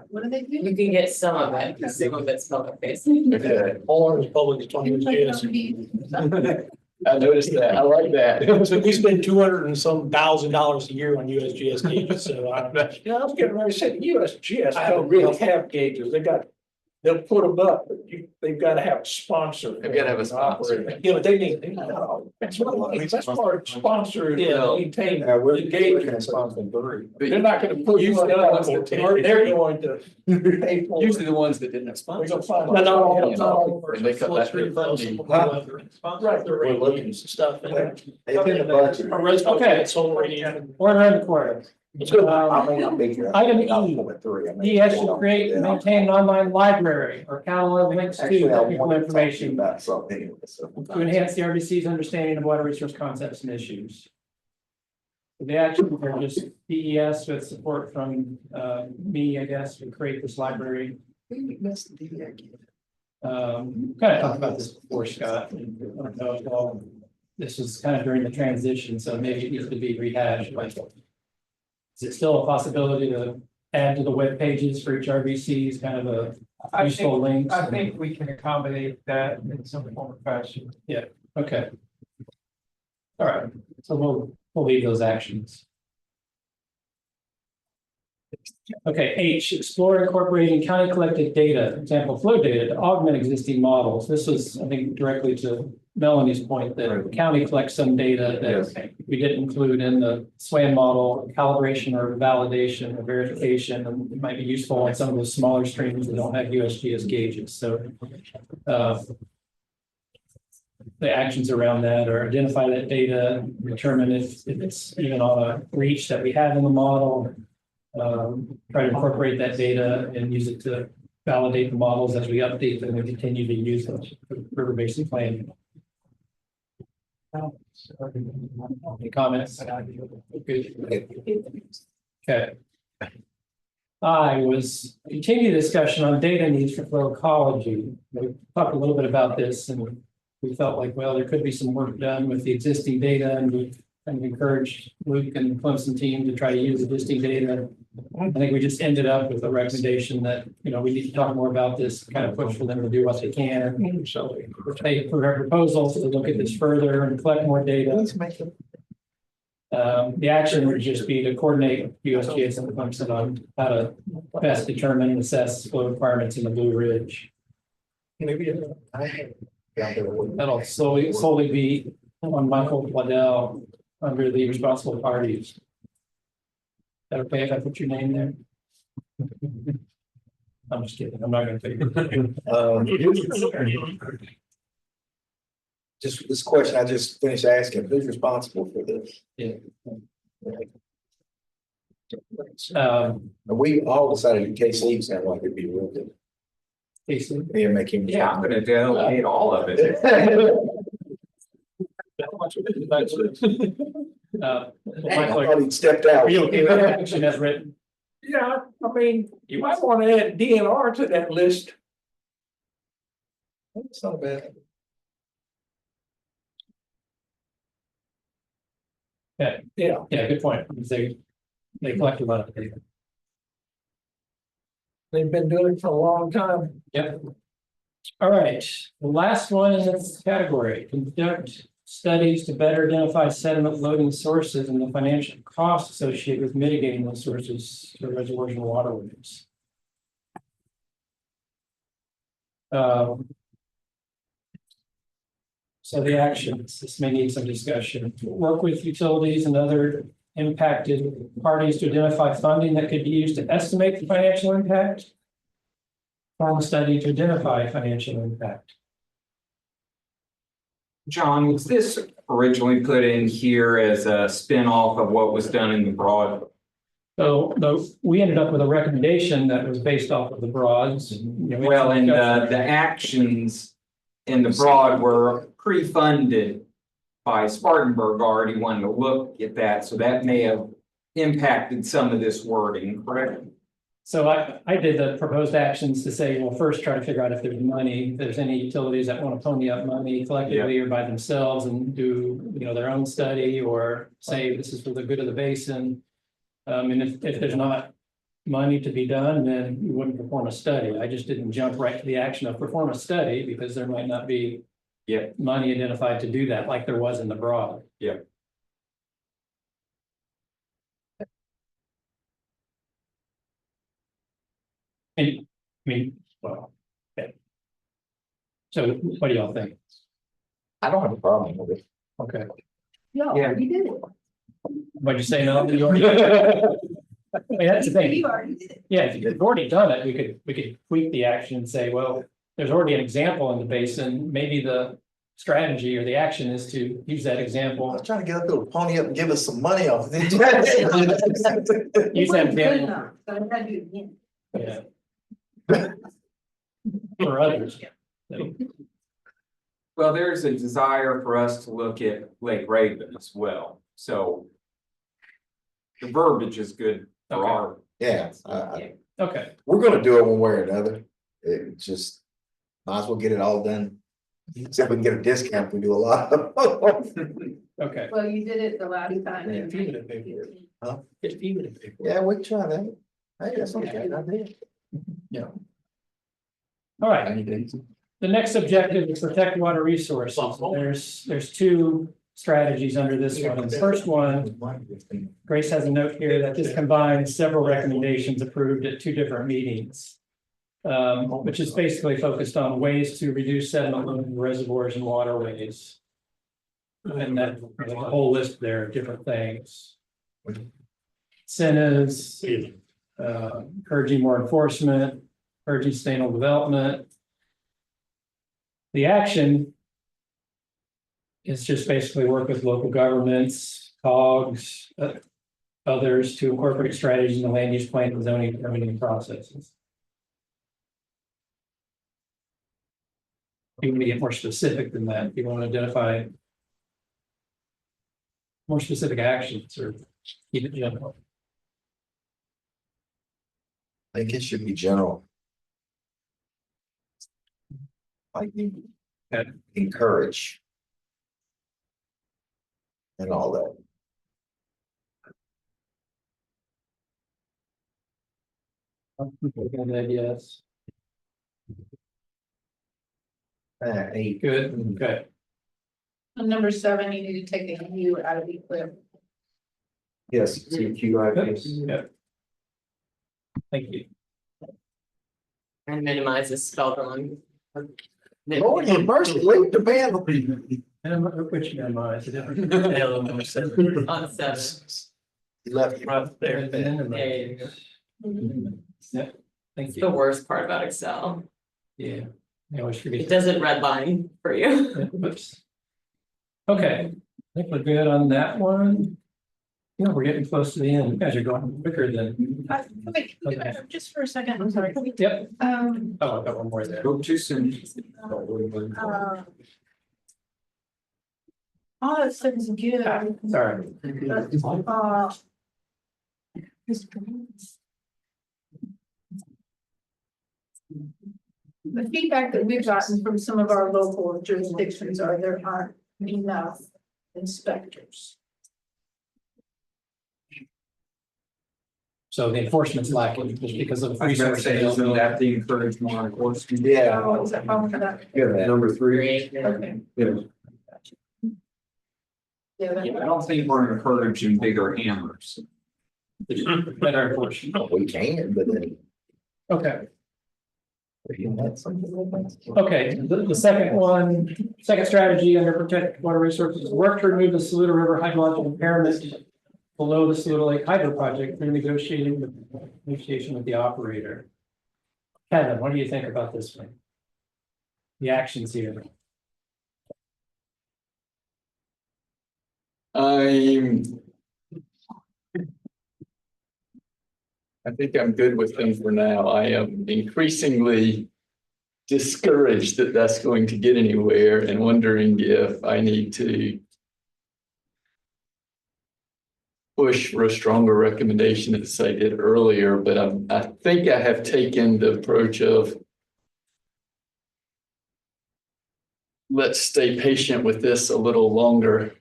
What do they do? You can get some of it, because some of it's public facing. Okay. All ours is public, it's on USGS. I noticed that. I like that. So we spend $200 and some $1,000 a year on USGS gauges, so I was getting ready to say, USGS don't really have gauges, they'll put them up, but they've got to have a sponsor. They've got to have a sponsor. Yeah, but that's part of sponsor, maintain we're the gauge. They're not gonna put you up, they're going to pay for it. Usually the ones that didn't have We're sponsors. gonna find out. And they cut that. Right, the ratings and stuff. It's in the budget. Okay, it's already. Order in the quarter. Item E, ES should create and maintain an online library or catalog links to technical information to enhance the RDC's understanding of water resource concepts and issues. The actions are just DES with support from me, I guess, to create this library. Kind of talked about this before, Scott. I don't know if all, this was kind of during the transition, so maybe it needs to be rehashed. But is it still a possibility to add to the web pages for each RVCs, kind of a useful links? I think we can accommodate that in some form or fashion. Yeah, okay. All right, so we'll leave those actions. Okay, H, explore incorporating county collected data, example flow data to augment existing models. This was, I think, directly to Melanie's point that the county collects some data that we didn't include in the SWAN model, calibration or validation or verification, and it might be useful on some of those smaller streams that don't have USGS gauges. So the actions around that are identify that data, determine if it's even on a reach that we have in the model, try to incorporate that data and use it to validate the models as we update them and continue to use them for river basin planning. Any comments? Okay. I was continue discussion on data needs for flow ecology. We talked a little bit about this and we felt like, well, there could be some work done with the existing data and we kind of encouraged Luke and the Clemson team to try to use existing data. I think we just ended up with a recommendation that, you know, we need to talk more about this, kind of push for them to do what they can. So they put our proposals to look at this further and collect more data. The action would just be to coordinate USGS and Clemson on how to best determine and assess flow requirements in the Blue Ridge. That'll solely be on Michael Waddell under the responsible parties. Is that okay if I put your name there? I'm just kidding. I'm not going to take it. Just this question I just finished asking, who's responsible for this? Yeah. We all decided KC sounded like it'd be real good. KC? Yeah, make him. Yeah, I'm gonna delegate all of it. I thought he'd stepped out. Are you okay with that action as written? Yeah, I mean, you might want to add DNR to that list. That's not bad. Yeah, good point. They collect a lot of data. They've been doing it for a long time. Yep. All right, the last one in this category, conduct studies to better identify sediment loading sources and the financial costs associated with mitigating those sources to reservoirs and waterways. So the actions, this may need some discussion. Work with utilities and other impacted parties to identify funding that could be used to estimate the financial impact. Form a study to identify financial impact. John, was this originally put in here as a spin-off of what was done in the broad? So we ended up with a recommendation that was based off of the broads. Well, and the actions in the broad were pre-funded by Spartanburg already wanting to look at that. So that may have impacted some of this wording, correct? So I did the proposed actions to say, well, first try to figure out if there's money, if there's any utilities that want to pony up money collectively or by themselves and do, you know, their own study or say this is for the good of the basin. And if there's not money to be done, then you wouldn't perform a study. I just didn't jump right to the action of perform a study because there might not be money identified to do that like there was in the broad. Yeah. And I mean, well, okay. So what do y'all think? I don't have a problem with it. Okay. No, Yeah. you did it. What'd you say? No, you already. I mean, that's the thing. You already did it. Yeah, if you've already done it, we could tweak the action and say, well, there's already an example in the basin. Maybe the strategy or the action is to use that example. I was trying to get up to a pony up and give us some money off of it. Use that Good example. enough, so I gotta do it again. Yeah. For others. So, Well, there's a desire for us to look at Lake Raven as well. So the verbiage is good for our. Yeah, okay. we're gonna do it one way or another. It just might as well get it all done. See if we can get a discount if we do a lot. Okay. Well, you did it the last time. Yeah, 15 minute paper. Huh? 15 minute paper. Yeah, we can try that. Hey, that's not a bad idea. Yeah. All right. The next objective is protect water resources. There's two strategies under this one. And the first one, Grace has a note here that this combines several recommendations approved at two different meetings. which is basically focused on ways to reduce sediment load in reservoirs and waterways. And that, there's a whole list there of different things. Incentives, encouraging more enforcement, encouraging sustainable development. The action is just basically work with local governments, COGS, others to incorporate strategies in the land use plan and zoning and permitting processes. You want to get more specific than that, you want to identify more specific actions or keep it general. I think it should be general. Like encourage. And all that. Yes. Good, okay. On number 7, you need to take a U out of equip. Yes, CQI. Yeah. Thank you. And minimize the spell wrong. Lord, have mercy, leave the band. Which minimize the difference. On 7. You left it. Right there. There you go. Yeah, thank It's you. the worst part about Excel. Yeah. I always forget. It doesn't redline for you. Yeah, oops. Okay, I think we're good on that one. Yeah, we're getting close to the end. You guys are going quicker than. Wait, just for a second, I'm sorry. Yep. Um, Oh, I got one more there. Go too soon. all that stuff is good. Sorry. But, the feedback that we've gotten from some of our local jurisdictions are there aren't enough inspectors. So the enforcement's lacking just because of. I was gonna say, isn't that the encouragement on enforcement? Yeah. Oh, is that problem for that? Yeah, number 3. Okay. Yeah. Yeah, I don't think we're encouraging bigger hammers. Better enforcement. We can, but then. Okay. Okay, the second one, second strategy under protect water resources, work to remove the Saluda River hydrological impairment below the Saluda Lake Hydro Project through negotiation with the operator. Kevin, what do you think about this one? The actions here. I think I'm good with them for now. I am increasingly discouraged that that's going to get anywhere and wondering if I need to push for a stronger recommendation as I did earlier, but I think I have taken the approach of let's stay patient with this a little longer.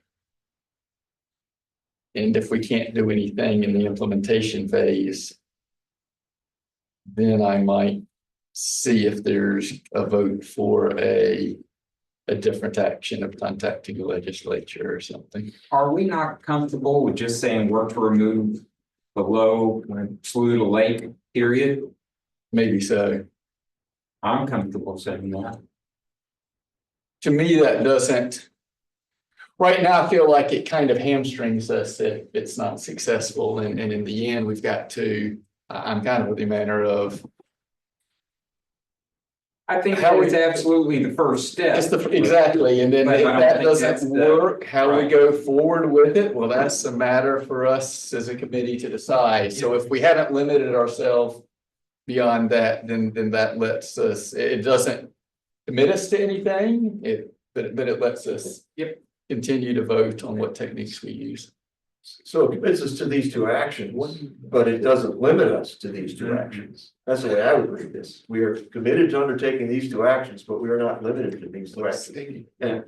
And if we can't do anything in the implementation phase, then I might see if there's a vote for a different action of contacting the legislature or something. Are we not comfortable with just saying work to remove below Saluda Lake, period? Maybe so. I'm comfortable saying that. To me, that doesn't. Right now, I feel like it kind of hamstrings us if it's not successful, and in the end, we've got to. I'm kind of of the manner of. I think that is absolutely the first step. Exactly, and then But if I don't that think doesn't that's work, how we right. go forward with it, well, that's a matter for us as a committee to decide. So if we haven't limited ourselves beyond that, then that lets us, it doesn't commit us to anything, but it lets us continue to vote on what techniques we use. So it commits us to these 2 actions, but it doesn't limit us to these 2 actions. That's the way I would read this. We are committed to undertaking these 2 actions, but we are not limited to these 2 actions. Yeah.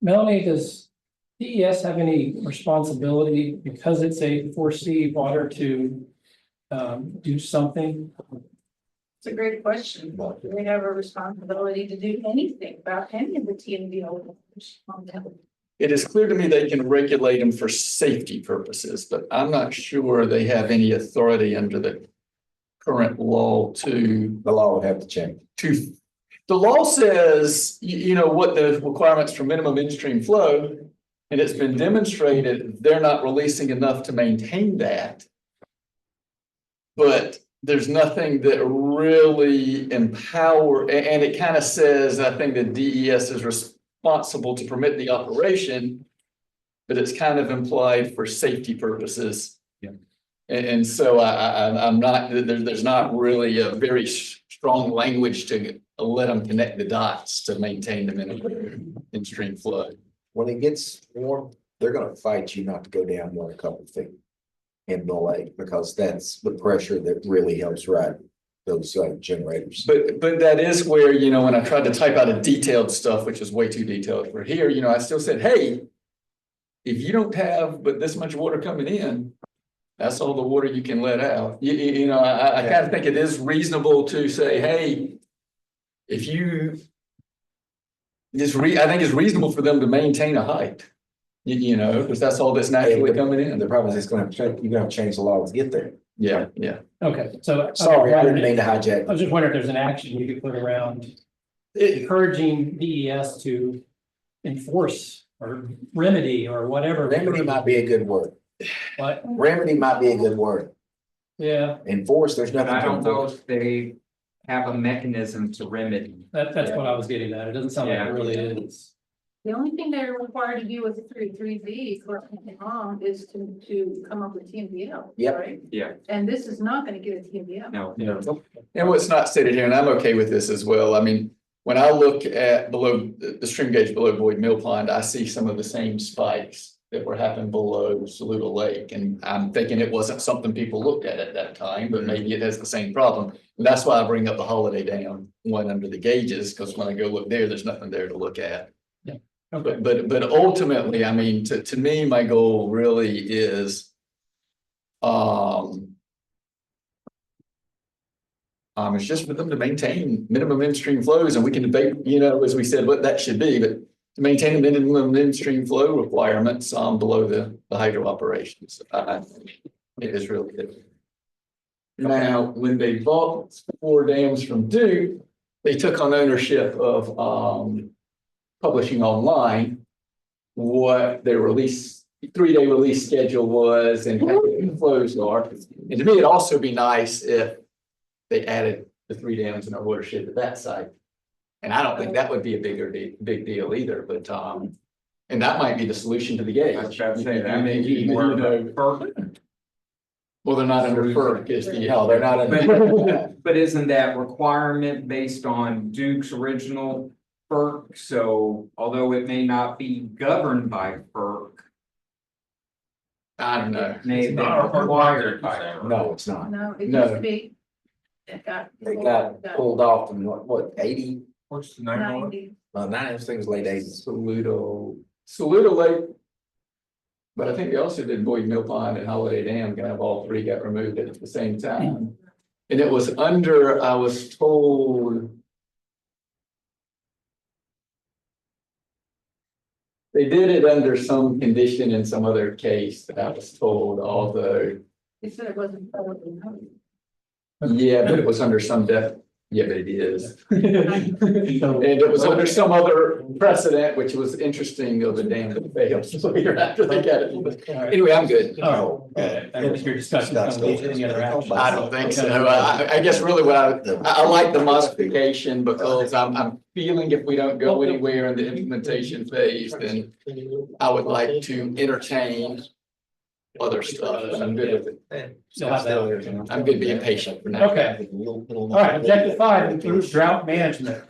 Melanie, does DES have any responsibility because it's a 4C water to do something? It's a great question. Do they have a responsibility to do anything about any of the TMDL? it is clear to me they can regulate them for safety purposes, but I'm not sure they have any authority under the current law to. The law would have to change. The law says, you know, what the requirements for minimum in-stream flow, and it's been demonstrated they're not releasing enough to maintain that. But there's nothing that really and it kind of says, I think the DES is responsible to permit the operation, but it's kind of implied for safety purposes. Yeah. And so I'm not, there's not really a very strong language to let them connect the dots to maintain the minimum in-stream flow. When it gets warm, they're gonna fight you not to go down more than a couple of feet in the lake, because that's the pressure that really helps ride those generators. But that is where, you know, when I tried to type out a detailed stuff, which is way too detailed for here, you know, I still said, hey, if you don't have but this much water coming in, that's all the water you can let out. You know, I kind of think it is reasonable to say, hey, if you, I think it's reasonable for them to maintain a height, you know, because that's all that's naturally coming in. The problem is it's gonna have to change, you're gonna have to change the law to get there. Yeah, yeah. Okay, so. Sorry, I didn't mean to hijack. I was just wondering if there's an action you could put around encouraging DES to enforce or remedy or whatever. Remedy might be a good word. What? Remedy might be a good word. Yeah, Enforce, there's nothing. I to don't know enforce. if they have a mechanism to remedy. that's what I was getting at. It doesn't sound like it really is. The only thing they're required to do with the 3Z, correct me if I'm wrong, is to come up with TMDL. Yep. Right? Yeah. And this is not gonna get a TMDL. No. And what's not stated here, and I'm okay with this as well, I mean, when I look at below the stream gauge below Boyd Mill Pond, I see some of the same spikes that were happening below Saluda Lake. And I'm thinking it wasn't something people looked at that time, but maybe it has the same problem. And that's why I bring up the Holiday Dam one under the gauges, because when I go look there, there's nothing there to look at. Yeah. Okay. But ultimately, I mean, to me, my goal really is it's just for them to maintain minimum in-stream flows, and we can debate, you know, as we said, what that should be, but to maintain the minimum in-stream flow requirements below the hydro operations. It is really good. Now, when they bought 4 dams from Duke, they took on ownership of publishing online what their release 3-day release schedule was and how the flows are. And to me, it'd also be nice if they added the 3 dams in our watershed to that site. And I don't think that would be a big deal either, but and that might be the solution to the gauge. I was about to say that may be more of a FERC. Well, they're not under FERC, is the. No, they're not under. But isn't that requirement based on Duke's original FERC? So although it may not be governed by FERC, I don't know. it may have been required by FERC. No, it's not. No, it No. used to be. It got. They got pulled off in what, 80? What's the name of it? 90. Nine of things late 80s. Saluda Lake. But I think they also did Boyd Mill Pond and Holiday Dam, kind of all 3 got removed at the same time. And it was under, I was told. They did it under some condition in some other case that I was told, although, They said it wasn't publicly known. yeah, but it was under some yeah, but it is. And it was under some other precedent, which was interesting of a dam that failed later after they got it. Anyway, I'm good. Oh, and your discussion, any other action? I don't think so. I guess really what I like the modification because I'm feeling if we don't go anywhere in the implementation phase, then I would like to entertain other stuff. And I'm good with it. Still have that. I'm good being patient for now. Okay. All right, objective 5 includes drought management.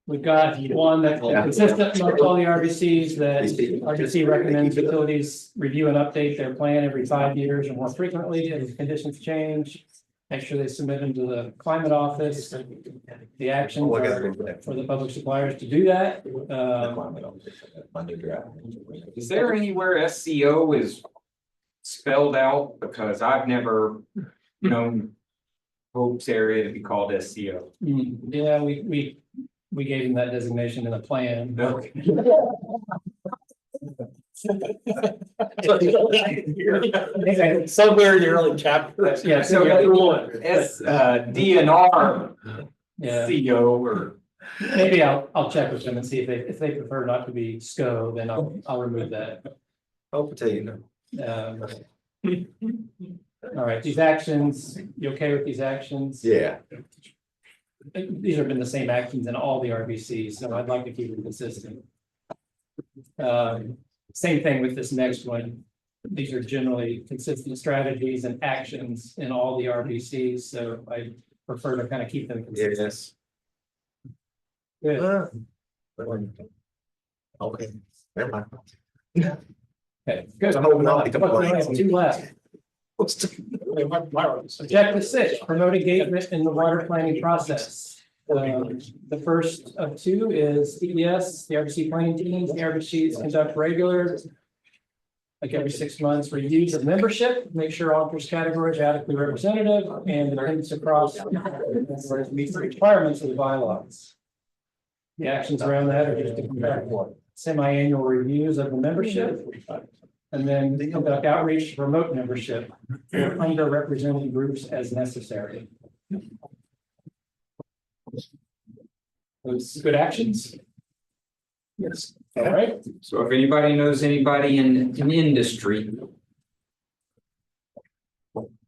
We've got one that's consistent among all the RBCs that RBC recommends utilities review and update their plan every 5 years or more frequently as conditions change. Make sure they submit them to the climate office. The actions are for the public suppliers to do that. Is there anywhere SCO is spelled out? Because I've never known Hope's area to be called SCO. Yeah, we gave him that designation in the plan. Okay. Somewhere in the early chapters. Yeah, So DNR Yeah, CEO or. maybe I'll check with them and see if they prefer not to be SCO, then I'll remove that. I'll tell you no. All right, these actions, you okay with these actions? Yeah. These have been the same actions in all the RBCs, so I'd like to keep it consistent. Same thing with this next one. These are generally consistent strategies and actions in all the RBCs, so I prefer to kind of keep them consistent. Yes. Good. Okay. Never mind. Okay, good. I'm holding on to Look, we only have two left. Objective 6, promote engagement in the water planning process. The first of two is CES, the RBC planning teams, the RBCs conduct regular, like every 6 months, reviews of membership, make sure all interest categories are adequately representative and dependents across meets the requirements of the bylaws. The actions around that are just to conduct semi-annual reviews of the membership. And then they conduct outreach to promote membership for underrepresented groups as necessary. Those good actions. Yes. All right. So if anybody knows anybody in industry.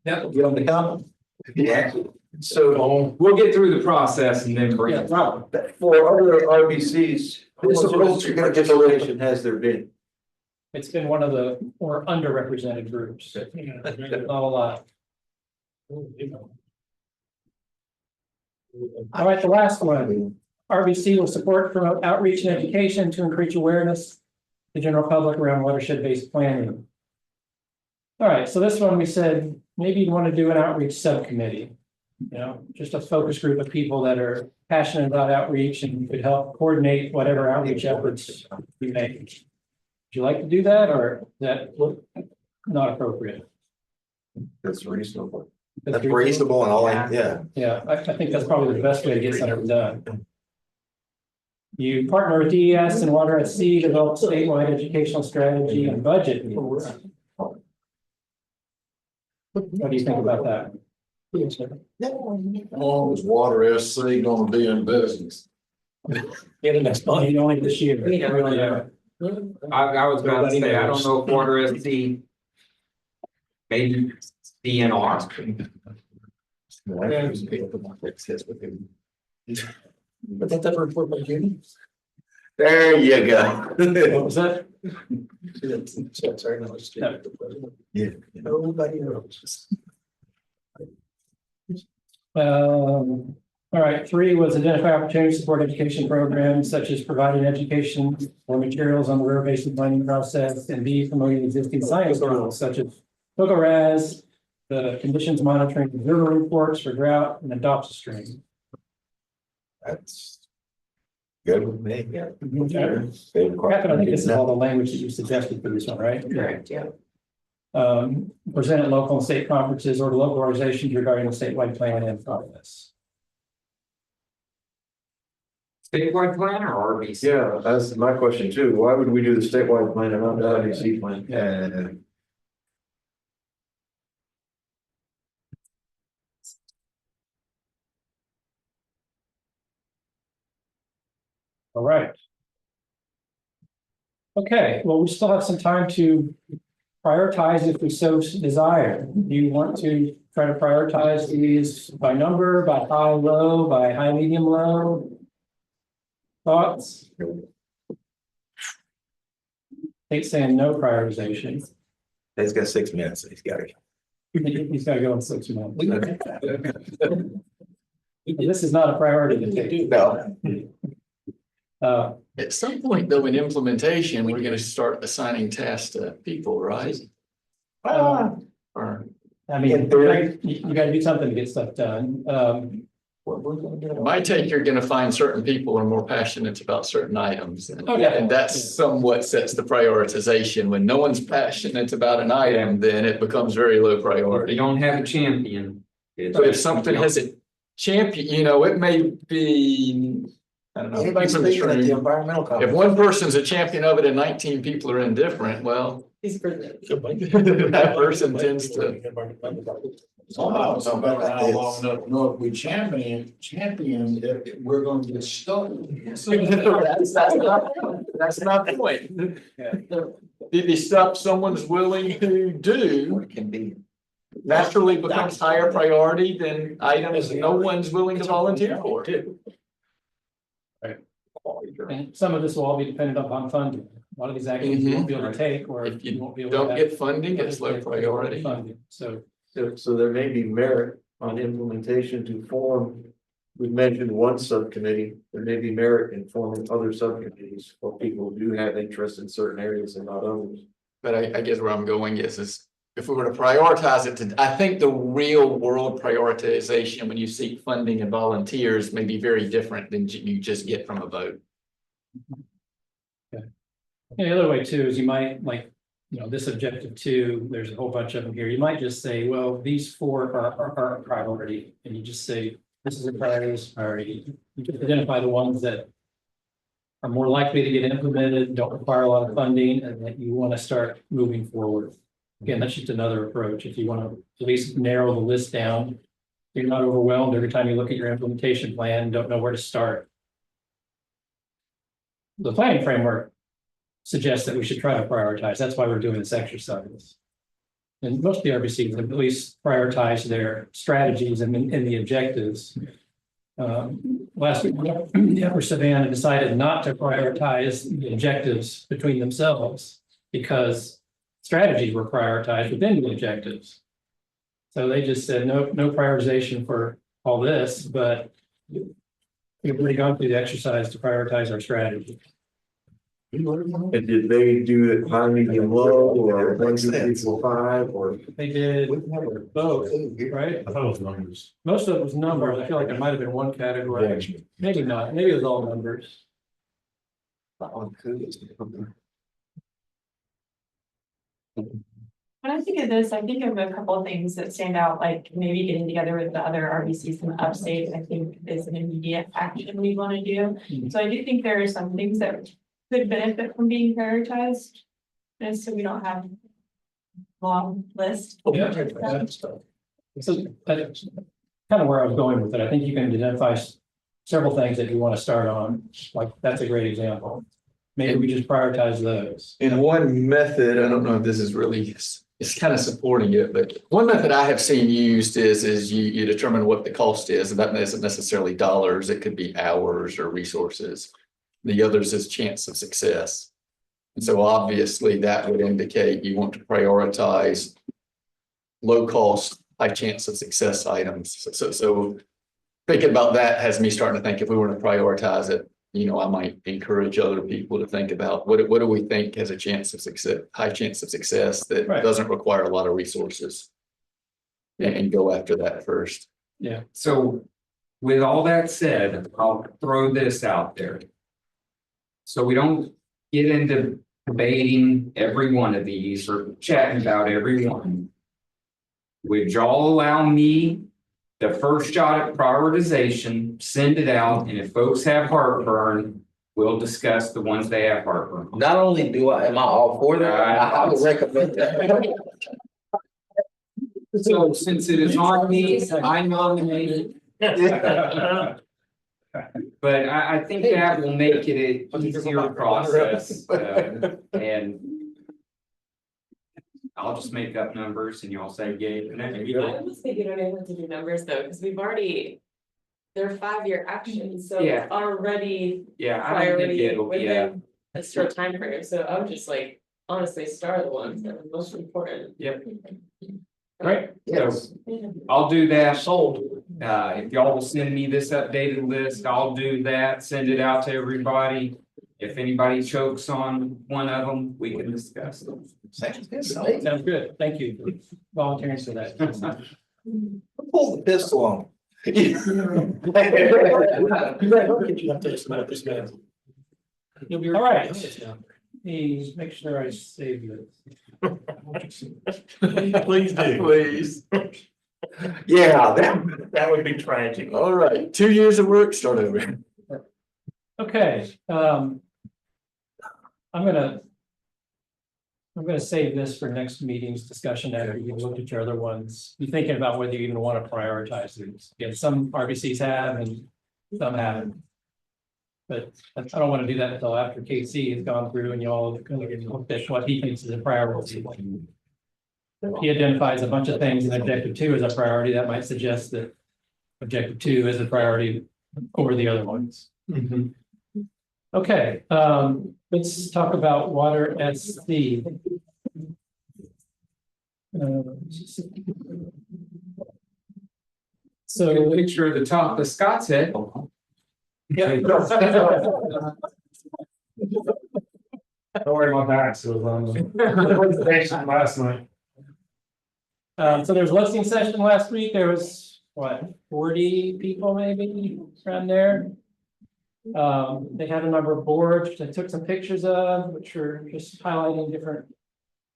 Yeah. Get on the comment. Yeah. So We'll get through the process and then bring it. for other RBCs, this legislation has there been? It's been one of the more underrepresented groups. Not a lot. All right, the last one. RBC will support, promote outreach and education to increase awareness the general public around watershed-based planning. All right, so this one we said, maybe you want to do an outreach subcommittee. You know, just a focus group of people that are passionate about outreach and could help coordinate whatever outreach efforts you make. Would you like to do that, or is that not appropriate? That's reasonable. That's reasonable and all, yeah. Yeah, I think that's probably the best way to get something done. You partner with DES and Water SC, develop statewide educational strategy and budget. What do you think about that? How long is Water SC gonna be in business? Yeah, the next month, only this year. Yeah. I was about to say, I don't know if Water SC. Maybe DNR. But that's that report by Judy. There you go. What was that? Sorry, no, it's. Yeah. Nobody knows. All right, 3 was identify opportunities to support education programs such as providing education or materials on the river basin planning process, and B, promoting existing science tools such as POGORAS, the conditions monitoring observer reports for drought and adopts stream. That's good with me. Yeah. Catherine, I think this is all the language that you suggested for this one, right? Correct, yeah. Present at local and state conferences or to local organizations regarding the statewide plan and process. Statewide plan or RBC? Yeah, that's my question too. Why would we do the statewide plan and not the RBC plan? Yeah. All right. Okay, well, we still have some time to prioritize if we so desire. Do you want to try to prioritize these by number, by high, low, by high, medium, low? Thoughts? Tate's saying no prioritization. He's got 6 minutes, he's got to. He's got to go in 6 minutes. This is not a priority to take. No. At some point, though, in implementation, we're gonna start assigning tasks to people, right? Or I mean, you gotta do something to get stuff done. my take, you're gonna find certain people are more passionate about certain items. And Oh, yeah. and that's somewhat sets the prioritization. When no one's passionate about an item, then it becomes very low If priority. you don't have a champion. But if something has a champion, it may be I don't know. Anybody People in this speaking at the room, environmental if conference? one person's a champion of it and 19 people are indifferent, well, that person tends to. No, if we champion, we're gonna get stuck. That's not the point. Did the stuff someone's willing to do Can be. naturally becomes higher priority than items no one's willing to volunteer for. And some of this will all be dependent upon funding. A lot of these actions you won't be able to take, or If you you won't be able to. don't have- get funding, it's low priority. Funding, so. So there may be merit on implementation to form. We mentioned one subcommittee, there may be merit in forming other subcommittees for people who do have interest in certain areas and not others. But I guess where I'm going is if we were to prioritize it to, I think the real world prioritization when you seek funding and volunteers may be very different than you just get from a vote. And the other way too is you might like, this objective 2, there's a whole bunch of them here. You might just say, well, these 4 are a priority, and you just say, this is a priority, this is a priority. You just identify the ones that are more likely to get implemented, don't require a lot of funding, and that you want to start moving forward. Again, that's just another approach. If you want to at least narrow the list down, you're not overwhelmed every time you look at your implementation plan, don't know where to start. The planning framework suggests that we should try to prioritize. That's why we're doing this exercise. And most of the RBCs have at least prioritize their strategies and the objectives. Last week, the Upper Savannah decided not to prioritize the objectives between themselves because strategies were prioritized within the objectives. So they just said, no prioritization for all this, but we've already gone through the exercise to prioritize our strategy. And did they do it high, medium, low, or 1, 2, 3, 4, 5, or? They did both, right? Numbers. Most of it was numbers. I feel like it might have been one category. Maybe not. Maybe it was all numbers. When I think of this, I think of a couple of things that stand out, like maybe getting together with the other RBCs in the upstate, I think is an immediate action we want to do. So I do think there are some things that could benefit from being prioritized. And so we don't have long list. Yeah. So that's kind of where I was going with it. I think you can identify several things that you want to start on. Like, that's a great example. Maybe we just prioritize those. In one method, I don't know if this is really, it's kind of supporting it, but one method I have seen used is you determine what the cost is, and that isn't necessarily dollars, it could be hours or resources. The others is chance of success. And so obviously that would indicate you want to prioritize low cost, high chance of success items. So thinking about that has me starting to think if we were to prioritize it, I might encourage other people to think about what do we think has a chance of success, high chance of success that doesn't require a lot of resources, and go after that first. Yeah. So with all that said, I'll throw this out there. So we don't get into debating every one of these or chatting about every one. Would y'all allow me the first shot at prioritization, send it out, and if folks have heartburn, we'll discuss the ones they have heartburn. Not only am I all for that, I would recommend that. So since it is on me, I nominate. But I think that will make it an easier process, and I'll just make up numbers and y'all say yay or nay. I almost think you don't even have to do numbers though, because we've already, they're 5-year actions, so Yeah. it's already Yeah, I don't think priority it'll be a, within a short time frame. So I would just like honestly star the ones that are most important. Yep. Great, so I'll do that. Sold. If y'all will send me this updated list, I'll do that, send it out to everybody. If anybody chokes on one of them, we can discuss them. Sounds good. Sounds good. Thank you for volunteering for that. Pull the pistol on. All right. Please make sure I save this. Please do. Please. Yeah, that would be tragic. All right, 2 years of work, start over. Okay, I'm gonna save this for next meeting's discussion after you look at your other ones. Be thinking about whether you even want to prioritize these. Again, some RBCs have and some haven't. But I don't want to do that until after KC has gone through and you all looked at what he thinks is a priority. If he identifies a bunch of things and objective 2 is a priority, that might suggest that objective 2 is a priority over the other ones. Okay, let's talk about water SC. So Picture at the top of Scott's head. yeah. Don't worry, my back was on the presentation last night. So there's listening session last week. There was what, 40 people maybe around there. They had a number of boards that took some pictures of, which are just highlighting different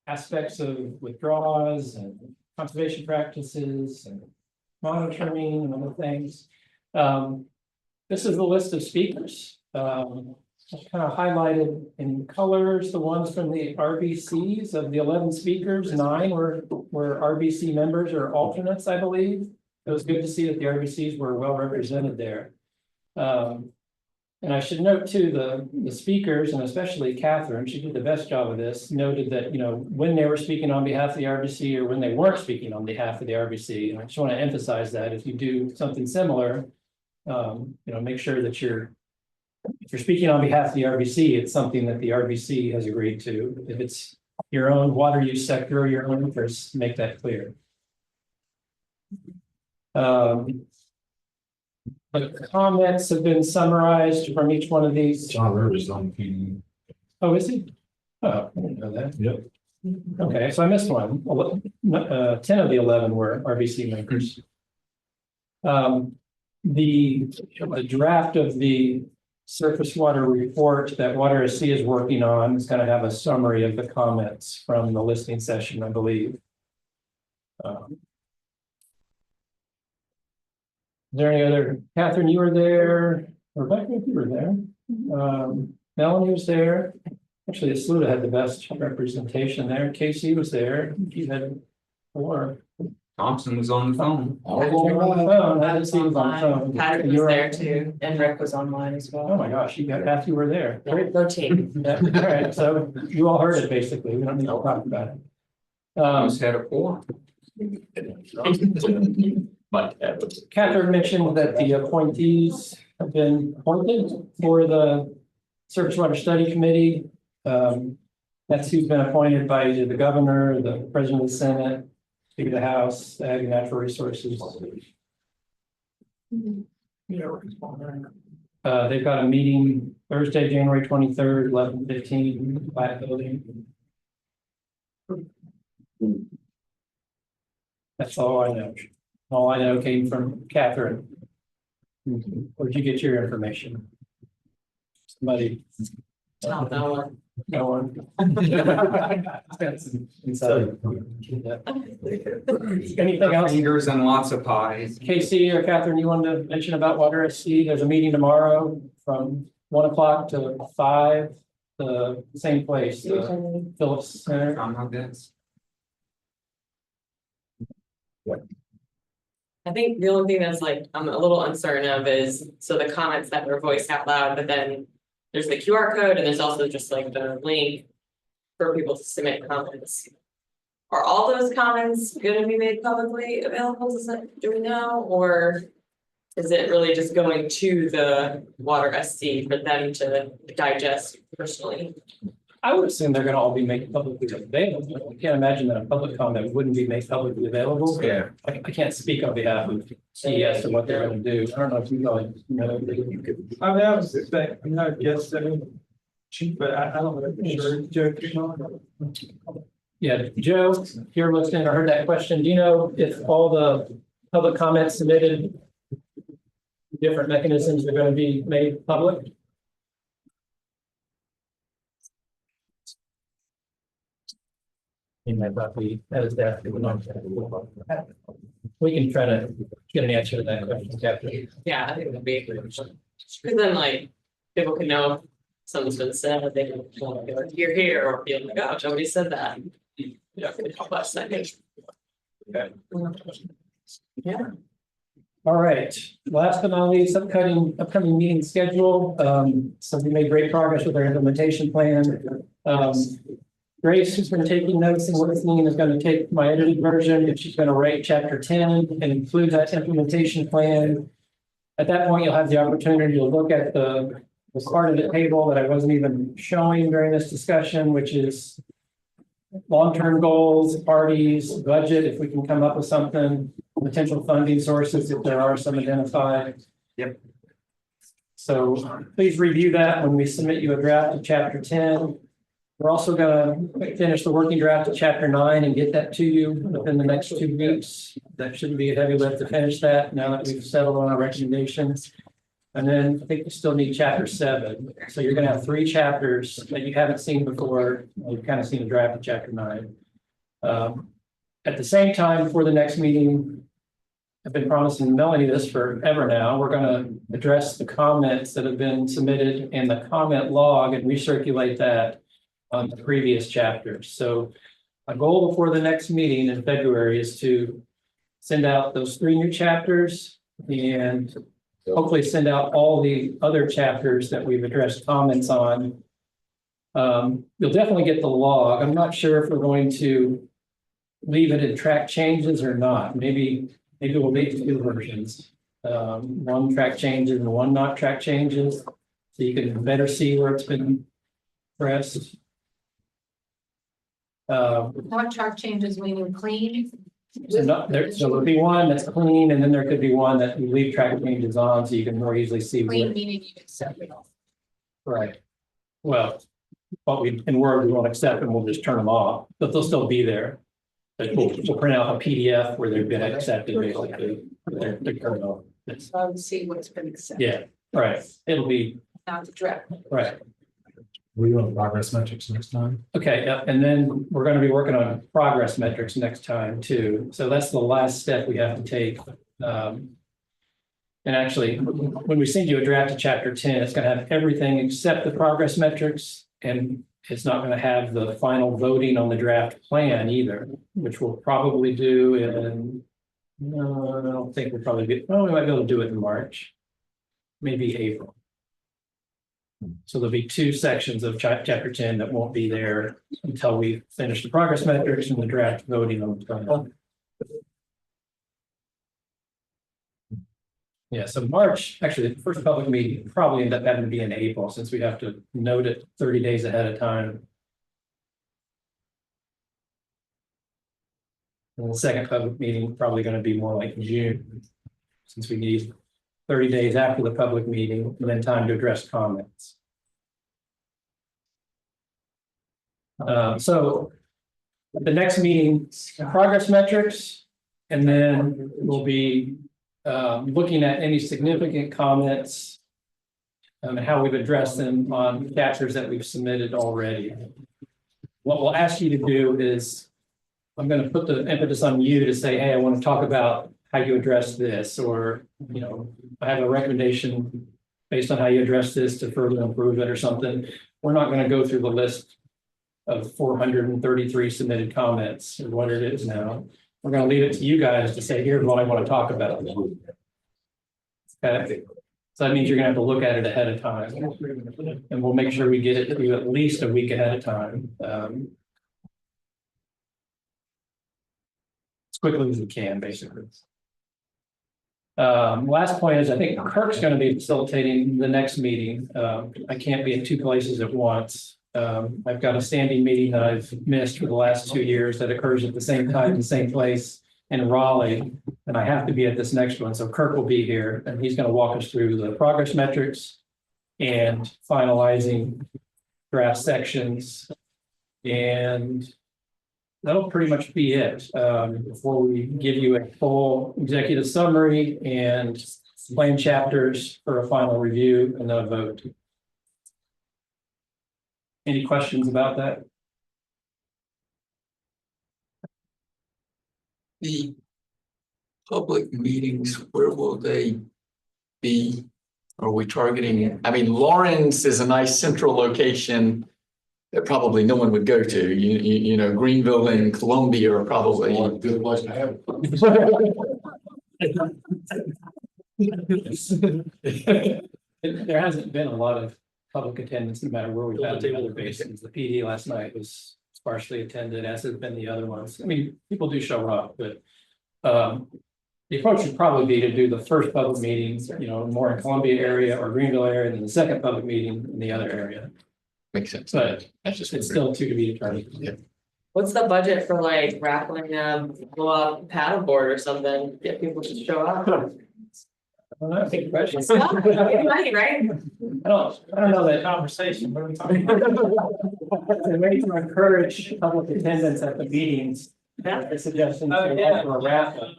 aspects of withdrawals and conservation practices and monitoring and other things. This is the list of speakers. I've kind of highlighted in colors the ones from the RBCs. Of the 11 speakers, 9 were RBC members or alternates, I believe. It was good to see that the RBCs were well represented there. And I should note too, the speakers, and especially Catherine, she did the best job of this, noted that, you know, when they were speaking on behalf of the RBC or when they weren't speaking on behalf of the RBC. And I just want to emphasize that if you do something similar, you know, make sure that if you're speaking on behalf of the RBC, it's something that the RBC has agreed to. If it's your own water use sector or your own interests, make that clear. The comments have been summarized from each one of these. John Rivers on PD. Oh, is he? Oh, I didn't know that. Yep. Okay, so I missed one. 10 of the 11 were RBC members. The draft of the surface water report that Water SC is working on is going to have a summary of the comments from the listening session, I believe. Is there any other, Catherine, you were there, Rebecca, you were there, Melanie was there. Actually, Saluda had the best representation there. Casey was there. You had 4. Thompson was on the phone. I didn't see him on the phone. Patrick was there too, and Rick was online as well. Oh my gosh, you got half you were there. Yeah, go team. Yeah, all right, so you all heard it basically. We don't need to talk about it. Almost had a 4. Catherine mentioned that the appointees have been appointed for the Surface Water Study Committee. That's who's been appointed by either the governor, the president of the Senate, Speaker of the House, the Ag and Natural Resources. They've got a meeting Thursday, January 23rd, 11:15, Black Building. That's all I know. All I know came from Catherine. Where'd you get your information? Somebody. No, no one. No one. Anything else? Fingers and lots of pies. Casey or Catherine, you wanted to mention about Water SC? There's a meeting tomorrow from 1 o'clock to 5, the same place, Phillips Center. I'm not this. I think the only thing that's like, I'm a little uncertain of is, so the comments that were voiced out loud, but then there's the QR code and there's also just like the link for people to submit comments. Are all those comments gonna be made publicly available, do we know, or is it really just going to the Water SC for them to digest personally? I would assume they're gonna all be made publicly available. I can't imagine that a public comment wouldn't be made publicly available. Yeah. I can't speak on behalf of CES and what they're gonna do. I don't know if you guys know. I mean, I was expecting, I guess, cheap, but I don't know. Yeah, Joe, if you're listening, I heard that question. Do you know if all the public comments submitted, different mechanisms are gonna be made public? He might not be at his desk. We can try to get an answer to that question, Captain. Yeah, I think it would be a good question. Cause then like, people can know if something's been said, they can, be like, you're here, or be like, oh, nobody said that. Yeah, help us, I think. Okay. Yeah. All right, last but not least, upcoming meeting schedule. So we made great progress with our implementation plan. Grace has been taking notes and listening, is going to take my edited version, and she's going to write chapter 10 and include that implementation plan. At that point, you'll have the opportunity to look at the part of the table that I wasn't even showing during this discussion, which is long-term goals, parties, budget, if we can come up with something, potential funding sources, if there are some identified. Yep. So please review that when we submit you a draft of chapter 10. We're also gonna finish the working draft of chapter 9 and get that to you within the next 2 weeks. That shouldn't be a heavy lift to finish that now that we've settled on our recommendations. And then I think we still need chapter 7. So you're gonna have 3 chapters that you haven't seen before. You've kind of seen a draft of chapter 9. At the same time, for the next meeting, I've been promising Melanie this forever now. We're gonna address the comments that have been submitted in the comment log and recirculate that on the previous chapters. So my goal before the next meeting in February is to send out those 3 new chapters and hopefully send out all the other chapters that we've addressed comments on. You'll definitely get the log. I'm not sure if we're going to leave it in track changes or not. Maybe we'll make 2 versions. 1 track changes and 1 not track changes. So you can better see where it's been pressed. What track changes meaning clean? So there'll be 1 that's clean, and then there could be 1 that you leave track changes on, so you can more easily see. Clean meaning you accept it all. Right. Well, in Word, we won't accept them, we'll just turn them off, but they'll still be there. But we'll print out a PDF where they've been accepted, basically. They're turned off. So I'll see what's been accepted. Yeah, right. It'll be, Not the draft. right. We want progress metrics next time. Okay, yeah, and then we're gonna be working on progress metrics next time too. So that's the last step we have to take. And actually, when we send you a draft of chapter 10, it's gonna have everything except the progress metrics. And it's not gonna have the final voting on the draft plan either, which we'll probably do in, no, I don't think we'll probably we might be able to do it in March, maybe April. So there'll be 2 sections of chapter 10 that won't be there until we finish the progress metrics and the draft voting on the plan. Yeah, so March, actually, the first public meeting probably end up having to be in April, since we have to note it 30 days ahead of time. And the second public meeting probably going to be more like June, since we need 30 days after the public meeting and then time to address comments. So the next meeting, progress metrics, and then we'll be looking at any significant comments and how we've addressed them on chapters that we've submitted already. What we'll ask you to do is, I'm going to put the emphasis on you to say, hey, I want to talk about how you address this, or, you know, I have a recommendation based on how you address this to further improve it or something. We're not going to go through the list of 433 submitted comments or what it is now. We're going to leave it to you guys to say, here's what I want to talk about. Okay. So that means you're going to have to look at it ahead of time, and we'll make sure we get it to you at least a week ahead of time. As quickly as we can, basically. Last point is, I think Kirk's going to be facilitating the next meeting. I can't be in 2 places at once. I've got a standing meeting that I've missed for the last 2 years that occurs at the same time, the same place in Raleigh, and I have to be at this next one. So Kirk will be here, and he's going to walk us through the progress metrics and finalizing draft sections, and that'll pretty much be it. Before we give you a full executive summary and plan chapters for a final review and then a vote. Any questions about that? The public meetings, where will they be? Are we targeting, I mean, Lawrence is a nice central location that probably no one would go to. You know, Greenville and Columbia are probably. Well, a good place to have it. There hasn't been a lot of public attendance, no matter where we've had the other basins. The PD last night was sparsely attended, as has been the other ones. I mean, people do show up, but the approach would probably be to do the first public meetings, you know, more in Columbia area or Greenville area, and then the second public meeting in the other area. Makes sense. But That's just. it's still to be determined. Yeah. What's the budget for like raffling blow up paddleboard or something, get people to show up? I don't know, I think questions. Money, right? I don't know that. Conversation, what are we talking about? The way to encourage public attendance at the meetings, the suggestion to offer a raffle.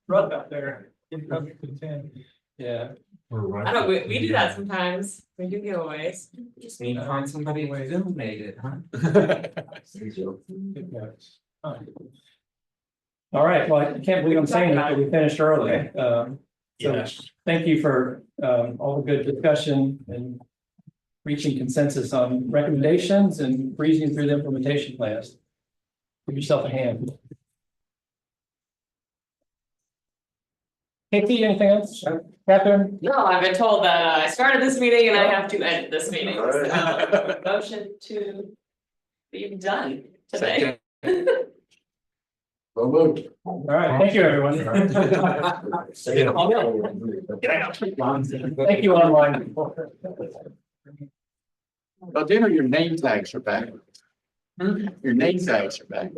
Rough out there, get public content. Yeah. I don't, we do that sometimes, we do giveaways. Just need to find somebody to donate it, huh? All right, well, I can't believe I'm saying that, but we finished early. So thank you for all the good discussion and reaching consensus on recommendations and breezing through the implementation plans. Give yourself a hand. Katie, anything else? Catherine? No, I've been told that I started this meeting and I have to end this meeting. So, motion to be done today. So moved. All right, thank you, everyone. Thank you online. Well, dinner, your name tags are back. Your name tags are back.